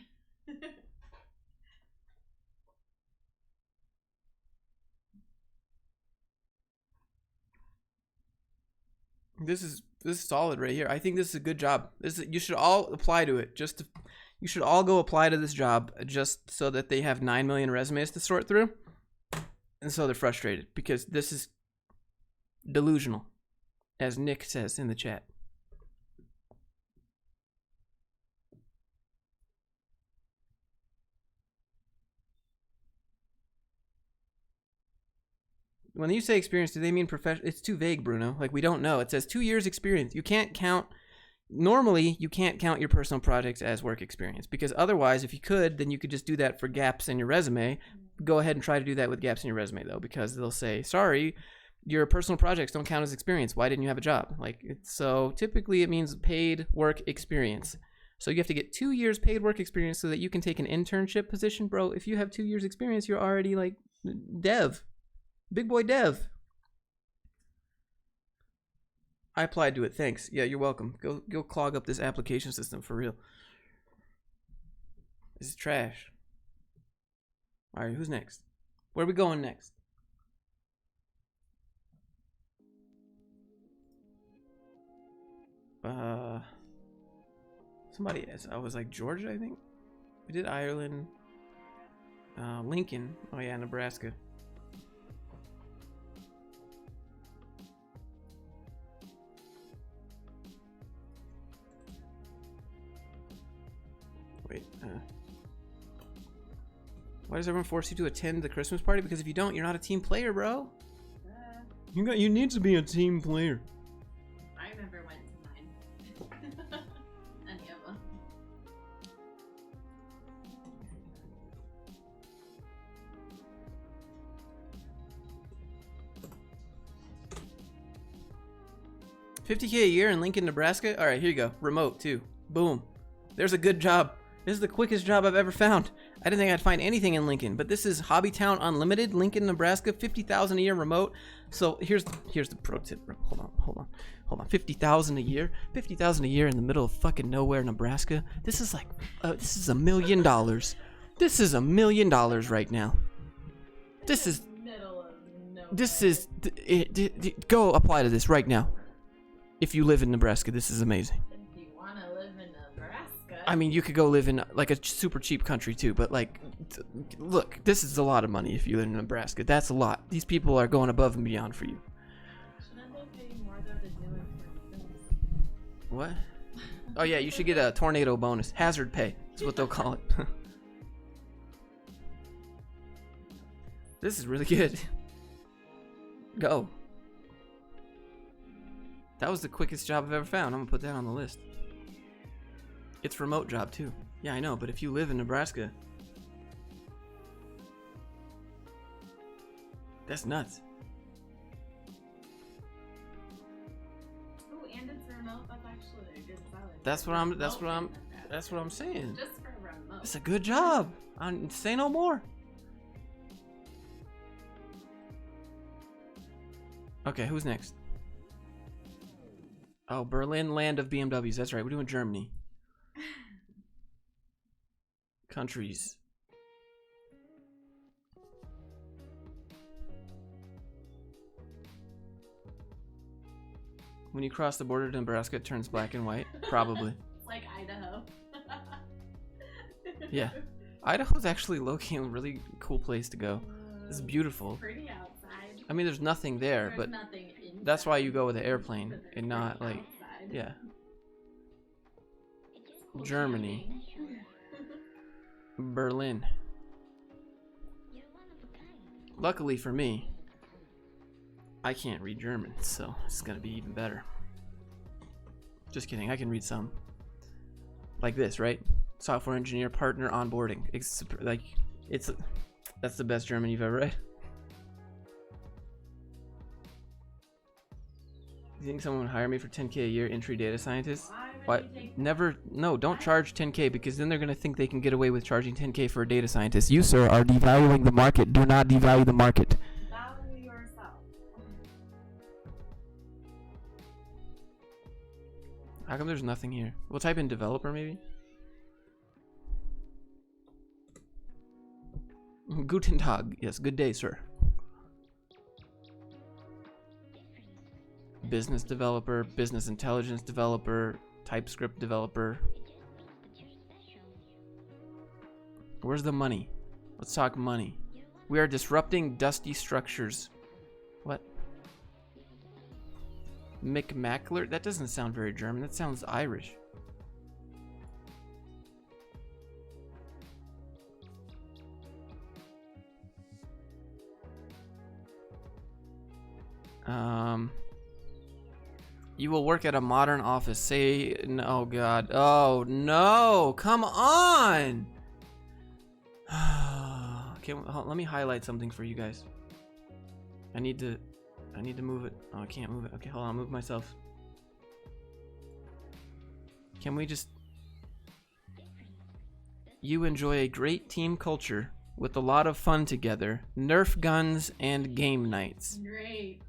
This is solid right here. I think this is a good job. You should all apply to it. You should all go apply to this job just so that they have 9 million resumes to sort through, and so they're frustrated because this is delusional, as Nick says in the chat. When you say experience, do they mean professional? It's too vague, Bruno. Like, we don't know. It says 2 years experience. You can't count. Normally, you can't count your personal projects as work experience because otherwise, if you could, then you could just do that for gaps in your resume. Go ahead and try to do that with gaps in your resume, though, because they'll say, sorry, your personal projects don't count as experience. Why didn't you have a job? So typically it means paid work experience. So you have to get 2 years paid work experience so that you can take an internship position. Bro, if you have 2 years experience, you're already like dev. Big boy dev. I applied to it. Thanks. Yeah, you're welcome. Go clog up this application system for real. This is trash. All right, who's next? Where are we going next? Somebody else. I was like Georgia, I think. We did Ireland. Lincoln. Oh yeah, Nebraska. Wait, why does everyone force you to attend the Christmas party? Because if you don't, you're not a team player, bro. You need to be a team player. I never went to mine. Any of them. $50K a year in Lincoln, Nebraska? All right, here you go. Remote, too. Boom. There's a good job. This is the quickest job I've ever found. I didn't think I'd find anything in Lincoln, but this is Hobbytown Unlimited, Lincoln, Nebraska, $50,000 a year remote. So here's the pro tip. Hold on. $50,000 a year? $50,000 a year in the middle of fucking nowhere, Nebraska? This is like, this is $1 million. This is $1 million right now. Go apply to this right now. If you live in Nebraska, this is amazing. If you want to live in Nebraska. I mean, you could go live in like a super cheap country too, but like, look, this is a lot of money if you live in Nebraska. That's a lot. These people are going above and beyond for you. Shouldn't they pay more though to do it for instance? What? Oh yeah, you should get a tornado bonus. Hazard pay is what they'll call it. This is really good. Go. That was the quickest job I've ever found. I'm gonna put that on the list. It's a remote job too. Yeah, I know, but if you live in Nebraska, that's nuts. Oh, and it's remote. That's actually a good salary. That's what I'm saying. Just for remote. It's a good job. Say no more. Okay, who's next? Oh, Berlin, land of BMWs. That's right. We're doing Germany. Countries. When you cross the border to Nebraska, it turns black and white. Probably. It's like Idaho. Yeah. Idaho's actually low-key a really cool place to go. It's beautiful. It's pretty outside. I mean, there's nothing there, There's but nothing inside, that's why you go with an airplane and not like, outside. yeah. Germany. Berlin. Luckily for me, I can't read German, so it's gonna be even better. Just kidding, I can read some. Like this, right? Software engineer partner onboarding. That's the best German you've ever read. You think someone would hire me for 10K a year, entry data scientist? Why What? Never. No, don't charge 10K because then they're gonna think they can get away with charging 10K for a data scientist. You, sir, are devaluing the market. Do not devalue the market. Value yourself. How come there's nothing here? We'll type in developer maybe. Guten Tag. Yes, good day, sir. Business developer, business intelligence developer, TypeScript developer. Where's the money? Let's talk money. We are disrupting dusty structures. What? McMackler? That doesn't sound very German. That sounds Irish. You will work at a modern office. Say no. Oh God. Oh no. Come on. Okay, let me highlight something for you guys. I need to move it. Oh, I can't move it. Okay, hold on. I'll move myself. Can we just... You enjoy a great team culture with a lot of fun together, Nerf guns and game nights. Great.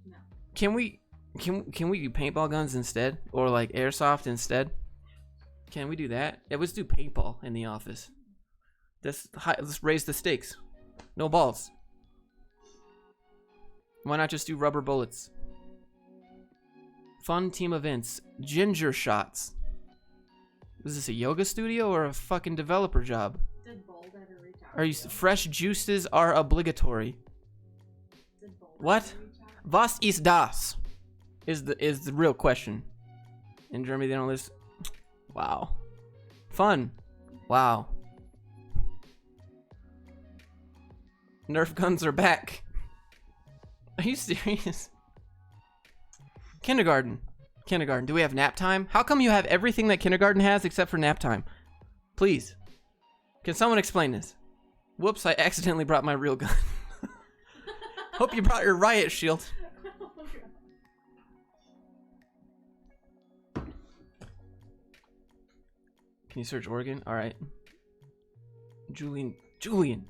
No. Can we do paintball guns instead, or like airsoft instead? Can we do that? Yeah, let's do paintball in the office. Let's raise the stakes. No balls. Why not just do rubber bullets? Fun team events. Ginger shots. Is this a yoga studio or a fucking developer job? Did Bold ever reach out? Are you fresh juices are obligatory? Did Bold What? ever reach out? Was ist das? Is the real question. In Germany they don't listen. Wow. Fun. Wow. Nerf guns are back. Are you serious? Kindergarten. Kindergarten. Do we have nap time? How come you have everything that kindergarten has except for nap time? Please. Can someone explain this? Whoops, I accidentally brought my real gun. Hope you brought your riot shield. Can you search Oregon? Alright. Julian,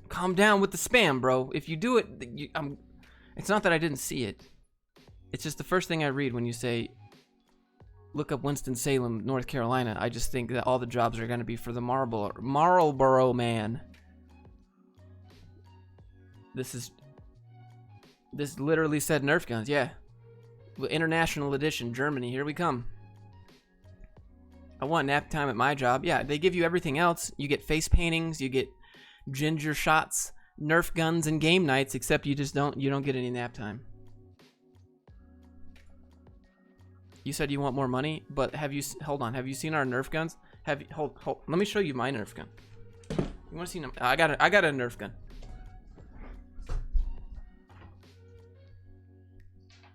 calm down with the spam, bro. If you do it, it's not that I didn't see it. It's just the first thing I read when you say, look up Winston-Salem, North Carolina. I just think that all the jobs are going to be for the Marlboro man. This literally said Nerf guns, yeah. International edition, Germany, here we come. I want nap time at my job. Yeah, they give you everything else. You get face paintings, you get ginger shots, Nerf guns, and game nights, except you don't get any nap time. You said you want more money, but have you seen our Nerf guns? Hold, let me show you my Nerf gun. You want to see them? I got a Nerf gun.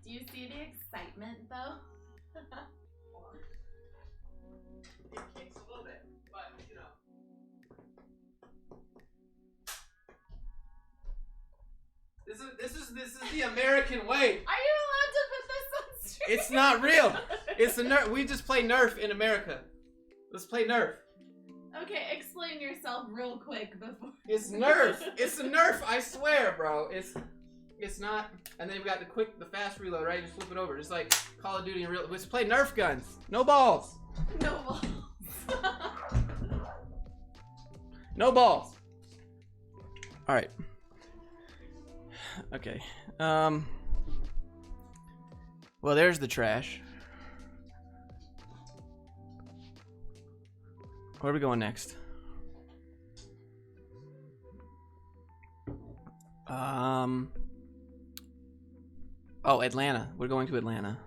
Do you see the excitement though? It kicks a little bit, but you know. This is the American way. Are you allowed to put this on stream? It's not real. It's the Nerf. We just play Nerf in America. Let's play Nerf. Okay, explain yourself real quick before. It's Nerf. It's a Nerf. I swear, bro. It's not. And then we got the fast reload, right? Just flip it over, just like Call of Duty in real. Let's play Nerf guns. No balls. No balls. No balls. All right. Okay. Well, there's the trash. Where are we going next? Oh, Atlanta. We're going to Atlanta.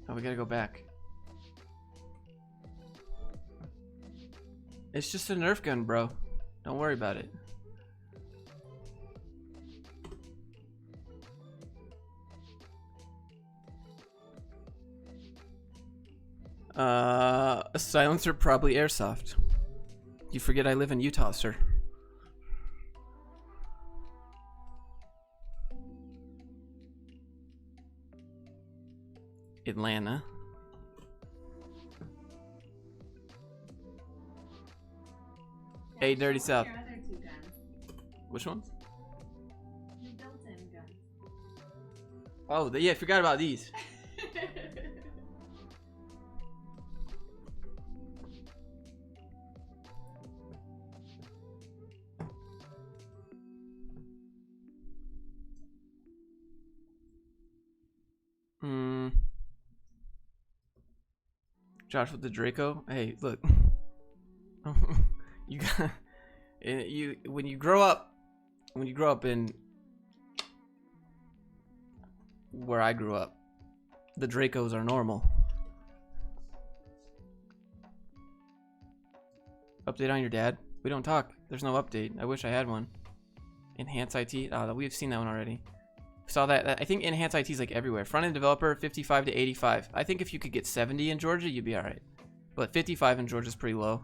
Oh, we gotta go back. It's just a Nerf gun, bro. Don't worry about it. A silencer, probably airsoft. You forget I live in Utah, sir. Atlanta. Hey, Dirty South. Your other 2 guns. Which ones? Your built-in guns. Oh, yeah, I forgot about these. Josh with the Draco. Hey, look. You got when you grow up in where I grew up, the Dracos are normal. Update on your dad? We don't talk. There's no update. I wish I had one. Enhance IT? Oh, we've seen that one already. Saw that. I think Enhance IT is like everywhere. Front-end developer, 55 to 85. I think if you could get 70 in Georgia, you'd be all right. But 55 in Georgia is pretty low.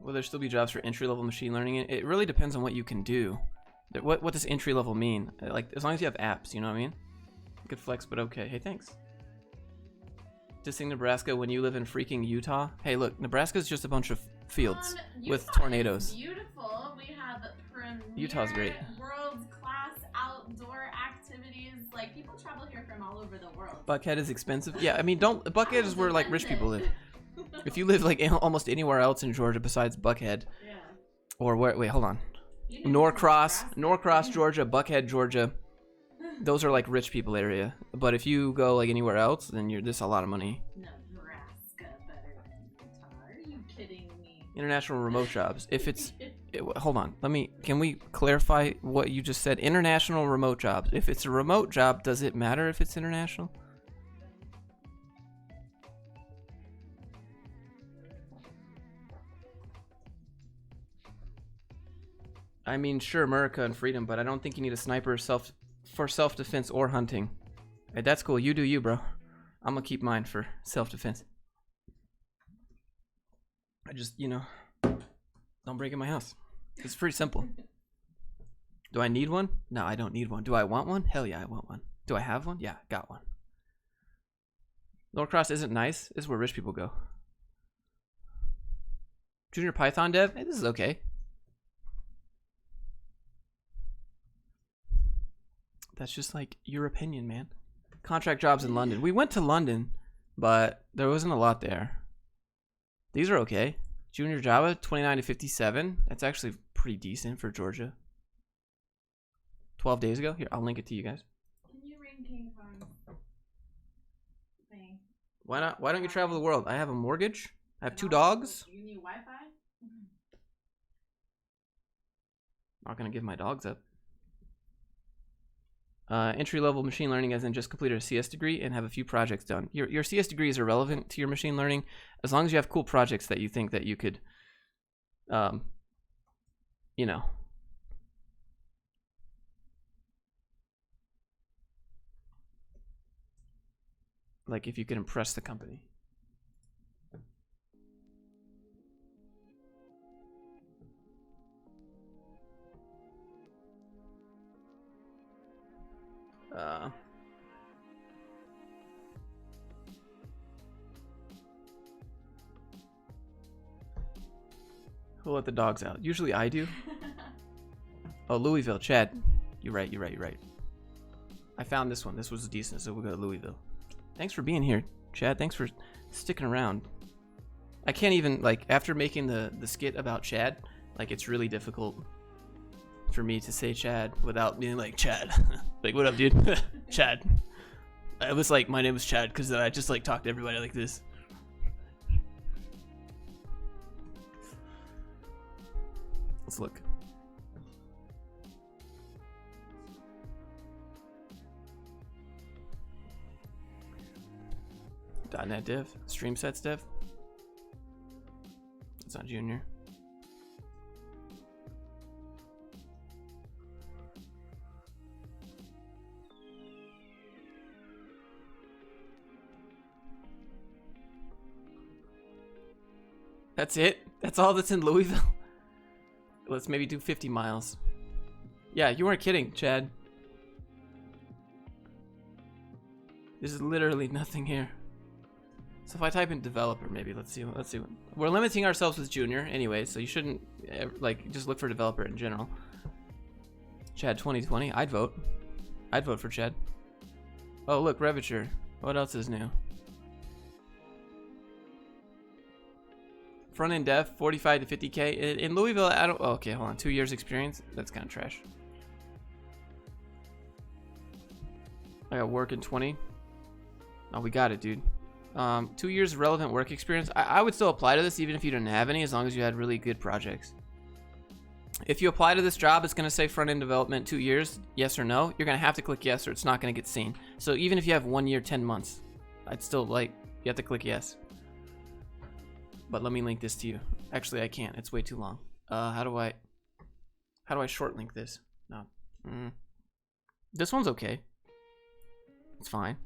Will there still be jobs for entry-level machine learning? It really depends on what you can do. What does entry-level mean? Like, as long as you have apps, you know what I mean? You could flex, but okay. Hey, thanks. Dissing Nebraska when you live in freaking Utah? Hey, look, Nebraska's just a bunch of fields with tornadoes. Is beautiful. We have premier Utah's great. world-class outdoor activities. Like, people travel here from all over the world. Buckhead is expensive. Yeah, I mean, Buckhead is where like rich people live. If you live like almost anywhere else in Georgia besides Buckhead, Yeah. or where? Wait, hold on. Norcross, Georgia, Buckhead, Georgia. Those are like rich people area. But if you go like anywhere else, then this is a lot of money. Nebraska better than Utah. Are you kidding me? International remote jobs. If it's, hold on. Can we clarify what you just said? International remote jobs. If it's a remote job, does it matter if it's international? I mean, sure, America and freedom, but I don't think you need a sniper for self-defense or hunting. Hey, that's cool. You do you, bro. I'm gonna keep mine for self-defense. I just, don't break in my house. It's pretty simple. Do I need one? No, I don't need one. Do I want one? Hell yeah, I want one. Do I have one? Yeah, got one. Norcross isn't nice. This is where rich people go. Junior Python dev? Hey, this is okay. That's just like your opinion, man. Contract jobs in London. We went to London, but there wasn't a lot there. These are okay. Junior Java, 29 to 57. That's actually pretty decent for Georgia. 12 days ago. Here, I'll link it to you guys. Can you ring King Kong? Thing. Why not? Why don't you travel the world? I have a mortgage. I have 2 dogs. You need Wi-Fi? Not gonna give my dogs up. Entry-level machine learning as in just completed a CS degree and have a few projects done. Your CS degree is irrelevant to your machine learning as long as you have cool projects that you think that you could, like if you could impress the company. Who'll let the dogs out? Usually I do. Oh, Louisville, Chad. You're right. I found this one. This was decent, so we'll go to Louisville. Thanks for being here, Chad. Thanks for sticking around. I can't even, like, after making the skit about Chad, like, it's really difficult for me to say Chad without being like, Chad. Like, what up, dude? Chad. I was like, my name was Chad because I just, like, talk to everybody like this. Let's look. .NET Dev. Stream Sets Dev. It's not junior. That's it? That's all that's in Louisville? Let's maybe do 50 miles. Yeah, you weren't kidding, Chad. There's literally nothing here. So if I type in developer, maybe let's see. We're limiting ourselves with junior anyway, so you shouldn't like just look for developer in general. Chad 2020, I'd vote. I'd vote for Chad. Oh look, Revature. What else is new? Front end dev, 45 to 50K. In Louisville, I don't. Oh, okay, hold on. 2 years experience. That's kind of trash. I got work in 20. Oh, we got it, dude. 2 years of relevant work experience. I would still apply to this even if you didn't have any, as long as you had really good projects. If you apply to this job, it's going to say front end development 2 years, yes or no. You're going to have to click yes, or it's not going to get seen. So even if you have 1 year, 10 months, I'd still like you have to click yes. But let me link this to you. Actually, I can't. It's way too long. How do I short link this? No. This one's okay. It's fine.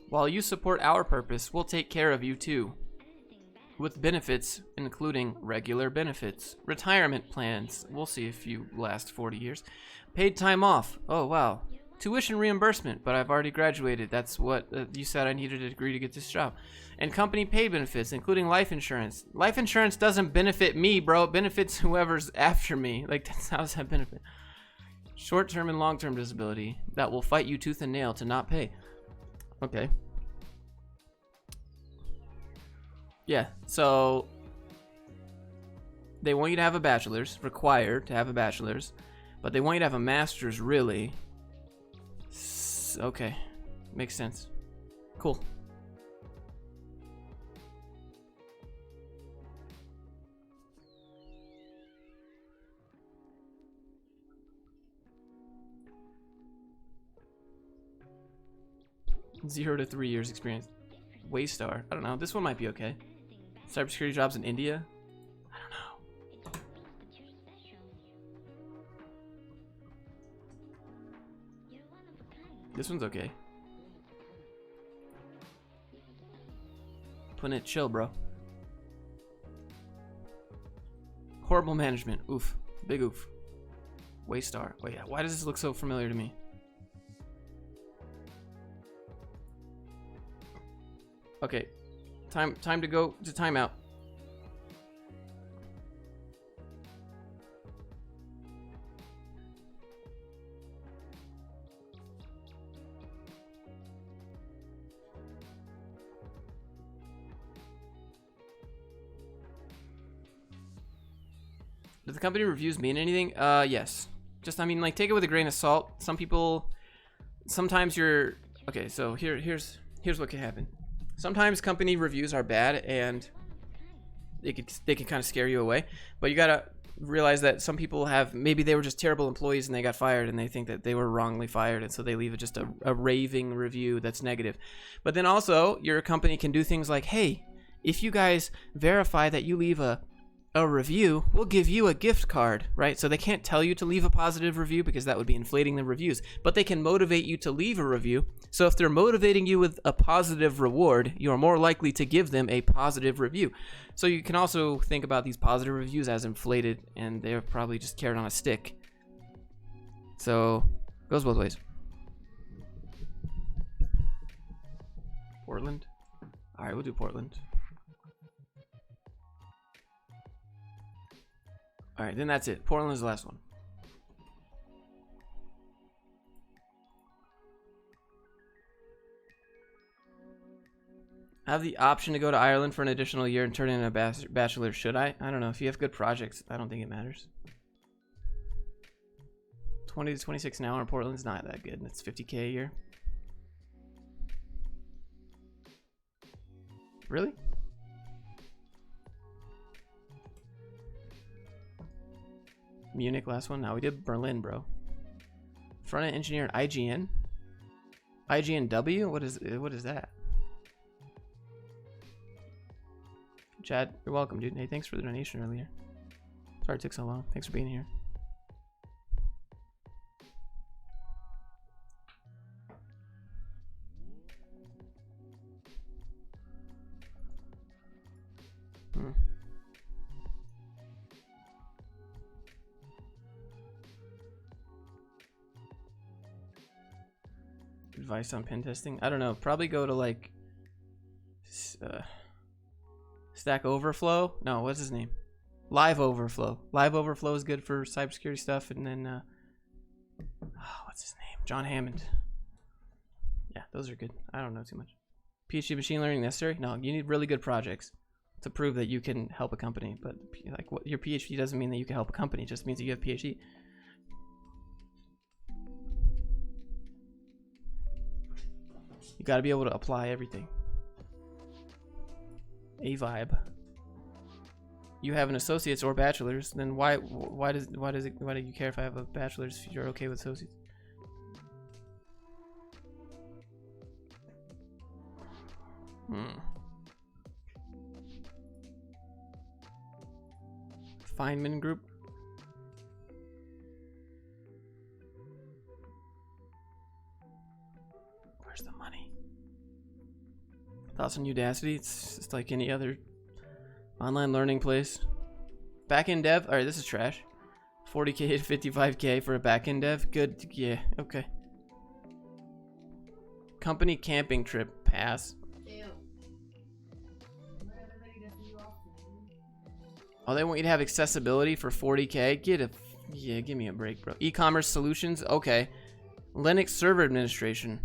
While you support our purpose, we'll take care of you too. With benefits, including regular benefits, retirement plans, we'll see if you last 40 years, paid time off, oh wow, tuition reimbursement, but I've already graduated, that's what you said I needed a degree to get this job, and company paid benefits, including life insurance. Life insurance doesn't benefit me, bro, it benefits whoever's after me, like that's how does that benefit? Short-term and long-term disability that will fight you tooth and nail to not pay. Okay. Yeah, so they want you to have a bachelor's, required to have a bachelor's, but they want you to have a master's, really. Okay, makes sense. Cool. Zero to 3 years experience. Waystar. I don't know. This one might be okay. Cybersecurity jobs in India? I don't know. This one's okay. Putting it chill, bro. Horrible management. Oof. Big oof. Waystar. Wait, why does this look so familiar to me? Okay, time to go to timeout. Does the company reviews mean anything? Yes. Just, I mean, like, take it with a grain of salt. Some people, sometimes you're, okay, so here's what can happen. Sometimes company reviews are bad and they can kind of scare you away, but you gotta realize that some people have, maybe they were just terrible employees and they got fired and they think that they were wrongly fired, and so they leave just a raving review that's negative. But then also your company can do things like, hey, if you guys verify that you leave a review, we'll give you a gift card, right? So they can't tell you to leave a positive review because that would be inflating the reviews, but they can motivate you to leave a review. So if they're motivating you with a positive reward, you're more likely to give them a positive review. So you can also think about these positive reviews as inflated, and they're probably just carrot on a stick. So goes both ways. Portland? All right, we'll do Portland. All right, then that's it. Portland is the last one. I have the option to go to Ireland for an additional year and turn in a bachelor. Should I? I don't know. If you have good projects, I don't think it matters. 20 to 26 an hour in Portland's not that good. It's 50K a year. Really? Munich last one. Now we did Berlin, bro. Front end engineer at IGN. IGNW? What is that? Chad, you're welcome, dude. Hey, thanks for the donation earlier. Sorry it took so long. Thanks for being here. Advice on pen testing? I don't know. Probably go to like Stack Overflow. No, what's his name? Live Overflow. Live Overflow is good for cybersecurity stuff. And then what's his name? John Hammond. Yeah, those are good. I don't know too much. PhD machine learning necessary? No, you need really good projects to prove that you can help a company. But like, what your PhD doesn't mean that you can help a company. It just means that you have a PhD. You got to be able to apply everything. A vibe. You have an associate's or bachelor's, then why do you care if I have a bachelor's if you're okay with associates? Feynman Group. Where's the money? Thoughts on Udacity? It's just like any other online learning place. Backend dev? Alright, this is trash. 40k to 55k for a backend dev? Good. Yeah, okay. Company camping trip. Pass. Oh, they want you to have accessibility for 40k? Yeah, give me a break, bro. E-commerce solutions? Okay. Linux server administration.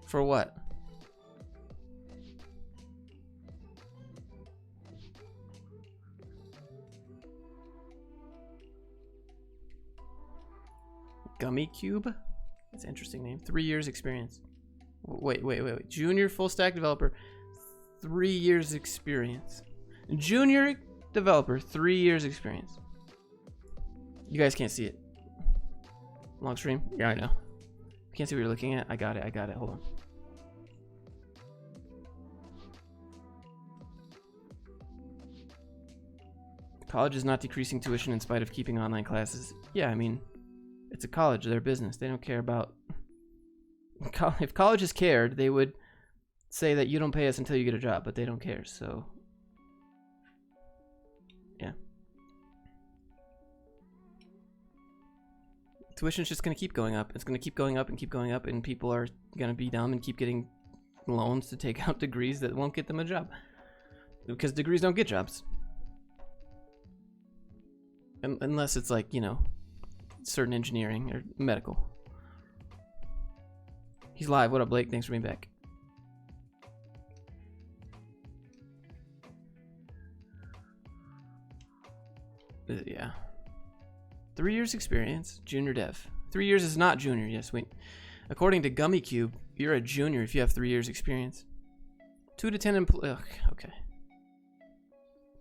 For what? Gummy Cube? That's an interesting name. 3 years experience. Wait. Junior full stack developer. 3 years experience. Junior developer. 3 years experience. You guys can't see it. Long stream? Yeah, I know. Can't see what you're looking at. I got it. Hold on. College is not decreasing tuition in spite of keeping online classes. Yeah, I mean, it's a college. They're a business. They don't care about... If colleges cared, they would say that you don't pay us until you get a job, but they don't care, so... Yeah. Tuition's just going to keep going up. It's going to keep going up and keep going up, and people are going to be dumb and keep getting loans to take out degrees that won't get them a job. Because degrees don't get jobs. Unless it's like, you know, certain engineering or medical. He's live. What up, Blake? Thanks for being back. Yeah. 3 years experience, junior dev. 3 years is not junior. Yes, wait. According to Gummy Cube, you're a junior if you have 3 years experience. 2 to 10 employees. Okay.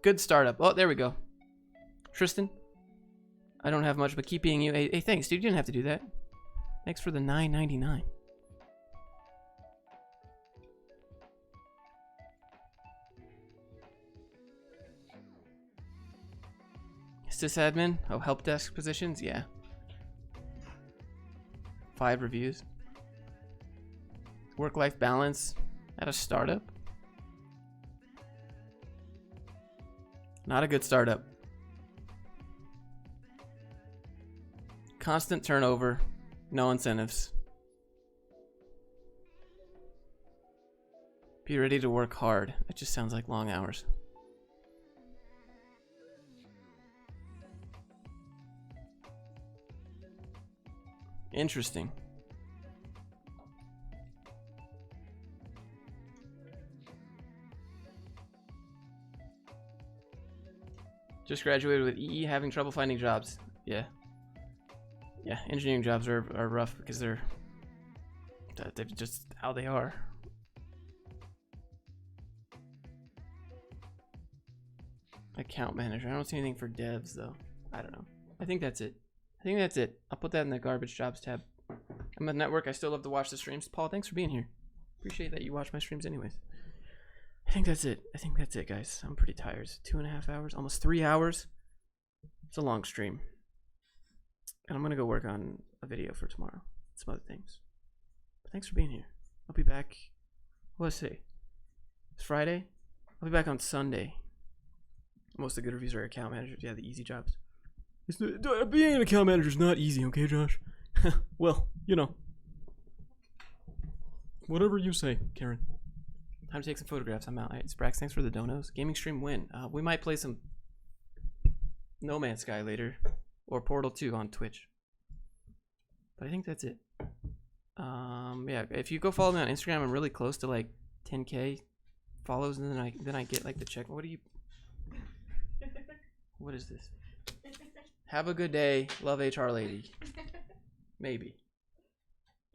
Good startup. Oh, there we go. Tristan, I don't have much, but keep being you. Hey, thanks, dude. You didn't have to do that. Thanks for the $9.99. Sysadmin? Oh, help desk positions? Yeah. 5 reviews. Work-life balance at a startup? Not a good startup. Constant turnover. No incentives. Be ready to work hard. That just sounds like long hours. Interesting. Just graduated with EE, having trouble finding jobs. Yeah. Yeah, engineering jobs are rough because they're just how they are. Account manager. I don't see anything for devs though. I don't know. I think that's it. I'll put that in the garbage jobs tab. I'm a network. I still love to watch the streams. Paul, thanks for being here. Appreciate that you watch my streams anyways. I think that's it, guys. I'm pretty tired. 2.5 hours, almost 3 hours. It's a long stream. And I'm gonna go work on a video for tomorrow. Some other things. But thanks for being here. I'll be back. What's today? It's Friday. I'll be back on Sunday. Most of the good reviews are account managers. Yeah, the easy jobs. Being an account manager is not easy, okay, Josh? Well, you know. Whatever you say, Karen. Time to take some photographs. I'm out. All right, Sprax, thanks for the donos. Gaming stream win. We might play some No Man's Sky later, or Portal 2 on Twitch. But I think that's it. Yeah, if you go follow me on Instagram, I'm really close to like 10K follows, and then I get like the check. What is this? Have a good day. Love HR lady. Maybe.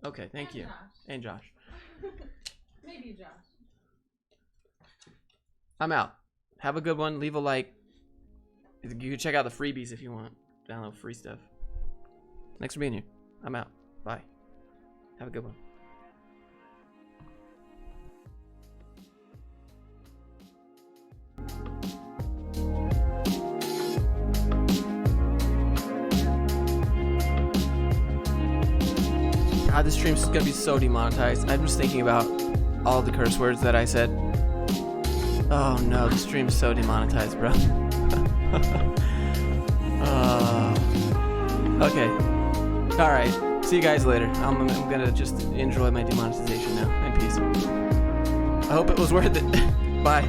Okay, thank you. And Josh. Maybe Josh. I'm out. Have a good one. Leave a like. You can check out the freebies if you want. Download free stuff. Thanks for being here. I'm out. Bye. Have a good one. God, this stream's gonna be so demonetized. I'm just thinking about all the curse words that I said. Oh no, the stream's so demonetized, bro. Okay. Alright. See you guys later. I'm gonna just enjoy my demonetization now. And peace. I hope it was worth it. Bye.